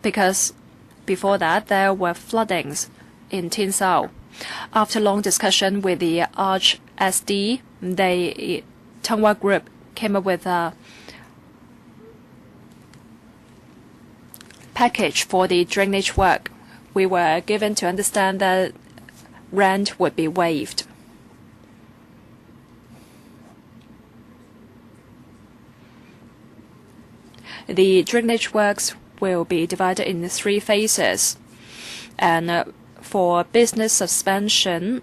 Speaker 2: because before that there were floodings in Tin Sao. After long discussion with the LCSD, Hon Won Group came up with a package for the drainage work. We were given to understand that rent would be waived. The drainage works will be divided in 3 phases, and for business suspension,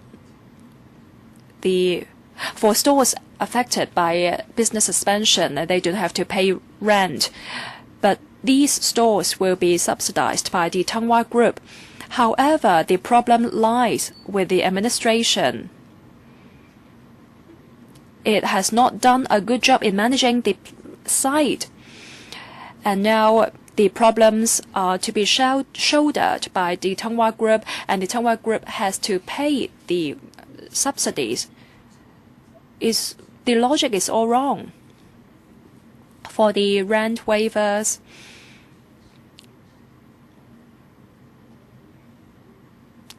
Speaker 2: for stores affected by business suspension, they don't have to pay rent, but these stores will be subsidized by the Hon Won Group. However, the problem lies with the administration. It has not done a good job in managing the site, and now the problems are to be shouldered by the Hon Won Group, and the Hon Won Group has to pay the subsidies. The logic is all wrong. For the rent waivers,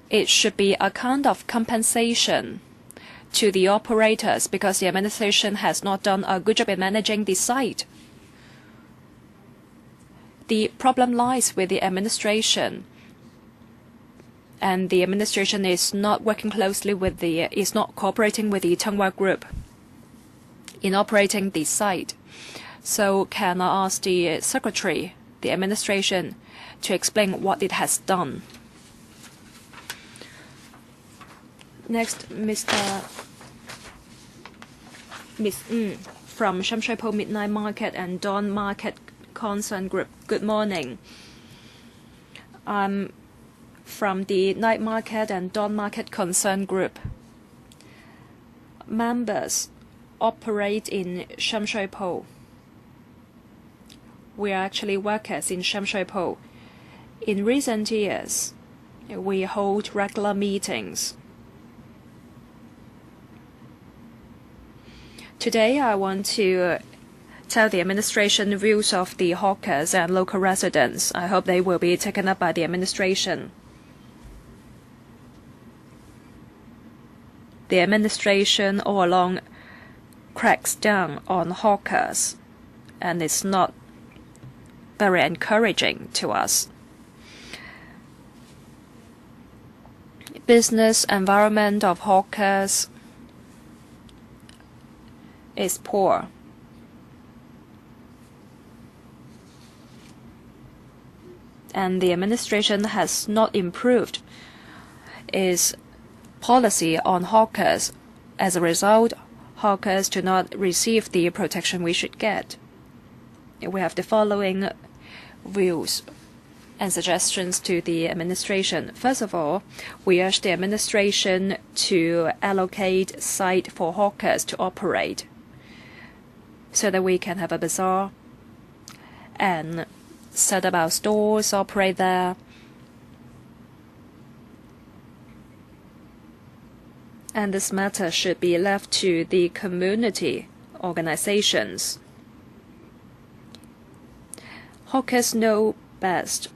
Speaker 2: it should be a kind of compensation to the operators because the administration has not done a good job in managing the site. The problem lies with the administration, and the administration is not working closely with is not cooperating with the Hon Won Group in operating the site. So can I ask the secretary, the administration, to explain what it has done? Next, Ms. Ng from Sham Shui Po Midnight Market and Dawn Market Concern Group. Good morning. I'm from the Night Market and Dawn Market Concern Group. Members operate in Sham Shui Po. We are actually workers in Sham Shui Po. In recent years, we hold regular meetings. Today, I want to tell the administration views of the hawkers and local residents. I hope they will be taken up by the administration. The administration all along cracks down on hawkers, and it's not very encouraging to us. Business environment of hawkers is poor. And the administration has not improved its policy on hawkers. As a result, hawkers do not receive the protection we should get. We have the following views and suggestions to the administration. First of all, we urge the administration to allocate site for hawkers to operate so that we can have a bazaar and set up our stores, operate there. And this matter should be left to the community organizations. Hawkers know best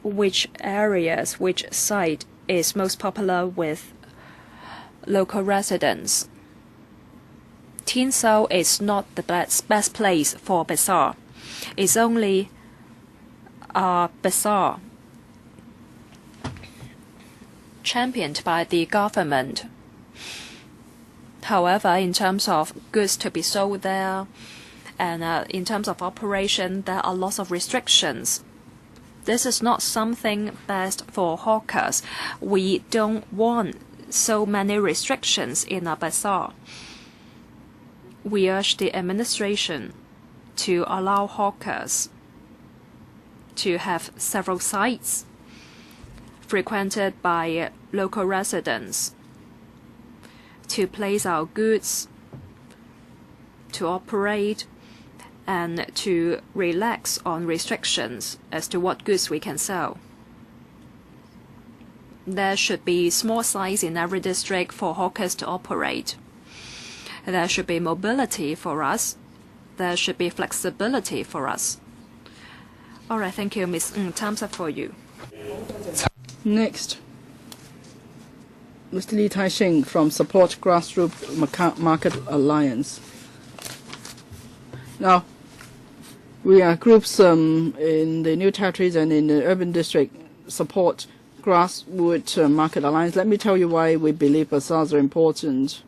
Speaker 2: which areas, which site is most popular with local residents. Tin Sao is not the best place for bazaar. It's only a bazaar championed by the government. However, in terms of goods to be sold there, and in terms of operation, there are lots of restrictions. This is not something best for hawkers. We don't want so many restrictions in a bazaar. We urge the administration to allow hawkers to have several sites frequented by local residents, to place our goods, to operate, and to relax on restrictions as to what goods we can sell. There should be small sites in every district for hawkers to operate. There should be mobility for us. There should be flexibility for us. All right, thank you, Ms. Ng. Time's up for you.
Speaker 1: Next, Mr. Lee Tai-shing from Support Grassroots Market Alliance. Now, we are groups in the New Territories and in the Urban District support Grassroots Market Alliance. Let me tell you why we believe bazaars are important.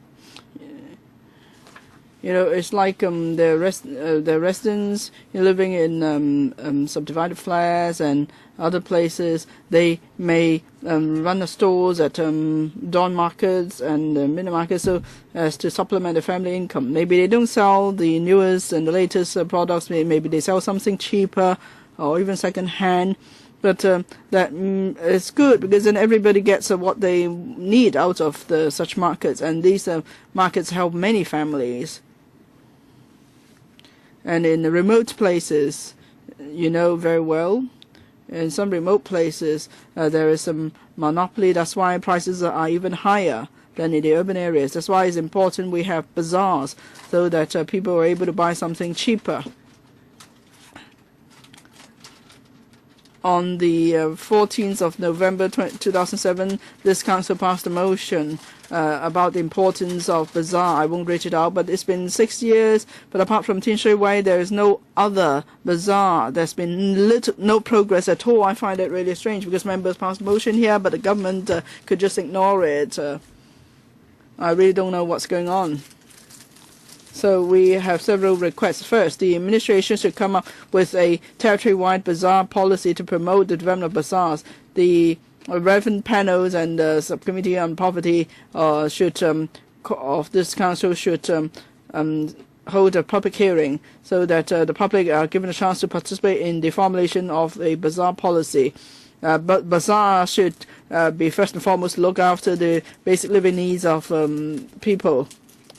Speaker 1: You know, it's like the residents living in subdivided flats and other places. They may run the stores at dawn markets and mini markets so as to supplement the family income. Maybe they don't sell the newest and the latest products. Maybe they sell something cheaper or even second hand. But that is good because then everybody gets what they need out of such markets, and these markets help many families. And in the remote places, you know very well, in some remote places there is some monopoly. That's why prices are even higher than in the urban areas. That's why it's important we have bazaars so that people are able to buy something cheaper. On the 14th of November 2007, this council passed a motion about the importance of bazaar. I won't read it out, but it's been 6 years. But apart from Tin Shui Wai, there is no other bazaar. There's been no progress at all. I find it really strange because members passed a motion here, but the government could just ignore it. I really don't know what's going on. So we have several requests. First, the administration should come up with a territory-wide bazaar policy to promote the development of bazaars. The relevant panels and the subcommittee on poverty of this council should hold a public hearing so that the public are given a chance to participate in the formulation of a bazaar policy. But bazaar should be first and foremost look after the basic living needs of people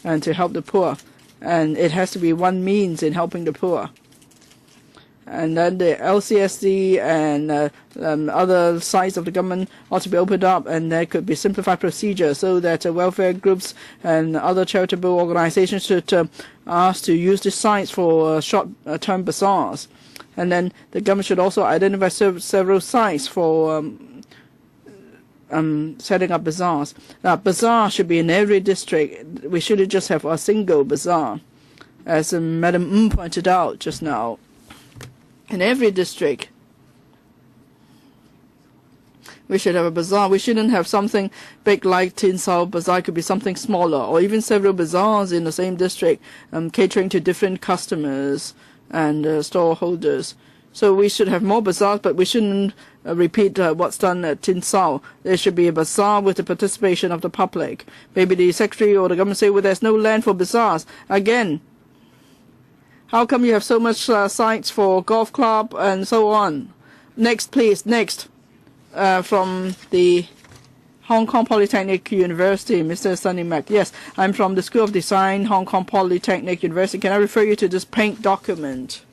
Speaker 1: and to help the poor. And it has to be one means in helping the poor. And then the LCSD and other sides of the government ought to be opened up, and there could be simplified procedure so that welfare groups and other charitable organizations should ask to use the sites for short-term bazaars. And then the government should also identify several sites for setting up bazaars. Now, bazaar should be in every district. We shouldn't just have a single bazaar, as Madam Ng pointed out just now. In every district, we should have a bazaar. We shouldn't have something big like Tin Sao Bazaar. It could be something smaller, or even several bazaars in the same district, catering to different customers and store holders. So we should have more bazaars, but we shouldn't repeat what's done at Tin Sao. There should be a bazaar with the participation of the public. Maybe the secretary or the government say, well, there's no land for bazaars. Again, how come you have so much sites for golf club and so on? Next, please. Next. From the Hong Kong Polytechnic University, Mr. Sunny Mac. Yes, I'm from the School of Design, Hong Kong Polytechnic University. Can I refer you to this pink document?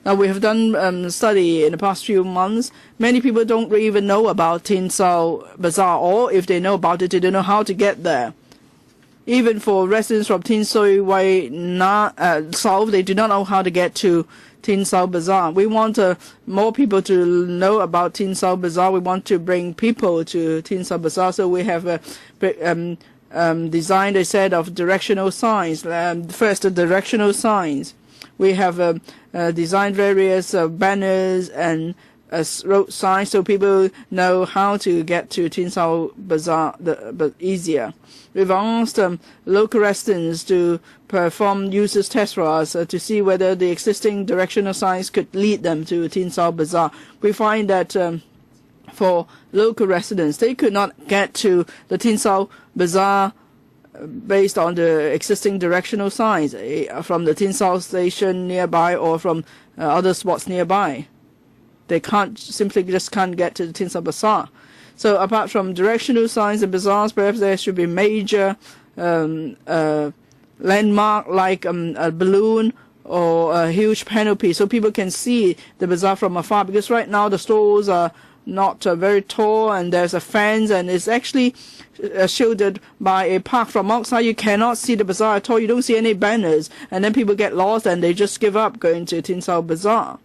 Speaker 1: Now, we have done study in the past few months. Many people don't even know about Tin Sao Bazaar, or if they know about it, they don't know how to get there. Even for residents from Tin Shui Wai South, they do not know how to get to Tin Sao Bazaar. We want more people to know about Tin Sao Bazaar. We want to bring people to Tin Sao Bazaar. So we have designed a set of directional signs. First, the directional signs. We have designed various banners and road signs so people know how to get to Tin Sao Bazaar but easier. We've asked local residents to perform users test for us to see whether the existing directional signs could lead them to Tin Sao Bazaar. We find that for local residents, they could not get to the Tin Sao Bazaar based on the existing directional signs from the Tin Sao station nearby or from other spots nearby. They can't get to the Tin Sao Bazaar. So apart from directional signs and bazaars, perhaps there should be major landmark like a balloon or a huge canopy so people can see the bazaar from afar, because right now the stores are not very tall and there's a fence and it's actually shielded by a park. From outside you cannot see the bazaar at all. You don't see any banners, and then people get lost and they just give up going to Tin Sao Bazaar.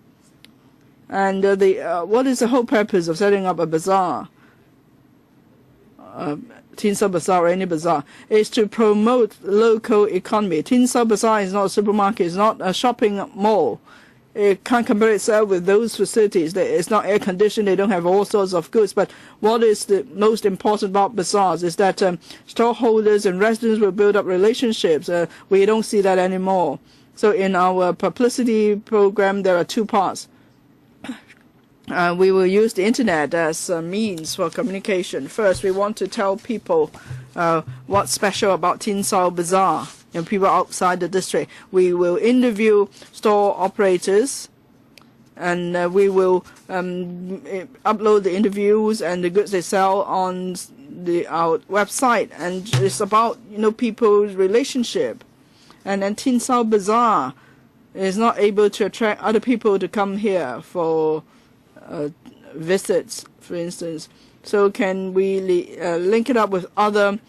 Speaker 1: And what is the whole purpose of setting up a bazaar? Tin Sao Bazaar or any bazaar is to promote local economy. Tin Sao Bazaar is not a supermarket, it's not a shopping mall. It can't compare itself with those facilities. It's not air conditioned, they don't have all sorts of goods. But what is the most important about bazaars is that storeholders and residents will build up relationships. We don't see that anymore. So in our publicity program, there are two parts. We will use the internet as a means for communication. First, we want to tell people what's special about Tin Sao Bazaar and people outside the district. We will interview store operators, and we will upload the interviews and the goods they sell on our website. And it's about people's relationship. And then Tin Sao Bazaar is not able to attract other people to come here for visits, for instance. So can we link it up with other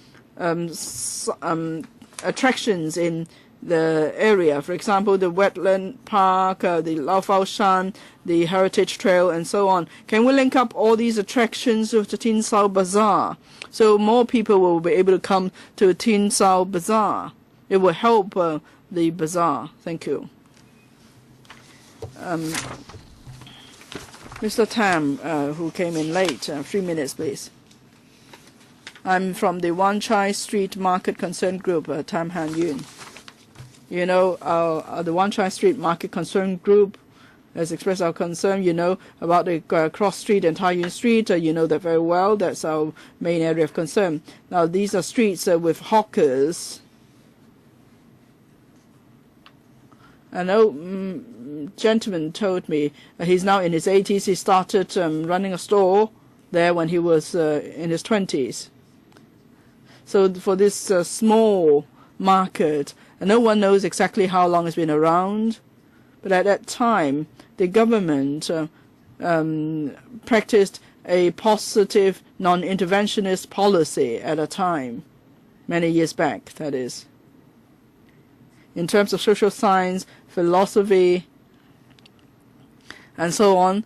Speaker 1: attractions in the area? For example, the wetland park, the Lao Fao Shan, the heritage trail, and so on. Can we link up all these attractions with the Tin Sao Bazaar so more people will be able to come to Tin Sao Bazaar? It will help the bazaar. Thank you. Mr. Tam, who came in late, 3 minutes, please. I'm from the Wan Chai Street Market Concern Group, Tam Han Yun. The Wan Chai Street Market Concern Group has expressed our concern, about the Cross Street and Tai Yuen Street. You know that very well. That's our main area of concern. Now, these are streets with hawkers. An old gentleman told me he's now in his 80s. He started running a store there when he was in his 20s. So for this small market, no one knows exactly how long it's been around. But at that time, the government practiced a positive non-interventionist policy at a time, many years back, that is. In terms of social science, philosophy, and so on,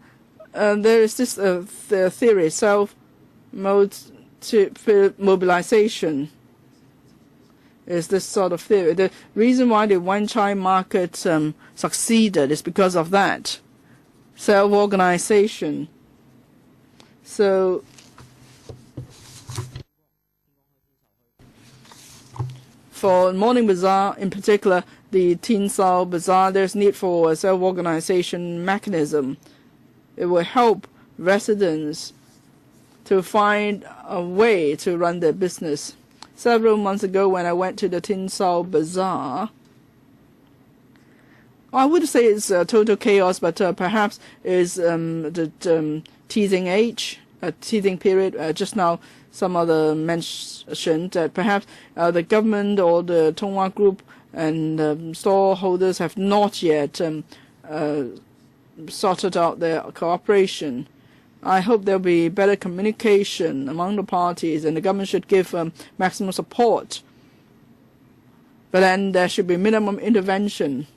Speaker 1: there is this the theory, self-mobilization is this sort of theory. The reason why the Wan Chai market succeeded is because of that, self-organization. So for Morning Bazaar in particular, the Tin Sao Bazaar, there's need for a self-organization mechanism. It will help residents to find a way to run their business. Several months ago when I went to the Tin Sao Bazaar, I wouldn't say it's total chaos, but perhaps is the teething age, teething period. Just now some other mentioned that perhaps the government or the Tongwa Group and storeholders have not yet sorted out their cooperation. I hope there will be better communication among the parties, and the government should give maximum support. But then there should be minimum intervention,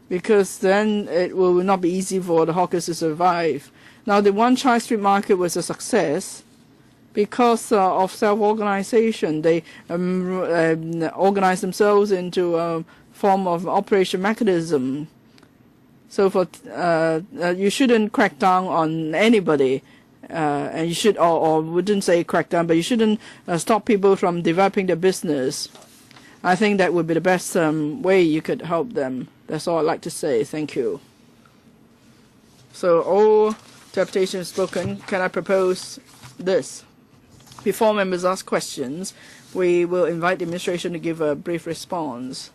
Speaker 1: because then it will not be easy for the hawkers to survive. Now, the Wan Chai Street Market was a success because of self-organization. They organized themselves into a form of operation mechanism. So for you shouldn't crack down on anybody, and you should, or wouldn't say crack down, but you shouldn't stop people from developing their business. I think that would be the best way you could help them. That's all I'd like to say. Thank you. So all interpretations spoken. Can I propose this? Before members ask questions, we will invite the administration to give a brief response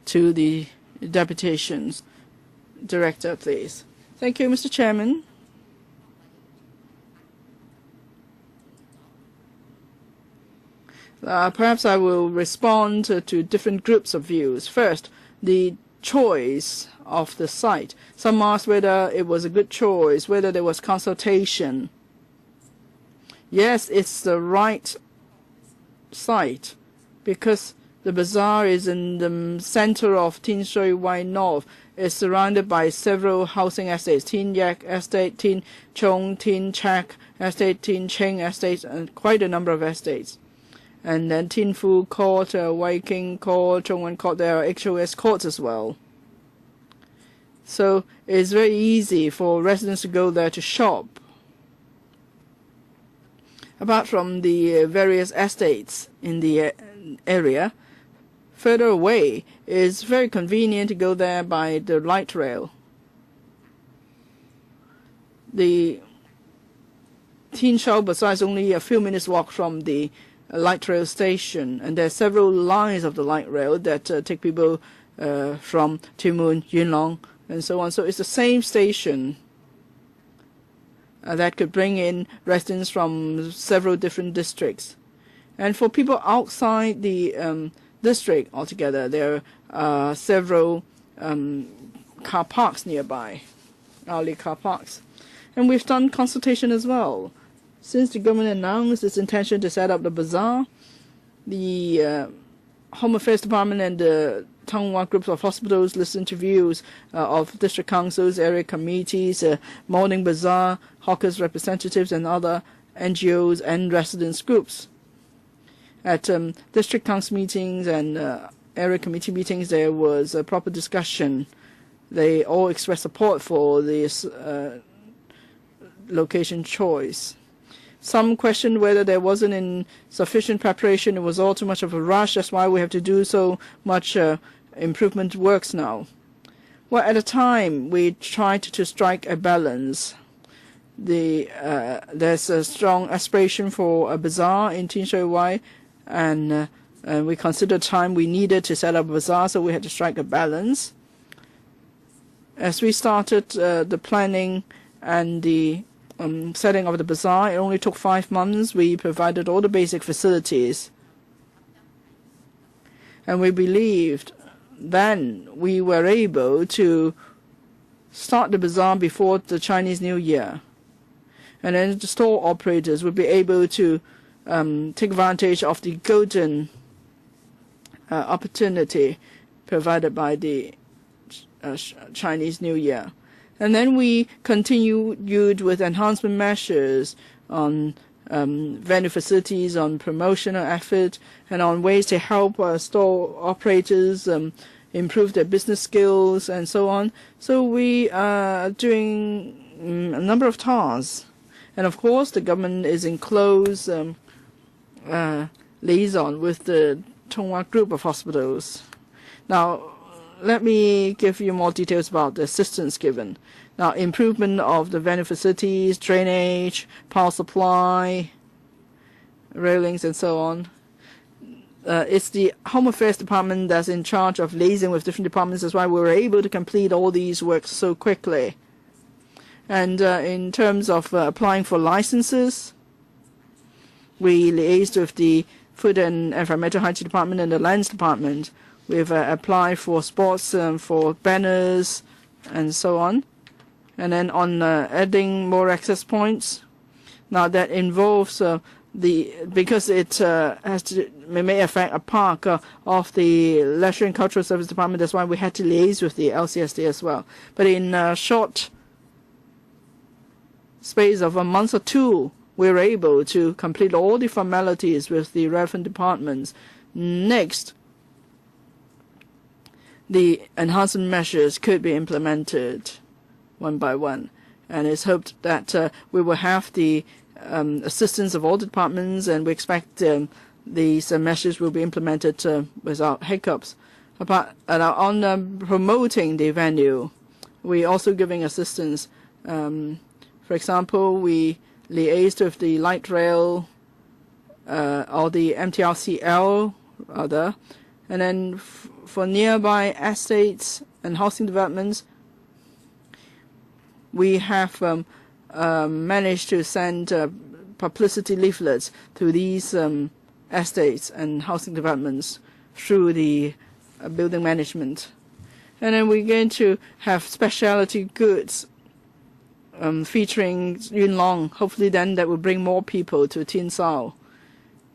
Speaker 1: to the deputations. Director, please. Thank you, Mr. Chairman. Perhaps I will respond to different groups of views. First, the choice of the site. Some asked whether it was a good choice, whether there was consultation. Yes, it's the right site because the bazaar is in the center of Tin Shui Wai North. It's surrounded by several housing estates: Tin Yak Estate, Tin Chung, Tin Chak Estate, Tin Cheng Estate, and quite a number of estates. And then Tin Fu Court, Wai King Court, Chung Wan Court, there are HOS courts as well. So it's very easy for residents to go there to shop. Apart from the various estates in the area, further away it's very convenient to go there by the light rail. The Tin Shao Bazaar is only a few minutes walk from the light rail station, and there are several lines of the light rail that take people from Timun, Yunlong, and so on. So it's the same station that could bring in residents from several different districts. And for people outside the district altogether, there are several car parks nearby, hourly car parks. And we've done consultation as well. Since the government announced its intention to set up the bazaar, the Home Affairs Department and the town-wide groups of hospitals listened to views of district councils, area committees, morning bazaar, hawkers representatives, and other NGOs and residents groups. At district council meetings and area committee meetings, there was a proper discussion. They all expressed support for this location choice. Some questioned whether there wasn't insufficient preparation. It was all too much of a rush. That's why we have to do so much improvement works now. Well, at the time, we tried to strike a balance. There's a strong aspiration for a bazaar in Tin Shui Wai, and we considered time we needed to set up a bazaar, so we had to strike a balance. As we started the planning and the setting of the bazaar, it only took 5 months. We provided all the basic facilities, and we believed then we were able to start the bazaar before the Chinese New Year, and then the store operators would be able to take advantage of the golden opportunity provided by the Chinese New Year. And then we continued with enhancement measures on venue facilities, on promotional effort, and on ways to help store operators improve their business skills and so on. So we are doing a number of tasks. And of course, the government is in close liaison with the Tongwa group of hospitals. Now, let me give you more details about the assistance given. Now, improvement of the venue facilities, drainage, power supply, railings, and so on. It's the Home Affairs Department that's in charge of liaising with different departments. That's why we were able to complete all these works so quickly. And in terms of applying for licenses, we liaised with the Food and Environmental Hygiene Department and the Lands Department. We've applied for sports, for banners, and so on. And then on adding more access points, now that involves because it may affect a park of the Leisure and Cultural Service Department. That's why we had to liaise with the LCSD as well. But in a short space of a month or two, we were able to complete all the formalities with the relevant departments. Next, the enhancement measures could be implemented one by one, and it's hoped that we will have the assistance of all departments, and we expect these measures will be implemented without hiccups. On promoting the venue, we're also giving assistance. For example, we liaised with the light rail or the MTRCL rather, and then for nearby estates and housing developments, we have managed to send publicity leaflets to these estates and housing developments through the building management. And then we're going to have specialty goods featuring Yuen Long. Hopefully then that will bring more people to Tin Sao.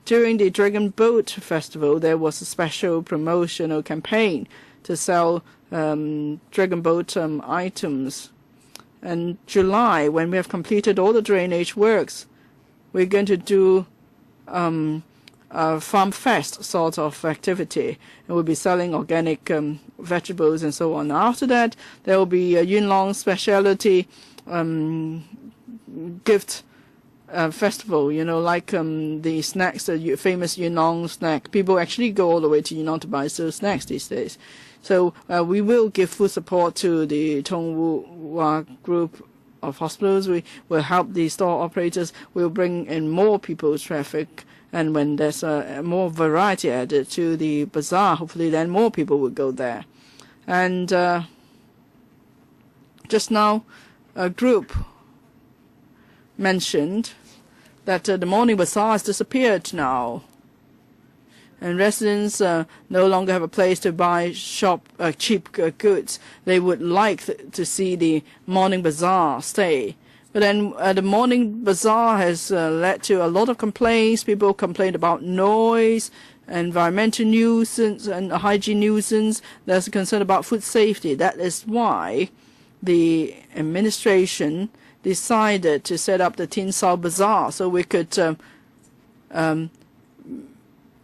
Speaker 1: During the Dragon Boat Festival, there was a special promotional campaign to sell Dragon Boat items. And July, when we have completed all the drainage works, we're going to do a farm fest sort of activity, and we'll be selling organic vegetables and so on. After that, there will be a Yuen Long specialty gift festival, like the snacks, the famous Yuen Long snack. People actually go all the way to Yuen Long to buy those snacks these days. So we will give full support to the Hon group of hospitals. We will help the store operators. We'll bring in more people's traffic. And when there's more variety added to the bazaar, hopefully then more people will go there. And just now, a group mentioned that the morning bazaar has disappeared now. And residents no longer have a place to buy cheap goods. They would like to see the morning bazaar stay. But then the morning bazaar has led to a lot of complaints. People complain about noise, environmental nuisance, and hygiene nuisance. There's a concern about food safety. That is why the administration decided to set up the Tin Sao Bazaar so we could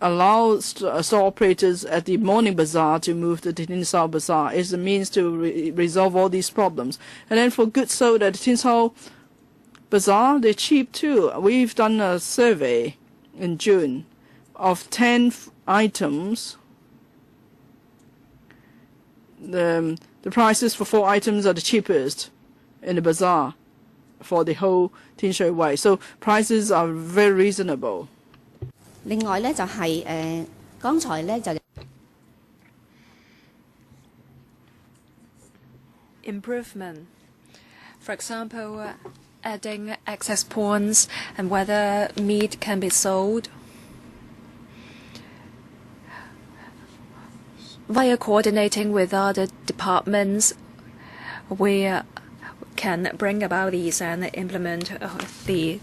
Speaker 1: allow store operators at the morning bazaar to move to the Tin Sao Bazaar. It's a means to resolve all these problems. And then for goods sold at the Tin Sao Bazaar, they're cheap too. We've done a survey in June of 10 items. The prices for 4 items are the cheapest in the bazaar for the whole Tin Shui Wai. So prices are very reasonable.
Speaker 3: 另外咧就係剛才咧就
Speaker 2: improvement. For example, adding access points and whether meat can be sold. Via coordinating with other departments, we can bring about these and implement the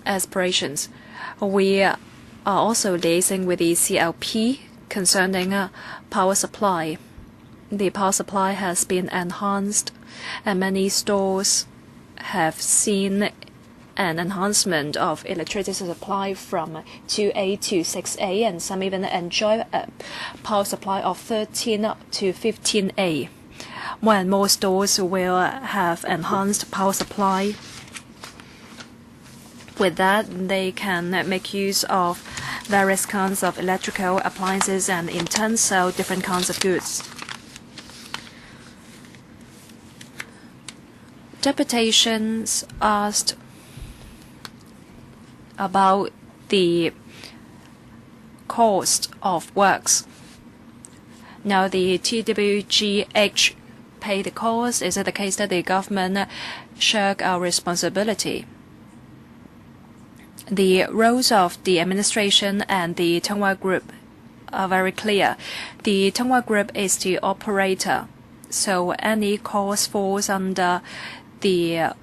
Speaker 2: aspirations. We are also liaising with the CLP concerning power supply. The power supply has been enhanced, and many stores have seen an enhancement of electricity supply from 2A to 6A, and some even enjoy a power supply of 13 to 15A. More and more stores will have enhanced power supply. With that, they can make use of various kinds of electrical appliances and in turn sell different kinds of goods. Deputations asked about the cost of works. Now the TWGH pay the cost. Is it the case that the government shirk our responsibility? The roles of the administration and the Tongwa Group are very clear. The Tongwa Group is the operator, so any cost falls under the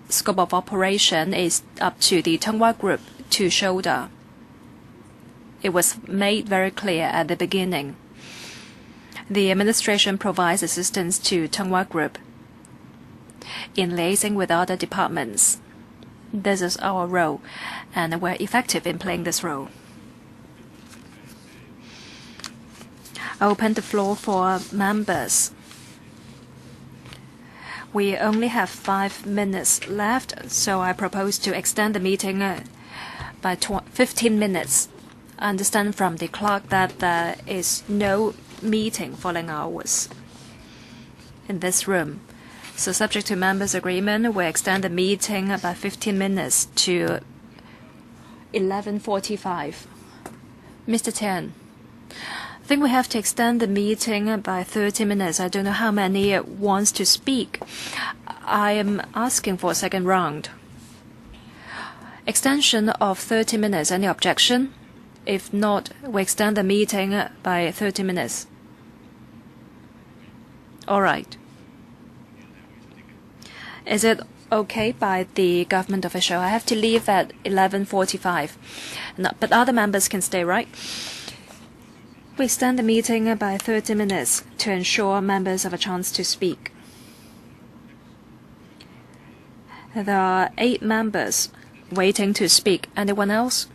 Speaker 2: scope of operation is up to the Tongwa Group to shoulder. It was made very clear at the beginning. The administration provides assistance to Tongwa Group in liaising with other departments. This is our role, and we're effective in playing this role. I open the floor for members. We only have 5 minutes left, so I propose to extend the meeting by 15 minutes. I understand from the clerk that there is no meeting following hours in this room. So subject to members' agreement, we extend the meeting by 15 minutes to 11:45. Mr. Tian, I think we have to extend the meeting by 30 minutes. I don't know how many wants to speak. I am asking for a second round. Extension of 30 minutes. Any objection? If not, we extend the meeting by 30 minutes. All right. Is it okay by the government official? I have to leave at 11:45. No, but other members can stay, right? We extend the meeting by 30 minutes to ensure members have a chance to speak. There are 8 members waiting to speak. Anyone else?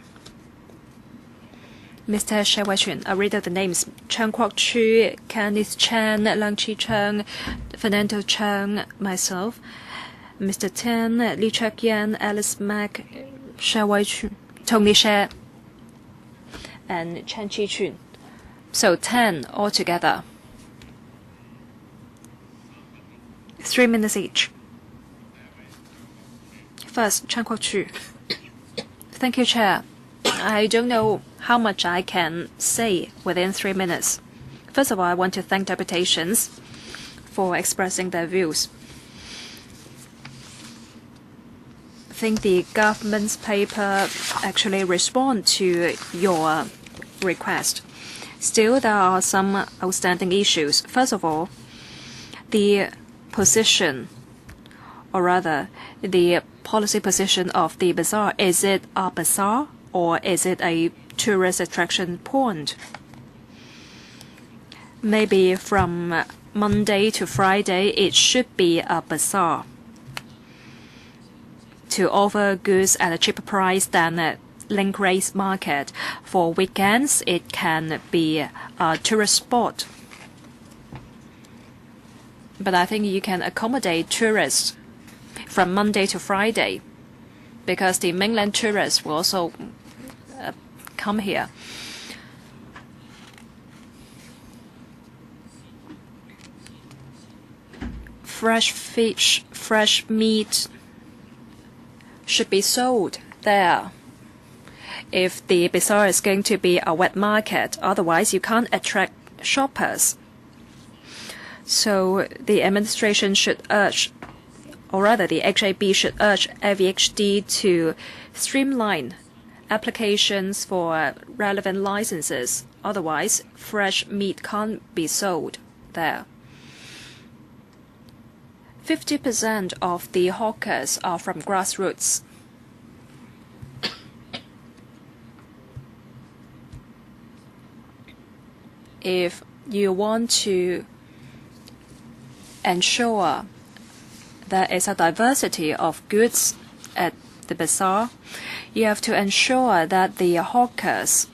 Speaker 2: Mr. Shewai-chun, I read out the names: Chung Kwok-chu, Kenneth Chan, Leung Chi-chung, Fernando Chung, myself, Mr. Tan, Lee Chuk-yan, Alice Mack, Shewai-chun, Tony She, and Chen Chi-chun. So 10 altogether. 3 minutes each. First, Chung Kwok-chu. Thank you, Chair. I don't know how much I can say within 3 minutes. First of all, I want to thank deputations for expressing their views. I think the government's paper actually responds to your request. Still, there are some outstanding issues. First of all, the position, or rather, the policy position of the bazaar. Is it a bazaar or is it a tourist attraction point? Maybe from Monday to Friday, it should be a bazaar to offer goods at a cheaper price than a link rate market. For weekends, it can be a tourist spot. But I think you can accommodate tourists from Monday to Friday, because the mainland tourists will also come here. Fresh fish, fresh meat should be sold there. If the bazaar is going to be a wet market, otherwise you can't attract shoppers. So the administration should urge, or rather the HAB should urge LVHD to streamline applications for relevant licenses. Otherwise, fresh meat can't be sold there. 50% of the hawkers are from grassroots. If you want to ensure there is a diversity of goods at the bazaar, you have to ensure that the hawkers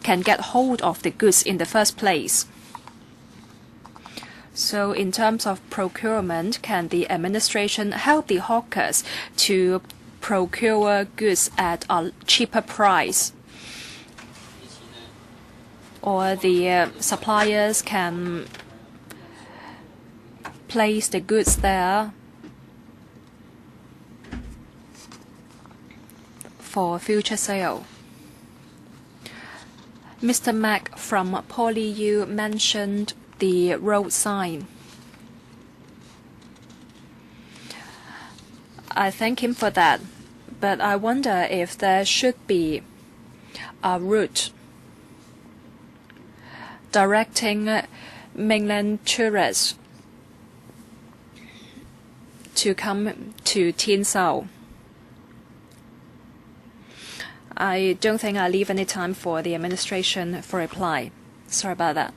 Speaker 2: can get hold of the goods in the first place. So in terms of procurement, can the administration help the hawkers to procure goods at a cheaper price? Or the suppliers can place the goods there for future sale. Mr. Mack from PolyU mentioned the road sign. I thank him for that, but I wonder if there should be a route directing mainland tourists to come to Tin Sao. I don't think I'll leave any time for the administration for reply. Sorry about that.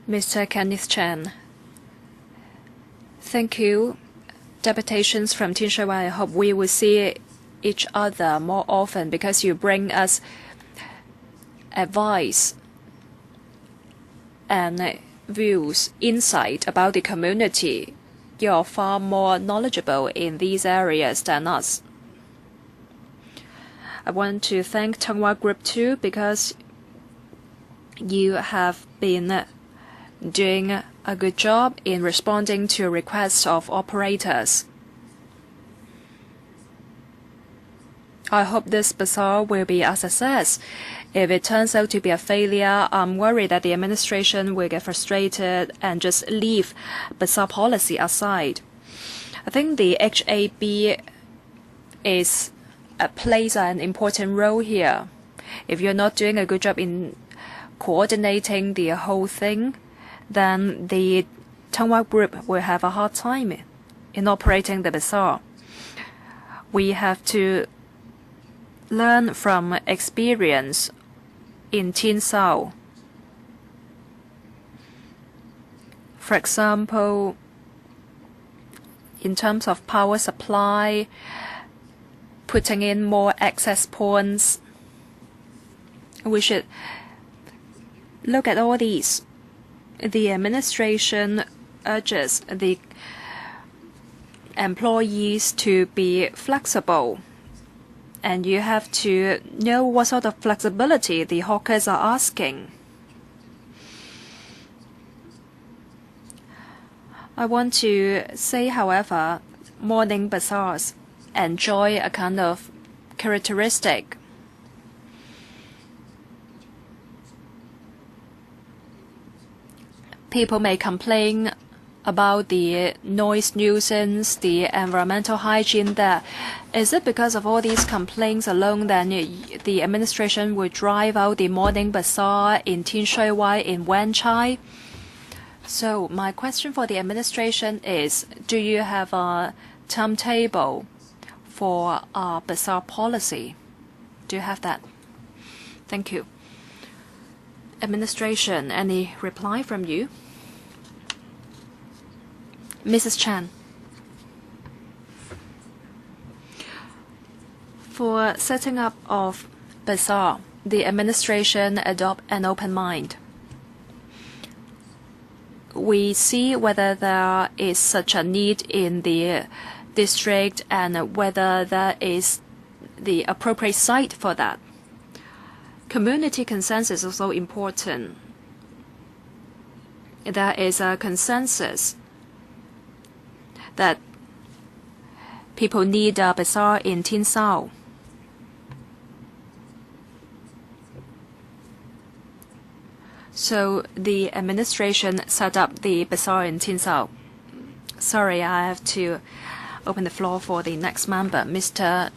Speaker 2: Mr. Kenneth Chan. Thank you. Deputations from Tin Shui Wai, I hope we will see each other more often, because you bring us advice and views, insight about the community. You're far more knowledgeable in these areas than us. I want to thank Tongwa Group too, because you have been doing a good job in responding to requests of operators. I hope this bazaar will be a success. If it turns out to be a failure, I'm worried that the administration will get frustrated and just leave bazaar policy aside. I think the HAB is plays an important role here. If you're not doing a good job in coordinating the whole thing, then the Hon group will have a hard time in operating the bazaar. We have to learn from experience in Tin Sao. For example, in terms of power supply, putting in more access points, we should look at all these. The administration urges the employees to be flexible, and you have to know what sort of flexibility the hawkers are asking. I want to say, however, morning bazaars enjoy a kind of characteristic. People may complain about the noise nuisance, the environmental hygiene there. Is it because of all these complaints alone then the administration will drive out the morning bazaar in Tin Shui Wai, in Wan Chai? So my question for the administration is, do you have a timetable for a bazaar policy? Do you have that? Thank you. Administration, any reply from you? Mrs. Chan. For setting up of bazaar, the administration adopt an open mind. We see whether there is such a need in the district and whether there is the appropriate site for that. Community consensus is also important. There is a consensus that people need a bazaar in Tin Sao. So the administration set up the bazaar in Tin Sao. Sorry, I have to open the floor for the next member, Mr.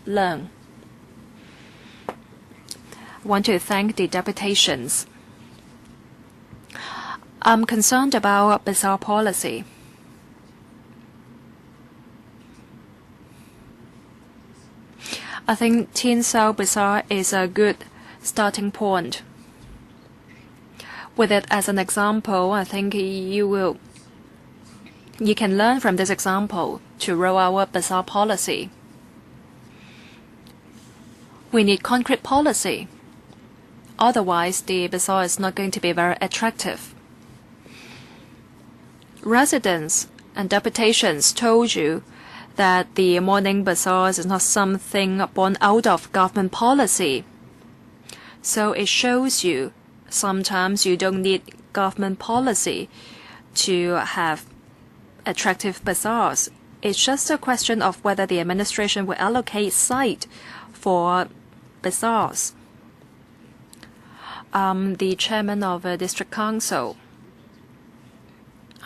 Speaker 2: Leung. I want to thank the deputations. I'm concerned about bazaar policy. I think Tin Sao Bazaar is a good starting point. With it as an example, I think you can learn from this example to roll our bazaar policy. We need concrete policy. Otherwise, the bazaar is not going to be very attractive. Residents and deputations told you that the morning bazaars is not something born out of government policy. So it shows you sometimes you don't need government policy to have attractive bazaars. It's just a question of whether the administration will allocate site for bazaars. The chairman of a district council,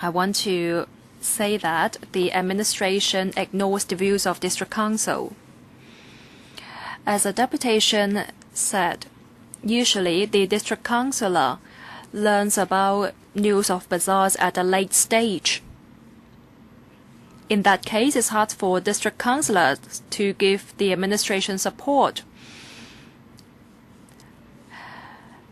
Speaker 2: I want to say that the administration ignores the views of district council. As a deputation said, usually the district councillor learns about news of bazaars at a late stage. In that case, it's hard for district councillors to give the administration support.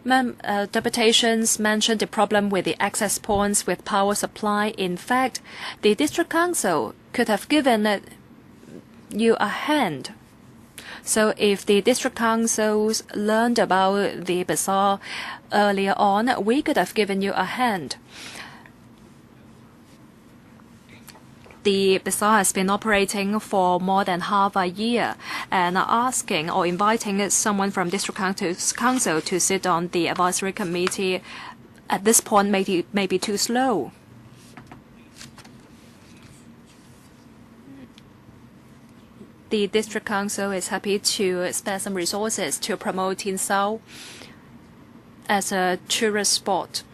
Speaker 2: Deputations mentioned the problem with the access points with power supply. In fact, the district council could have given you a hand. So if the district councils learned about the bazaar earlier on, we could have given you a hand. The bazaar has been operating for more than half a year, and asking or inviting someone from district council to sit on the advisory committee at this point may be too slow. The district council is happy to spare some resources to promote Tin Sao as a tourist spot.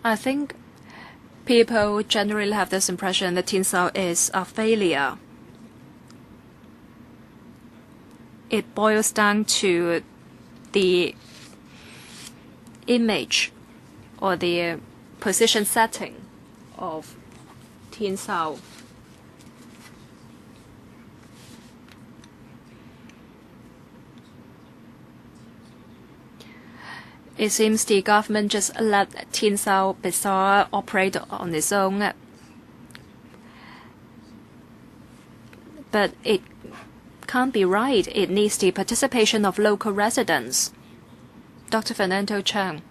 Speaker 2: I think People generally have this impression that Tin Sao is a failure. It boils down to the image or the position setting of Tin Sao. It seems the government just let Tin Sao Bazaar operate on its own. But it can't be right. It needs the participation of local residents. Dr. Fernando Chung.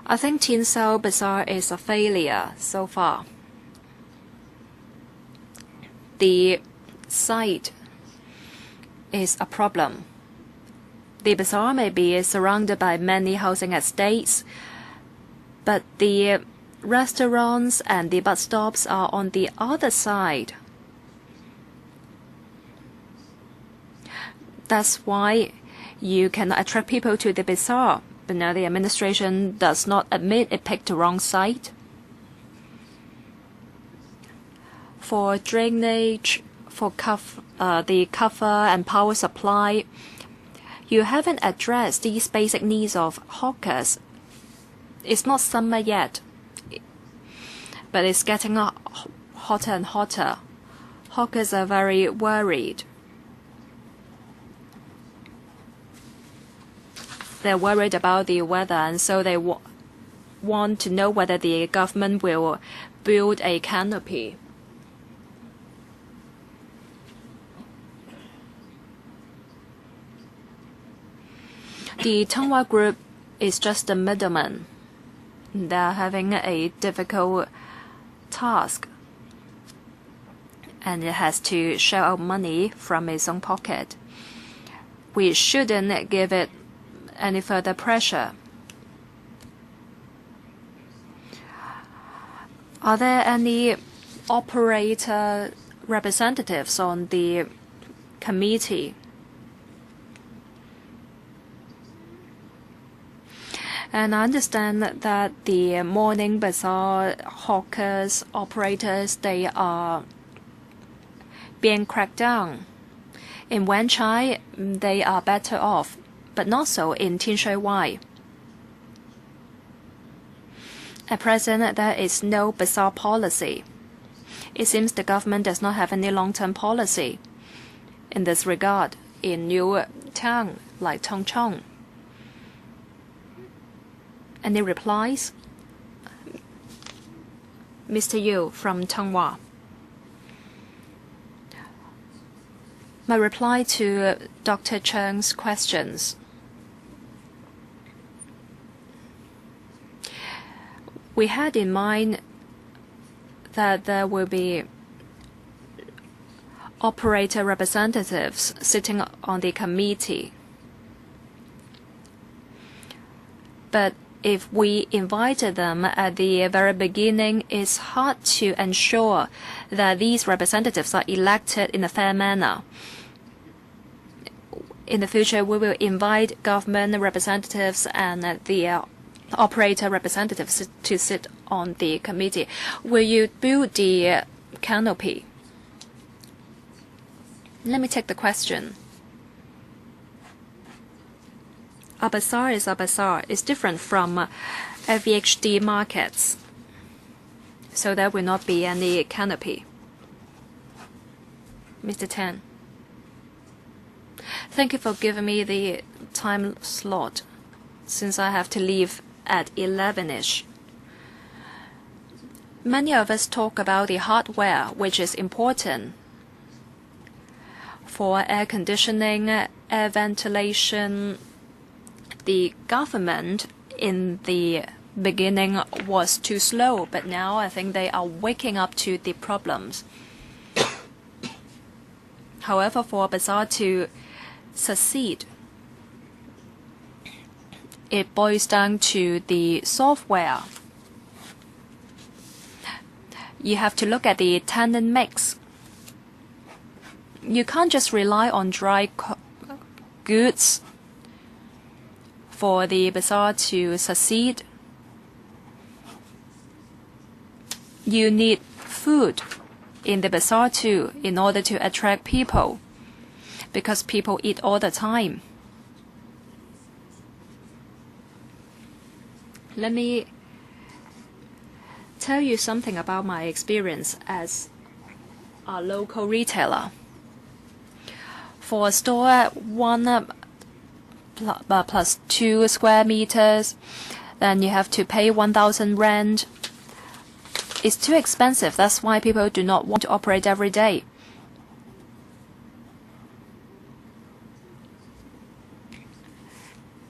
Speaker 2: I think Tin Sao Bazaar is a failure so far. The site is a problem. The bazaar may be surrounded by many housing estates, but the restaurants and the bus stops are on the other side. That's why you cannot attract people to the bazaar. But now the administration does not admit it picked the wrong site. For drainage, for the cover and power supply, you haven't addressed these basic needs of hawkers. It's not summer yet, but it's getting hotter and hotter. Hawkers are very worried. They're worried about the weather, and so they want to know whether the government will build a canopy. The Tongwa group is just a middleman. They're having a difficult task, and it has to shell out money from its own pocket. We shouldn't give it any further pressure. Are there any operator representatives on the committee? And I understand that the morning bazaar hawkers, operators, they are being cracked down. In Wan Chai, they are better off, but not so in Tin Shui Wai. At present, there is no bazaar policy. It seems the government does not have any long-term policy in this regard in new town like Tongchong. Any replies? Mr. Yu from Tongwa. My reply to Dr. Chung's questions. We had in mind that there will be operator representatives sitting on the committee. But if we invited them at the very beginning, it's hard to ensure that these representatives are elected in a fair manner. In the future, we will invite government representatives and the operator representatives to sit on the committee. Will you build the canopy? Let me take the question. A bazaar is a bazaar. It's different from FVHD markets. So there will not be any canopy. Mr. Tan. Thank you for giving me the time slot, since I have to leave at 11-ish. Many of us talk about the hardware, which is important for air conditioning, air ventilation. The government in the beginning was too slow, but now I think they are waking up to the problems. However, for a bazaar to succeed, it boils down to the software. You have to look at the tenant mix. You can't just rely on dry goods. For the bazaar to succeed, you need food in the bazaar too in order to attract people, because people eat all the time. Let me tell you something about my experience as a local retailer. For a store 1 plus 2 square meters, then you have to pay 1,000 rent. It's too expensive. That's why people do not want to operate every day.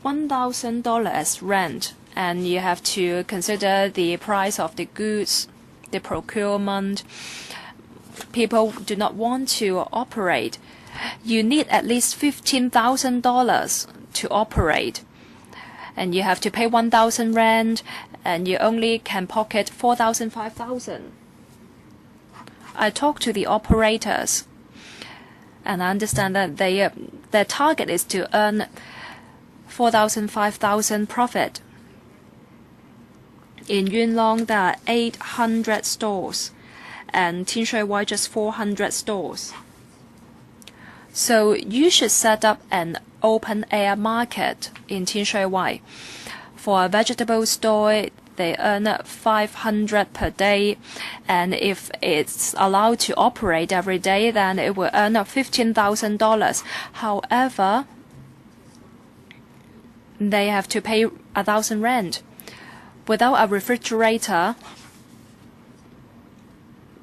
Speaker 2: $1,000 as rent, and you have to consider the price of the goods, the procurement. People do not want to operate. You need at least $15,000 to operate, and you have to pay 1,000 rent, and you only can pocket 4,000, 5,000. I talked to the operators, and I understand that their target is to earn 4,000, 5,000 profit. In Yuen Long, there are 800 stores, and Tin Shui Wai just 400 stores. So you should set up an open-air market in Tin Shui Wai. For a vegetable store, they earn 500 per day, and if it's allowed to operate every day, then it will earn $15,000. However, they have to pay 1,000 rent. Without a refrigerator,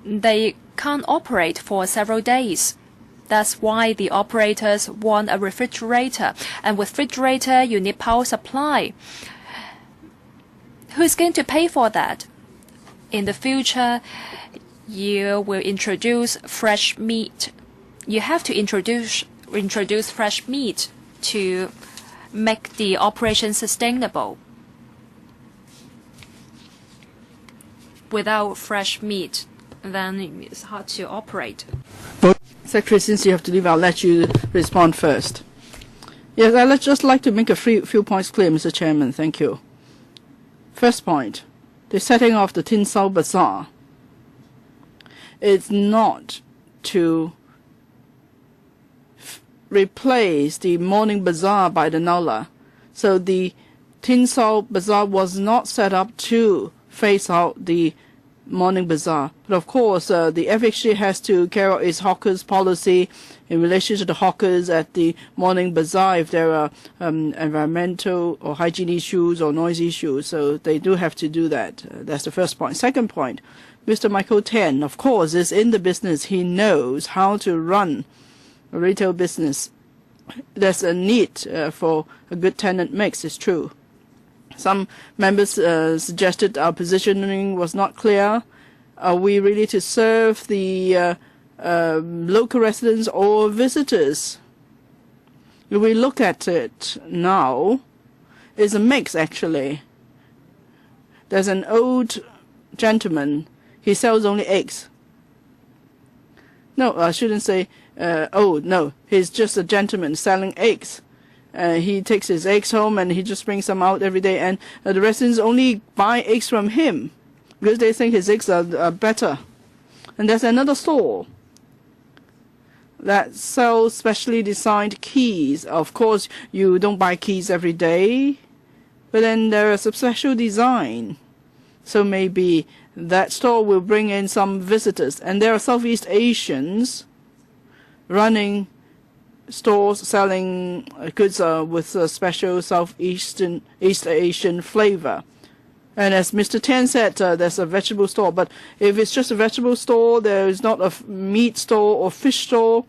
Speaker 2: they can't operate for several days. That's why the operators want a refrigerator. And with refrigerator, you need power supply. Who's going to pay for that? In the future, you will introduce fresh meat. You have to introduce fresh meat to make the operation sustainable. Without fresh meat, then it's hard to operate.
Speaker 1: Secretary, since you have to leave, I'll let you respond first. Yes, I'd just like to make a few points clear, Mr. Chairman. Thank you. First point, the setting of the Tin Sao Bazaar is not to replace the morning bazaar by the Nala. So the Tin Sao Bazaar was not set up to face out the morning bazaar. But of course, the FHC has to carry out its hawkers policy in relation to the hawkers at the morning bazaar if there are environmental or hygiene issues or noise issues. So they do have to do that. That's the first point. Second point, Mr. Michael Tan, of course, is in the business. He knows how to run a retail business. There's a need for a good tenant mix, it's true. Some members suggested our positioning was not clear. Are we really to serve the local residents or visitors? If we look at it now, it's a mix actually. There's an old gentleman. He sells only eggs. No, I shouldn't say old. No, he's just a gentleman selling eggs. He takes his eggs home and he just brings them out every day, and the residents only buy eggs from him because they think his eggs are better. And there's another store that sells specially designed keys. Of course, you don't buy keys every day, but then there is a special design. So maybe that store will bring in some visitors. And there are Southeast Asians running stores selling goods with a special East Asian flavor. And as Mr. Tan said, there's a vegetable store. But if it's just a vegetable store, there is not a meat store or fish store,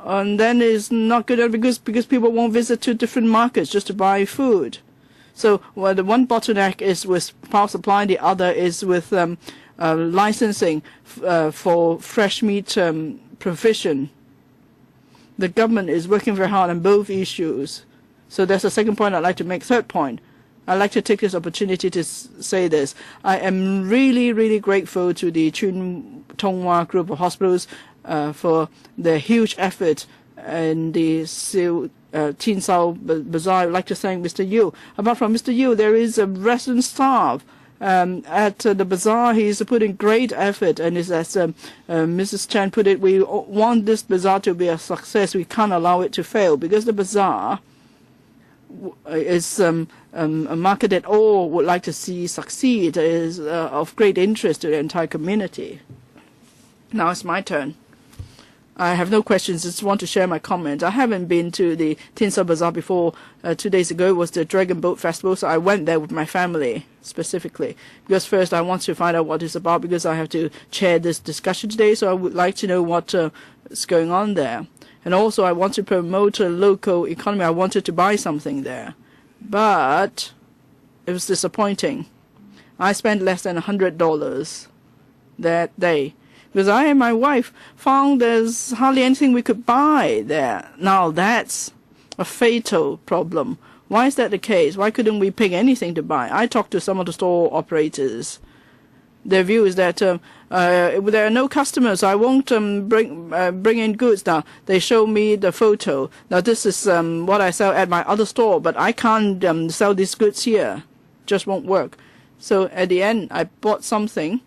Speaker 1: and then it's not good because people won't visit two different markets just to buy food. So the one bottleneck is with power supply, the other is with licensing for fresh meat provision. The government is working very hard on both issues. So that's the second point I'd like to make. Third point, I'd like to take this opportunity to say this. I am really, really grateful to the Chun Tong Hwa group of hospitals for their huge effort in the Tin Sao Bazaar. I'd like to thank Mr. Yu. Apart from Mr. Yu, there is a resident staff at the bazaar. He's putting great effort, and as Mrs. Chan put it, we want this bazaar to be a success. We can't allow it to fail, because the bazaar is a market that all would like to see succeed. It is of great interest to the entire community. Now it's my turn. I have no questions, just want to share my comment. I haven't been to the Tin Sao Bazaar before. 2 days ago was the Dragon Boat Festival, so I went there with my family specifically. Because first I want to find out what it's about, because I have to chair this discussion today, so I would like to know what is going on there. And also I want to promote a local economy. I wanted to buy something there. But it was disappointing. I spent less than $100 that day, because I and my wife found there's hardly anything we could buy there. Now that's a fatal problem. Why is that the case? Why couldn't we pick anything to buy? I talked to some of the store operators. Their view is that there are no customers. I won't bring in goods now. They show me the photo. Now this is what I sell at my other store, but I can't sell these goods here. Just won't work. So at the end, I bought something.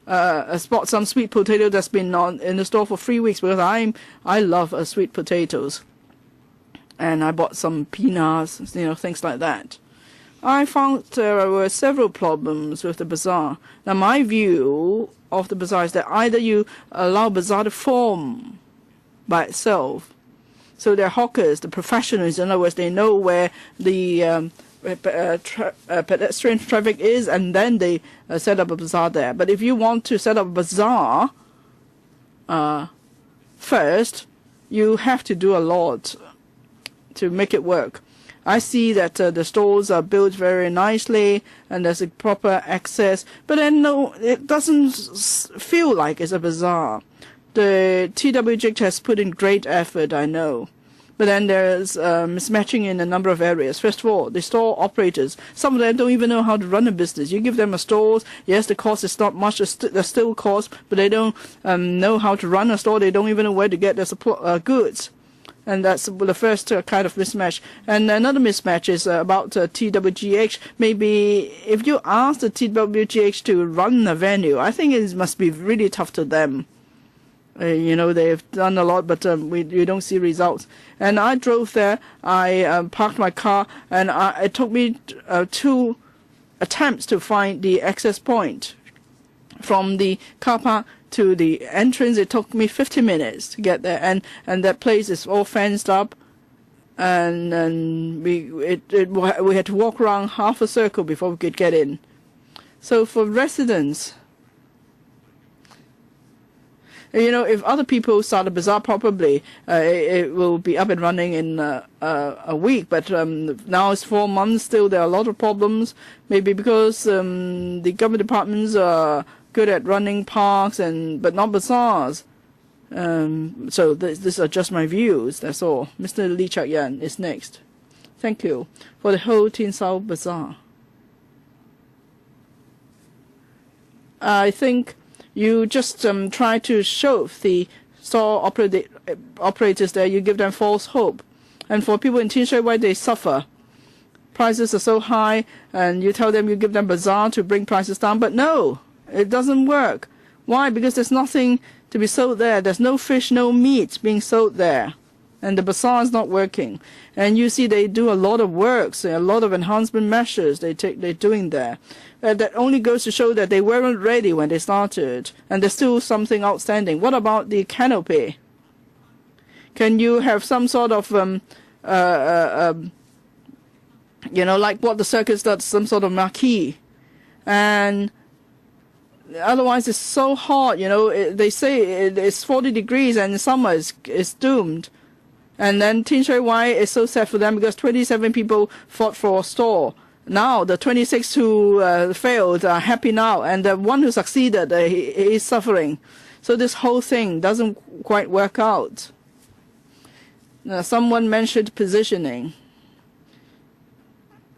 Speaker 1: I bought some sweet potato that's been in the store for 3 weeks, because I love sweet potatoes. And I bought some peanuts, things like that. I found there were several problems with the bazaar. Now my view of the bazaar is that either you allow bazaar to form by itself, so they're hawkers, the professionals, in other words, they know where the pedestrian traffic is, and then they set up a bazaar there. But if you want to set up a bazaar first, you have to do a lot to make it work. I see that the stores are built very nicely and there's a proper access, but then no, it doesn't feel like it's a bazaar. The TWJ has put in great effort, I know. But then there's mismatching in a number of areas. First of all, the store operators, some of them don't even know how to run a business. You give them a store, yes, the cost is not much, there's still cost, but they don't know how to run a store. They don't even know where to get their goods. And that's the first kind of mismatch. And another mismatch is about TWGH. Maybe if you ask the TWGH to run a venue, I think it must be really tough to them. They've done a lot, but we don't see results. And I drove there. I parked my car, and it took me 2 attempts to find the access point. From the car park to the entrance, it took me 50 minutes to get there, and that place is all fenced up, and we had to walk around half a circle before we could get in. So for residents, if other people start a bazaar properly, it will be up and running in a week. But now it's 4 months still. There are a lot of problems. Maybe because the government departments are good at running parks but not bazaars. So these are just my views. That's all. Mr. Lee Chak-yan is next. Thank you for the whole Tin Sao Bazaar. I think you just try to show the store operators there. You give them false hope. And for people in Tin Shui Wai, they suffer. Prices are so high, and you tell them you give them bazaar to bring prices down. But no, it doesn't work. Why? Because there's nothing to be sold there. There's no fish, no meat being sold there. And the bazaar is not working. And you see they do a lot of works, a lot of enhancement measures they're doing there. That only goes to show that they weren't ready when they started, and there's still something outstanding. What about the canopy? Can you have some sort of, like what the circus does, some sort of marquee? And otherwise it's so hot, they say it's 40 degrees and in summer it's doomed. And then Tin Shui Wai is so sad for them because 27 people fought for a store. Now the 26 who failed are happy now, and the one who succeeded, he is suffering. So this whole thing doesn't quite work out. Someone mentioned positioning.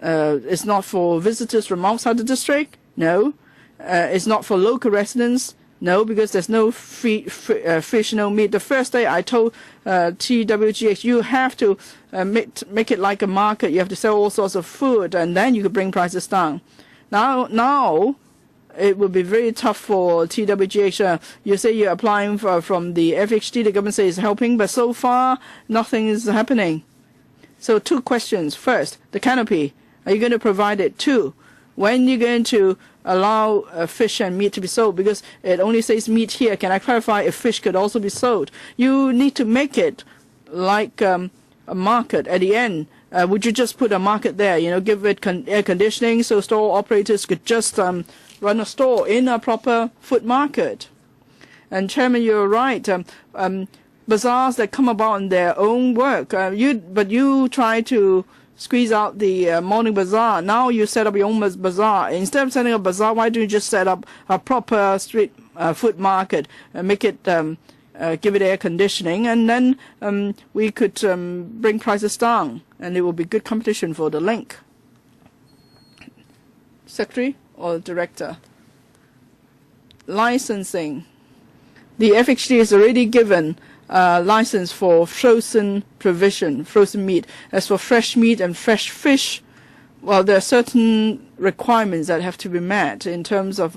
Speaker 1: It's not for visitors from outside the district. No. It's not for local residents. No, because there's no fish, no meat. The first day I told TWGH, you have to make it like a market. You have to sell all sorts of food, and then you could bring prices down. Now it would be very tough for TWGH. You say you're applying from the FHD, the government says it's helping, but so far nothing is happening. So 2 questions. First, the canopy. Are you going to provide it? 2, when are you going to allow fish and meat to be sold? Because it only says meat here. Can I clarify if fish could also be sold? You need to make it like a market at the end. Would you just put a market there, give it air conditioning so store operators could just run a store in a proper food market? And Chairman, you're right. Bazaars that come about on their own work. But you try to squeeze out the morning bazaar. Now you set up your own bazaar. Instead of setting up a bazaar, why don't you just set up a proper street food market and make it give it air conditioning, and then we could bring prices down, and it will be good competition for the link. Secretary or Director? Licensing. The FHD is already given license for frozen provision, frozen meat. As for fresh meat and fresh fish, well, there are certain requirements that have to be met in terms of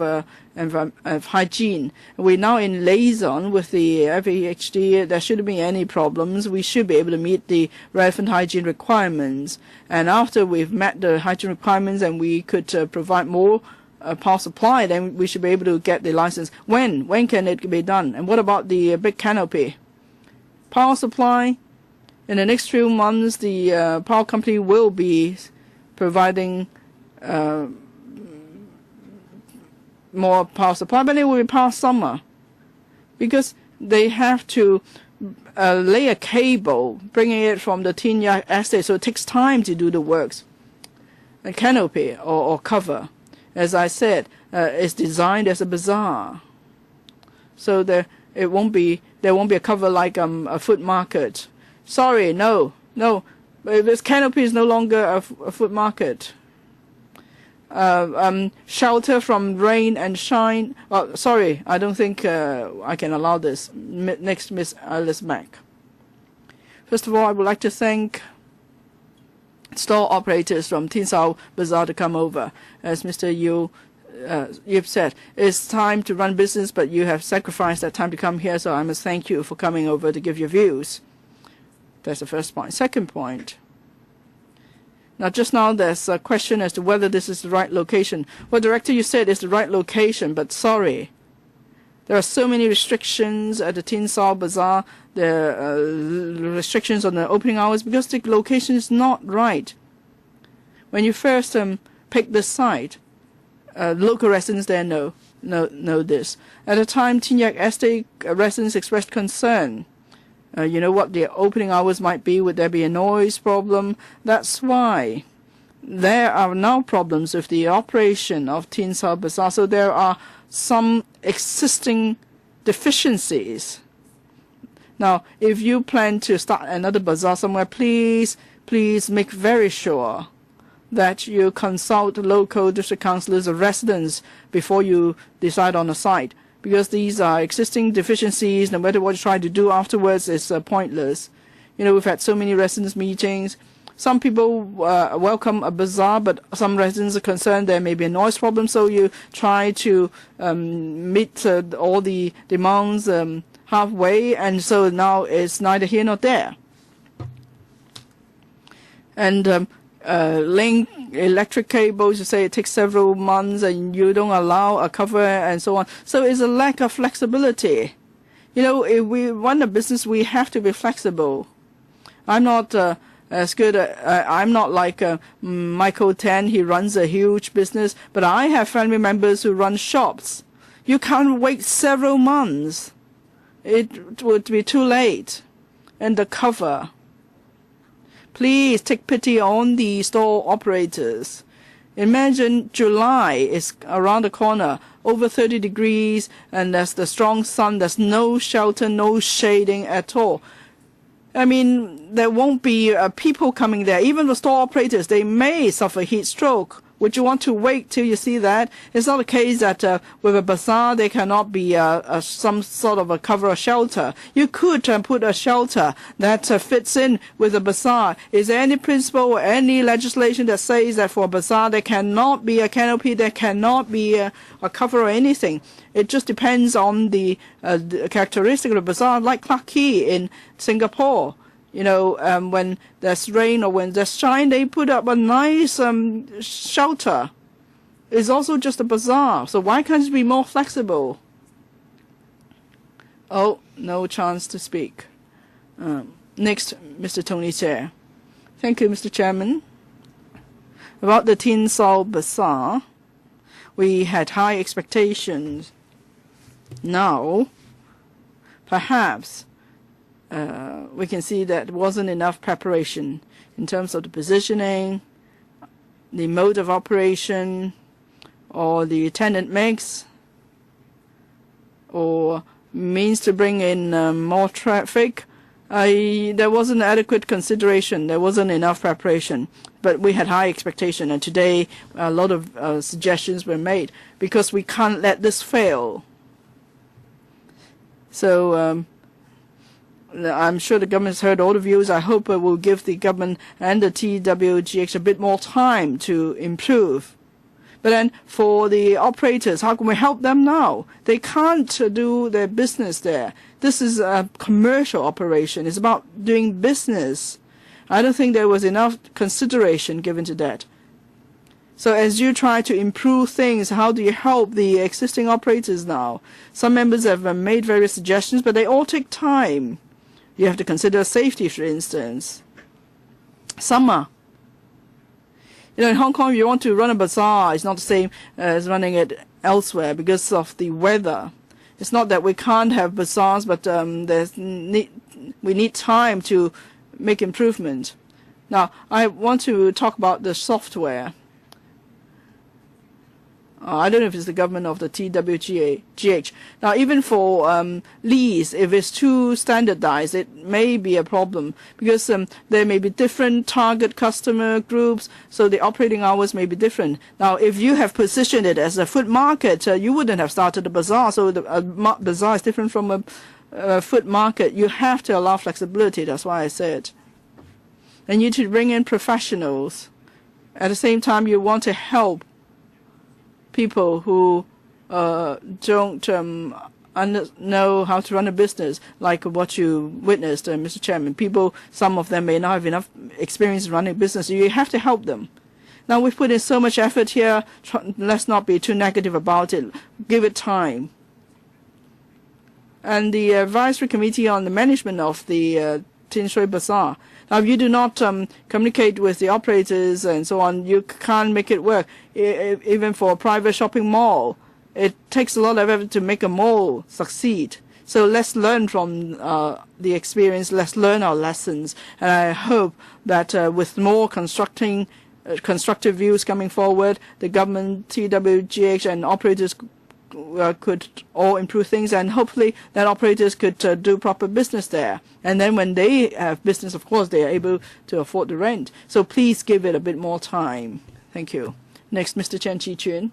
Speaker 1: hygiene. We're now in liaison with the FHD. There shouldn't be any problems. We should be able to meet the relevant hygiene requirements. And after we've met the hygiene requirements and we could provide more power supply, then we should be able to get the license. When can it be done? And what about the big canopy? Power supply. In the next few months, the power company will be providing more power supply, but it will be past summer because they have to lay a cable, bringing it from the Tin Yak estate, so it takes time to do the works. A canopy or cover, as I said, is designed as a bazaar, so there won't be a cover like a food market. Sorry, no. This canopy is no longer a food market. Shelter from rain and shine. Sorry, I don't think I can allow this. Next, Miss Alice Mack. First of all, I would like to thank store operators from Tin Sao Bazaar to come over. As Mr. Yip said, it's time to run business, but you have sacrificed that time to come here, so I must thank you for coming over to give your views. That's the first point. Second point. Now, just now there's a question as to whether this is the right location. Well, Director, you said it's the right location, but sorry. There are so many restrictions at the Tin Sao Bazaar. There are restrictions on the opening hours because the location is not right. When you first pick the site, local residents there know this. At the time, Tin Yak Estate residents expressed concern. What the opening hours might be. Would there be a noise problem? That's why there are now problems with the operation of Tin Sao Bazaar. So there are some existing deficiencies. Now, if you plan to start another bazaar somewhere, please make very sure that you consult local district councillors or residents before you decide on a site, because these are existing deficiencies. No matter what you try to do afterwards, it's pointless. We've had so many residents meetings. Some people welcome a bazaar, but some residents are concerned there may be a noise problem, so you try to meet all the demands halfway, and so now it's neither here nor there. And laying electric cables, you say it takes several months and you don't allow a cover and so on. So it's a lack of flexibility. If we run a business, we have to be flexible. I'm not as good. I'm not like Michael Tan. He runs a huge business, but I have family members who run shops. You can't wait several months. It would be too late. And the cover. Please take pity on the store operators. Imagine July is around the corner, over 30 degrees, and there's the strong sun. There's no shelter, no shading at all. I mean, there won't be people coming there. Even the store operators, they may suffer heat stroke Would you want to wait till you see that? It's not a case that with a bazaar there cannot be some sort of a cover or shelter. You could put a shelter that fits in with a bazaar. Is there any principle or any legislation that says that for a bazaar there cannot be a canopy, there cannot be a cover or anything? It just depends on the characteristic of the bazaar, like Clarke Quay in Singapore. You know, when there's rain or when there's shine, they put up a nice shelter. It's also just a bazaar. So why can't it be more flexible? Oh, no chance to speak. Next, Mr. Tony Chair. Thank you, Mr. Chairman. About the Tin Sao Bazaar, we had high expectations. Now, perhaps we can see that there wasn't enough preparation in terms of the positioning, the mode of operation, or the tenant mix, or means to bring in more traffic. There wasn't adequate consideration. There wasn't enough preparation. But we had high expectation, and today a lot of suggestions were made because we can't let this fail. So I'm sure the government has heard all the views. I hope it will give the government and the TWGH a bit more time to improve. But then for the operators, how can we help them now? They can't do their business there. This is a commercial operation. It's about doing business. I don't think there was enough consideration given to that. So as you try to improve things, how do you help the existing operators now? Some members have made various suggestions, but they all take time. You have to consider safety, for instance. Summer. You know, in Hong Kong, you want to run a bazaar. It's not the same as running it elsewhere because of the weather. It's not that we can't have bazaars, but we need time to make improvement. Now, I want to talk about the software. I don't know if it's the government of the TWGH. Now, even for lease, if it's too standardized, it may be a problem because there may be different target customer groups, so the operating hours may be different. Now, if you have positioned it as a food market, you wouldn't have started a bazaar, so the bazaar is different from a food market. You have to allow flexibility, that's why I said. And you need to bring in professionals. At the same time, you want to help people who don't know how to run a business, like what you witnessed, Mr. Chairman. People, some of them may not have enough experience running a business. So you have to help them. Now, we've put in so much effort here. Let's not be too negative about it. Give it time. And the advisory committee on the management of the Tin Shui Bazaar. Now, if you do not communicate with the operators and so on, you can't make it work. Even for a private shopping mall, it takes a lot of effort to make a mall succeed. So let's learn from the experience. Let's learn our lessons. And I hope that with more constructive views coming forward, the government, TWGH, and operators could all improve things, and hopefully that operators could do proper business there. And then when they have business, of course, they are able to afford the rent. So please give it a bit more time. Thank you. Next, Mr. Chen Chi-chun.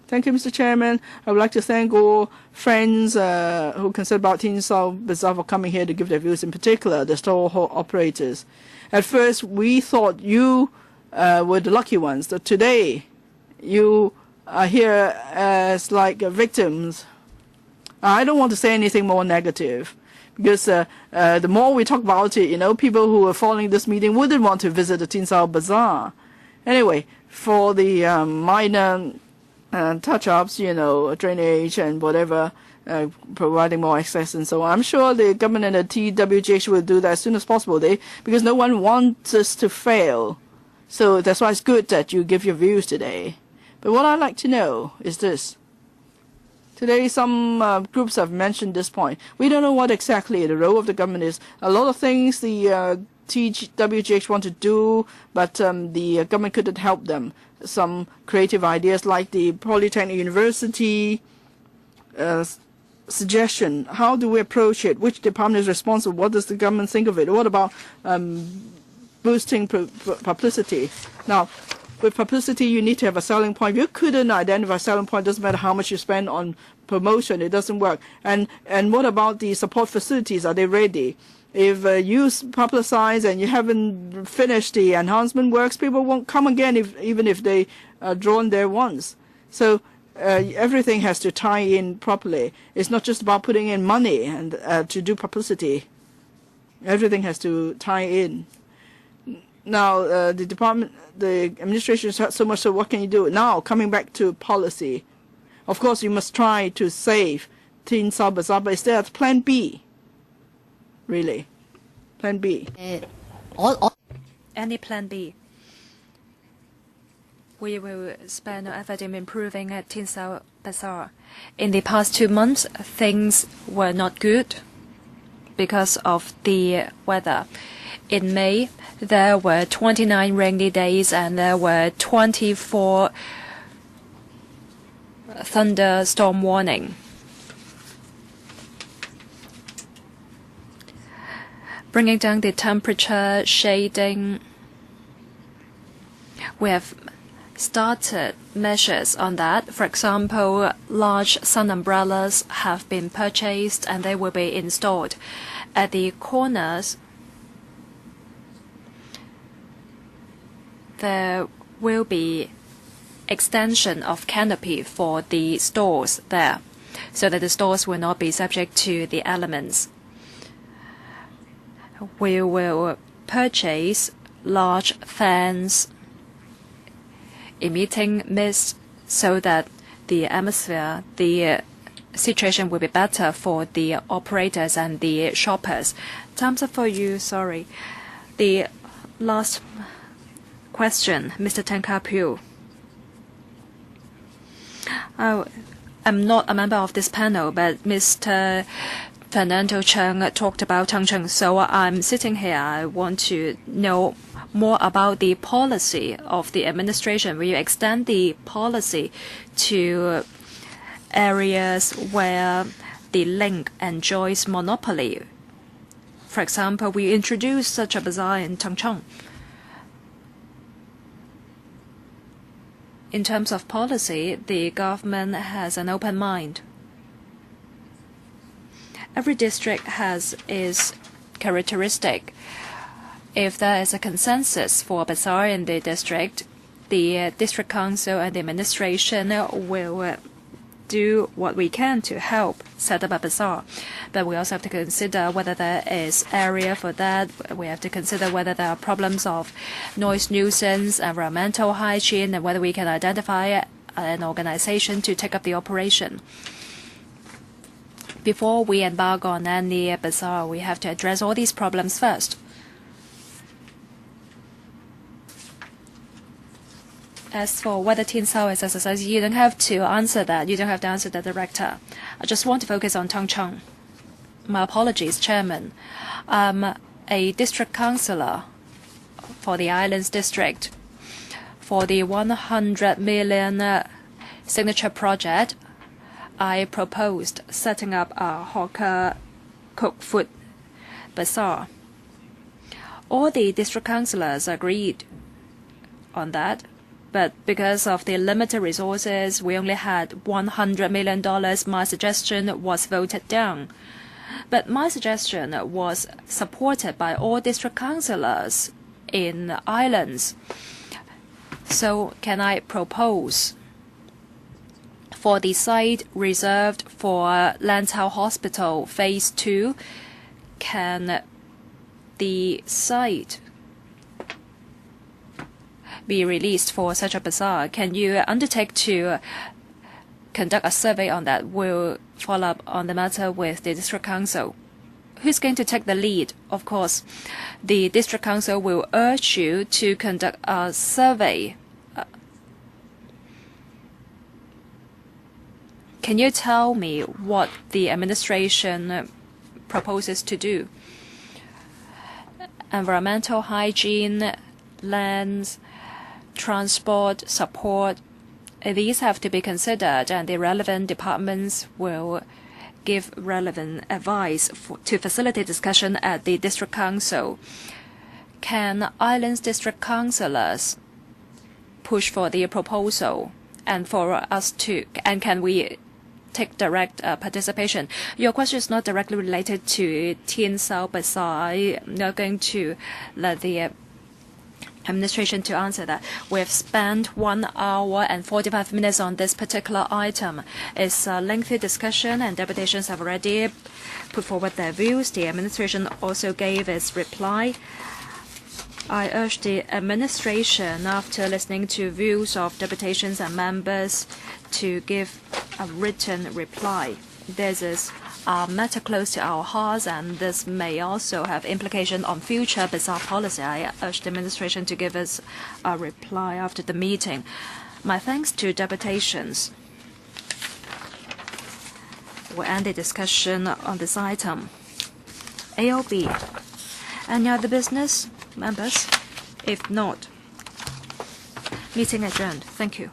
Speaker 1: Thank you, Mr. Chairman. I would like to thank all friends who concerned about Tin Sao Bazaar for coming here to give their views, in particular the store operators. At first, we thought you were the lucky ones. So today, you are here as like victims. I don't want to say anything more negative because the more we talk about it, you know, people who are following this meeting wouldn't want to visit the Tin Sao Bazaar. Anyway, for the minor touch-ups, you know, drainage and whatever, providing more access and so on, I'm sure the government and the TWGH will do that as soon as possible, because no one wants us to fail. So that's why it's good that you give your views today. But what I'd like to know is this. Today, some groups have mentioned this point. We don't know what exactly the role of the government is. A lot of things the TWGH want to do, but the government couldn't help them. Some creative ideas like the Polytechnic University suggestion. How do we approach it? Which department is responsible? What does the government think of it? What about boosting publicity? Now, with publicity, you need to have a selling point. If you couldn't identify a selling point, doesn't matter how much you spend on promotion, it doesn't work. And what about the support facilities? Are they ready? If you publicize and you haven't finished the enhancement works, people won't come again even if they drawn there once. So everything has to tie in properly. It's not just about putting in money and to do publicity. Everything has to tie in. Now, the administration has had so much, so what can you do? Now, coming back to policy. Of course, you must try to save Tin Sao Bazaar, but is there a plan B? Really? Plan B?
Speaker 2: Any plan B? We will spend our effort in improving at Tin Sao Bazaar. In the past 2 months, things were not good because of the weather. In May, there were 29 rainy days and there were 24 thunderstorm warning. Bringing down the temperature, shading. We have started measures on that. For example, large sun umbrellas have been purchased and they will be installed at the corners. There will be extension of canopy for the stores there, so that the stores will not be subject to the elements. We will purchase large fans emitting mist so that the atmosphere, the situation will be better for the operators and the shoppers. Time's up for you, sorry. The last question, Mr. Tan Ka-pyu. I'm not a member of this panel, but Mr. Fernando Chung talked about Changchun, so I'm sitting here. I want to know more about the policy of the administration. Will you extend the policy to areas where the link enjoys monopoly? For example, we introduced such a bazaar in Changchun. In terms of policy, the government has an open mind. Every district has its characteristic. If there is a consensus for a bazaar in the district council and the administration will do what we can to help set up a bazaar. But we also have to consider whether there is area for that. We have to consider whether there are problems of noise nuisance, environmental hygiene, and whether we can identify an organization to take up the operation. Before we embark on any bazaar, we have to address all these problems first. As for whether Tin Sao is a society, you don't have to answer that. You don't have to answer the director. I just want to focus on Changchun. My apologies, Chairman. I'm a district councillor for the Islands District. For the 100 million signature project, I proposed setting up a hawker cooked food bazaar. All the district councillors agreed on that, but because of the limited resources, we only had $100 million. My suggestion was voted down. But my suggestion was supported by all district councillors in islands. So can I propose for the site reserved for Lantau Hospital Phase 2, can the site be released for such a bazaar? Can you undertake to conduct a survey on that? We'll follow up on the matter with the district council. Who's going to take the lead? Of course, the district council will urge you to conduct a survey. Can you tell me what the administration proposes to do? Environmental hygiene, lands, transport, support, these have to be considered, and the relevant departments will give relevant advice to facilitate discussion at the district council. Can islands district councillors push for the proposal and for us to, and can we take direct participation? Your question is not directly related to Tien Sao, but I'm not going to let the administration to answer that. We have spent 1 hour and 45 minutes on this particular item. It's a lengthy discussion, and deputations have already put forward their views. The administration also gave its reply. I urge the administration, after listening to views of deputations and members, to give a written reply. This is a matter close to our hearts, and this may also have implication on future bizarre policy. I urge the administration to give us a reply after the meeting. My thanks to deputations. We'll end the discussion on this item. AOB. Any other business, members? If not, meeting adjourned. Thank you.